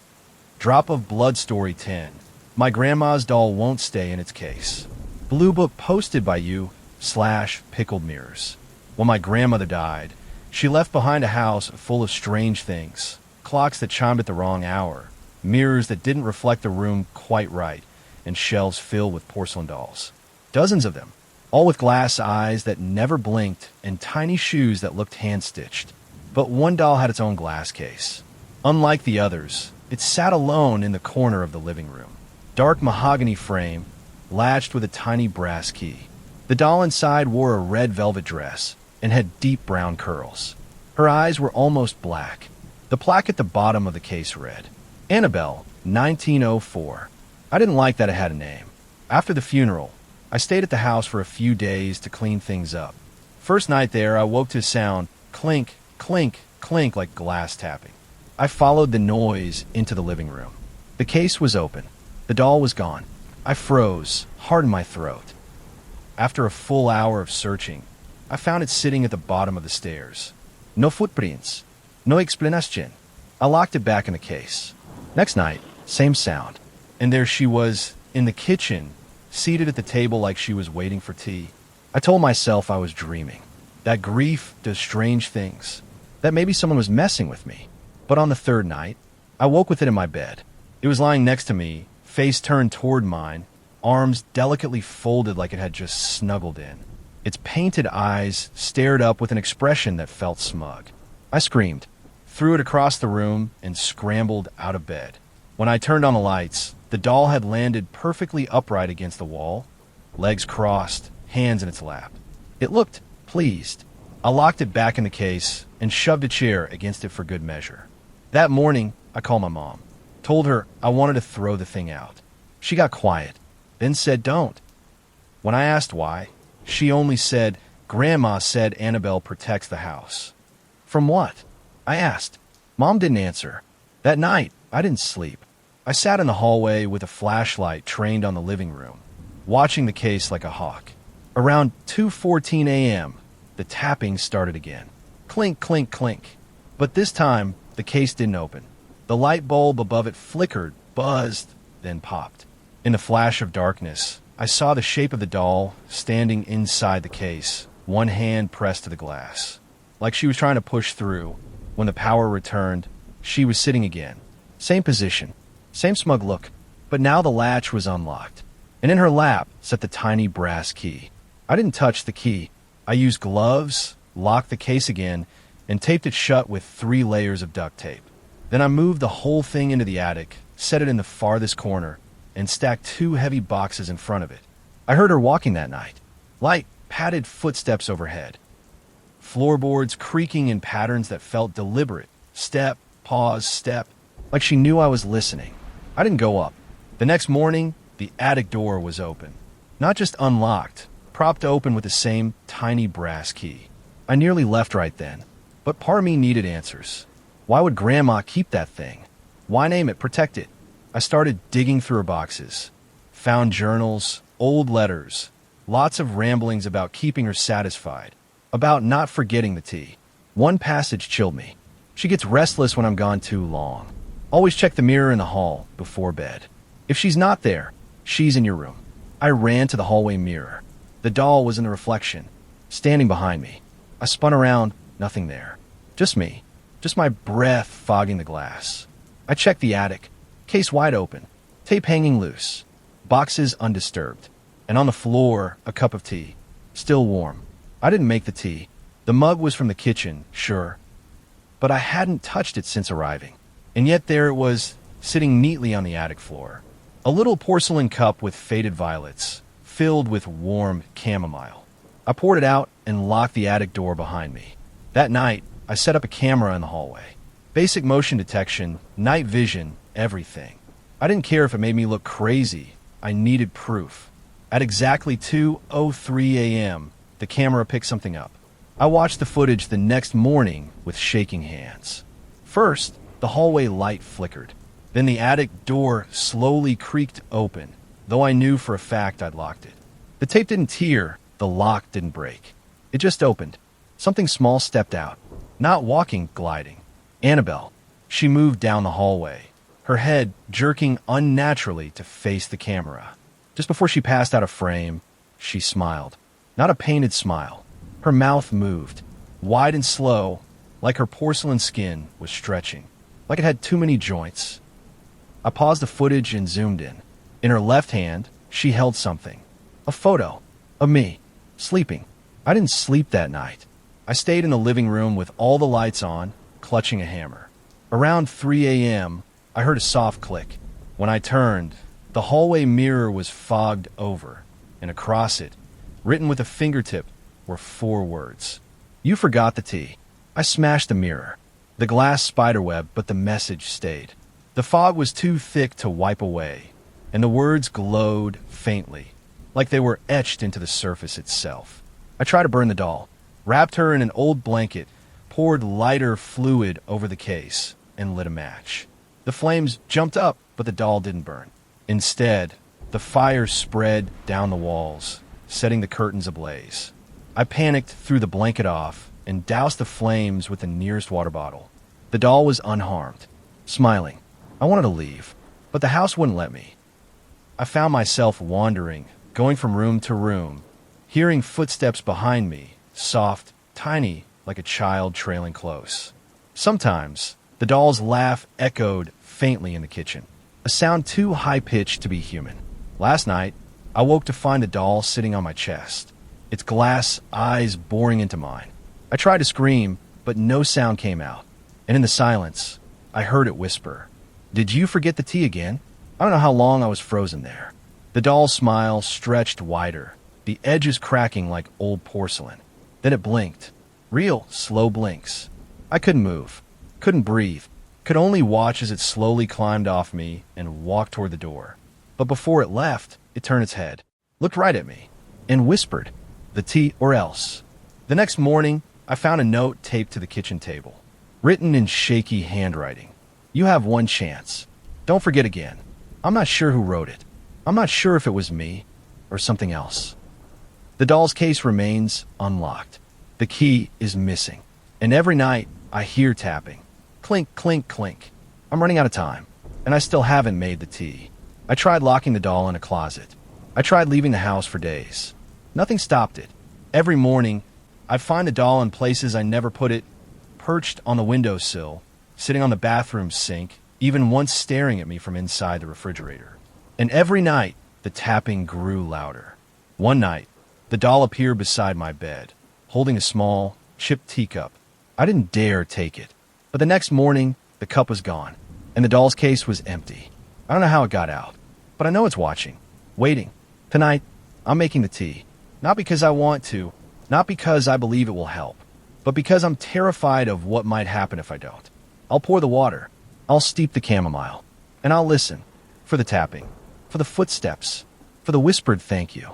[SPEAKER 1] Drop of Blood Story 10. My grandma's doll won't stay in its case. Blue book posted by you / pickled mirrors. When my grandmother died, she left behind a house full of strange things. Clocks that chimed at the wrong hour. Mirrors that didn't reflect the room quite right. And shelves filled with porcelain dolls. Dozens of them. All with glass eyes that never blinked and tiny shoes that looked hand-stitched. But one doll had its own glass case. Unlike the others, it sat alone in the corner of the living room. Dark mahogany frame, latched with a tiny brass key. The doll inside wore a red velvet dress and had deep brown curls. Her eyes were almost black. The plaque at the bottom of the case read, Annabelle, 1904. I didn't like that it had a name. After the funeral, I stayed at the house for a few days to clean things up. First night there, I woke to a sound, clink, clink, clink, like glass tapping. I followed the noise into the living room. The case was open. The doll was gone. I froze, hard in my throat. After a full hour of searching, I found it sitting at the bottom of the stairs. No footprints, no explanation. I locked it back in the case. Next night, same sound. And there she was, in the kitchen, seated at the table like she was waiting for tea. I told myself I was dreaming. That grief does strange things. That maybe someone was messing with me. But on the third night, I woke with it in my bed. It was lying next to me, face turned toward mine, arms delicately folded like it had just snuggled in. Its painted eyes stared up with an expression that felt smug. I screamed, threw it across the room, and scrambled out of bed. When I turned on the lights, the doll had landed perfectly upright against the wall, legs crossed, hands in its lap. It looked pleased. I locked it back in the case and shoved a chair against it for good measure. That morning, I called my mom, told her I wanted to throw the thing out. She got quiet, then said don't. When I asked why, she only said, Grandma said Annabelle protects the house. From what? I asked. Mom didn't answer. That night, I didn't sleep. I sat in the hallway with a flashlight trained on the living room, watching the case like a hawk. Around 2:14 a.m., the tapping started again. Clink, clink, clink. But this time, the case didn't open. The light bulb above it flickered, buzzed, then popped. In the flash of darkness, I saw the shape of the doll standing inside the case, one hand pressed to the glass. Like she was trying to push through. When the power returned, she was sitting again. Same position, same smug look, but now the latch was unlocked. And in her lap sat the tiny brass key. I didn't touch the key. I used gloves, locked the case again, and taped it shut with 3 layers of duct tape. Then I moved the whole thing into the attic, set it in the farthest corner, and stacked 2 heavy boxes in front of it. I heard her walking that night. Light, padded footsteps overhead. Floorboards creaking in patterns that felt deliberate. Step, pause, step, like she knew I was listening. I didn't go up. The next morning, the attic door was open. Not just unlocked, propped open with the same tiny brass key. I nearly left right then, but part of me needed answers. Why would Grandma keep that thing? Why name it, protect it? I started digging through her boxes. Found journals, old letters, lots of ramblings about keeping her satisfied, about not forgetting the tea. One passage chilled me. She gets restless when I'm gone too long. Always check the mirror in the hall before bed. If she's not there, she's in your room. I ran to the hallway mirror. The doll was in the reflection, standing behind me. I spun around, nothing there. Just me. Just my breath fogging the glass. I checked the attic. Case wide open. Tape hanging loose. Boxes undisturbed. And on the floor, a cup of tea. Still warm. I didn't make the tea. The mug was from the kitchen, sure. But I hadn't touched it since arriving. And yet there it was, sitting neatly on the attic floor. A little porcelain cup with faded violets, filled with warm chamomile. I poured it out and locked the attic door behind me. That night, I set up a camera in the hallway. Basic motion detection, night vision, everything. I didn't care if it made me look crazy. I needed proof. At exactly 2:03 a.m., the camera picked something up. I watched the footage the next morning with shaking hands. First, the hallway light flickered. Then the attic door slowly creaked open, though I knew for a fact I'd locked it. The tape didn't tear, the lock didn't break. It just opened. Something small stepped out. Not walking, gliding. Annabelle. She moved down the hallway, her head jerking unnaturally to face the camera. Just before she passed out of frame, she smiled. Not a painted smile. Her mouth moved, wide and slow, like her porcelain skin was stretching, like it had too many joints. I paused the footage and zoomed in. In her left hand, she held something. A photo of me, sleeping. I didn't sleep that night. I stayed in the living room with all the lights on, clutching a hammer. Around 3 a.m., I heard a soft click. When I turned, the hallway mirror was fogged over, and across it, written with a fingertip, were 4 words. You forgot the tea. I smashed the mirror. The glass spiderweb, but the message stayed. The fog was too thick to wipe away, and the words glowed faintly, like they were etched into the surface itself. I tried to burn the doll, wrapped her in an old blanket, poured lighter fluid over the case, and lit a match. The flames jumped up, but the doll didn't burn. Instead, the fire spread down the walls, setting the curtains ablaze. I panicked, threw the blanket off, and doused the flames with the nearest water bottle. The doll was unharmed, smiling. I wanted to leave, but the house wouldn't let me. I found myself wandering, going from room to room, hearing footsteps behind me, soft, tiny, like a child trailing close. Sometimes, the doll's laugh echoed faintly in the kitchen, a sound too high-pitched to be human. Last night, I woke to find the doll sitting on my chest, its glass eyes boring into mine. I tried to scream, but no sound came out, and in the silence, I heard it whisper, Did you forget the tea again? I don't know how long I was frozen there. The doll's smile stretched wider, the edges cracking like old porcelain. Then it blinked. Real, slow blinks. I couldn't move, couldn't breathe, could only watch as it slowly climbed off me and walked toward the door. But before it left, it turned its head, looked right at me, and whispered, "The tea or else." The next morning, I found a note taped to the kitchen table, written in shaky handwriting. "You have one chance. Don't forget again." I'm not sure who wrote it. I'm not sure if it was me or something else. The doll's case remains unlocked. The key is missing. And every night, I hear tapping. Clink, clink, clink. I'm running out of time, and I still haven't made the tea. I tried locking the doll in a closet. I tried leaving the house for days. Nothing stopped it. Every morning, I'd find the doll in places I never put it, perched on the windowsill, sitting on the bathroom sink, even once staring at me from inside the refrigerator. And every night, the tapping grew louder. One night, the doll appeared beside my bed, holding a small, chipped teacup. I didn't dare take it. But the next morning, the cup was gone, and the doll's case was empty. I don't know how it got out, but I know it's watching, waiting. Tonight, I'm making the tea. Not because I want to, not because I believe it will help, but because I'm terrified of what might happen if I don't. I'll pour the water, I'll steep the chamomile, and I'll listen for the tapping, for the footsteps, for the whispered thank you.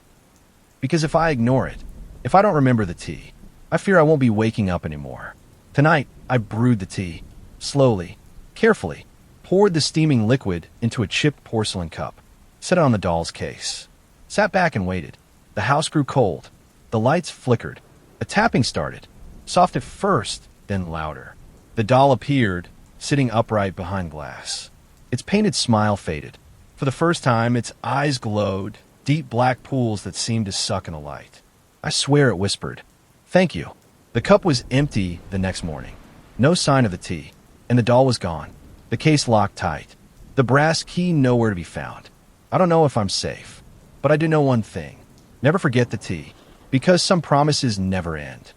[SPEAKER 1] Because if I ignore it, if I don't remember the tea, I fear I won't be waking up anymore. Tonight, I brewed the tea, slowly, carefully, poured the steaming liquid into a chipped porcelain cup, set it on the doll's case, sat back and waited. The house grew cold. The lights flickered. A tapping started, soft at first, then louder. The doll appeared, sitting upright behind glass. Its painted smile faded. For the first time, its eyes glowed, deep black pools that seemed to suck in the light. I swear it whispered, "Thank you." The cup was empty the next morning. No sign of the tea, and the doll was gone. The case locked tight. The brass key nowhere to be found. I don't know if I'm safe, but I do know one thing. Never forget the tea, because some promises never end.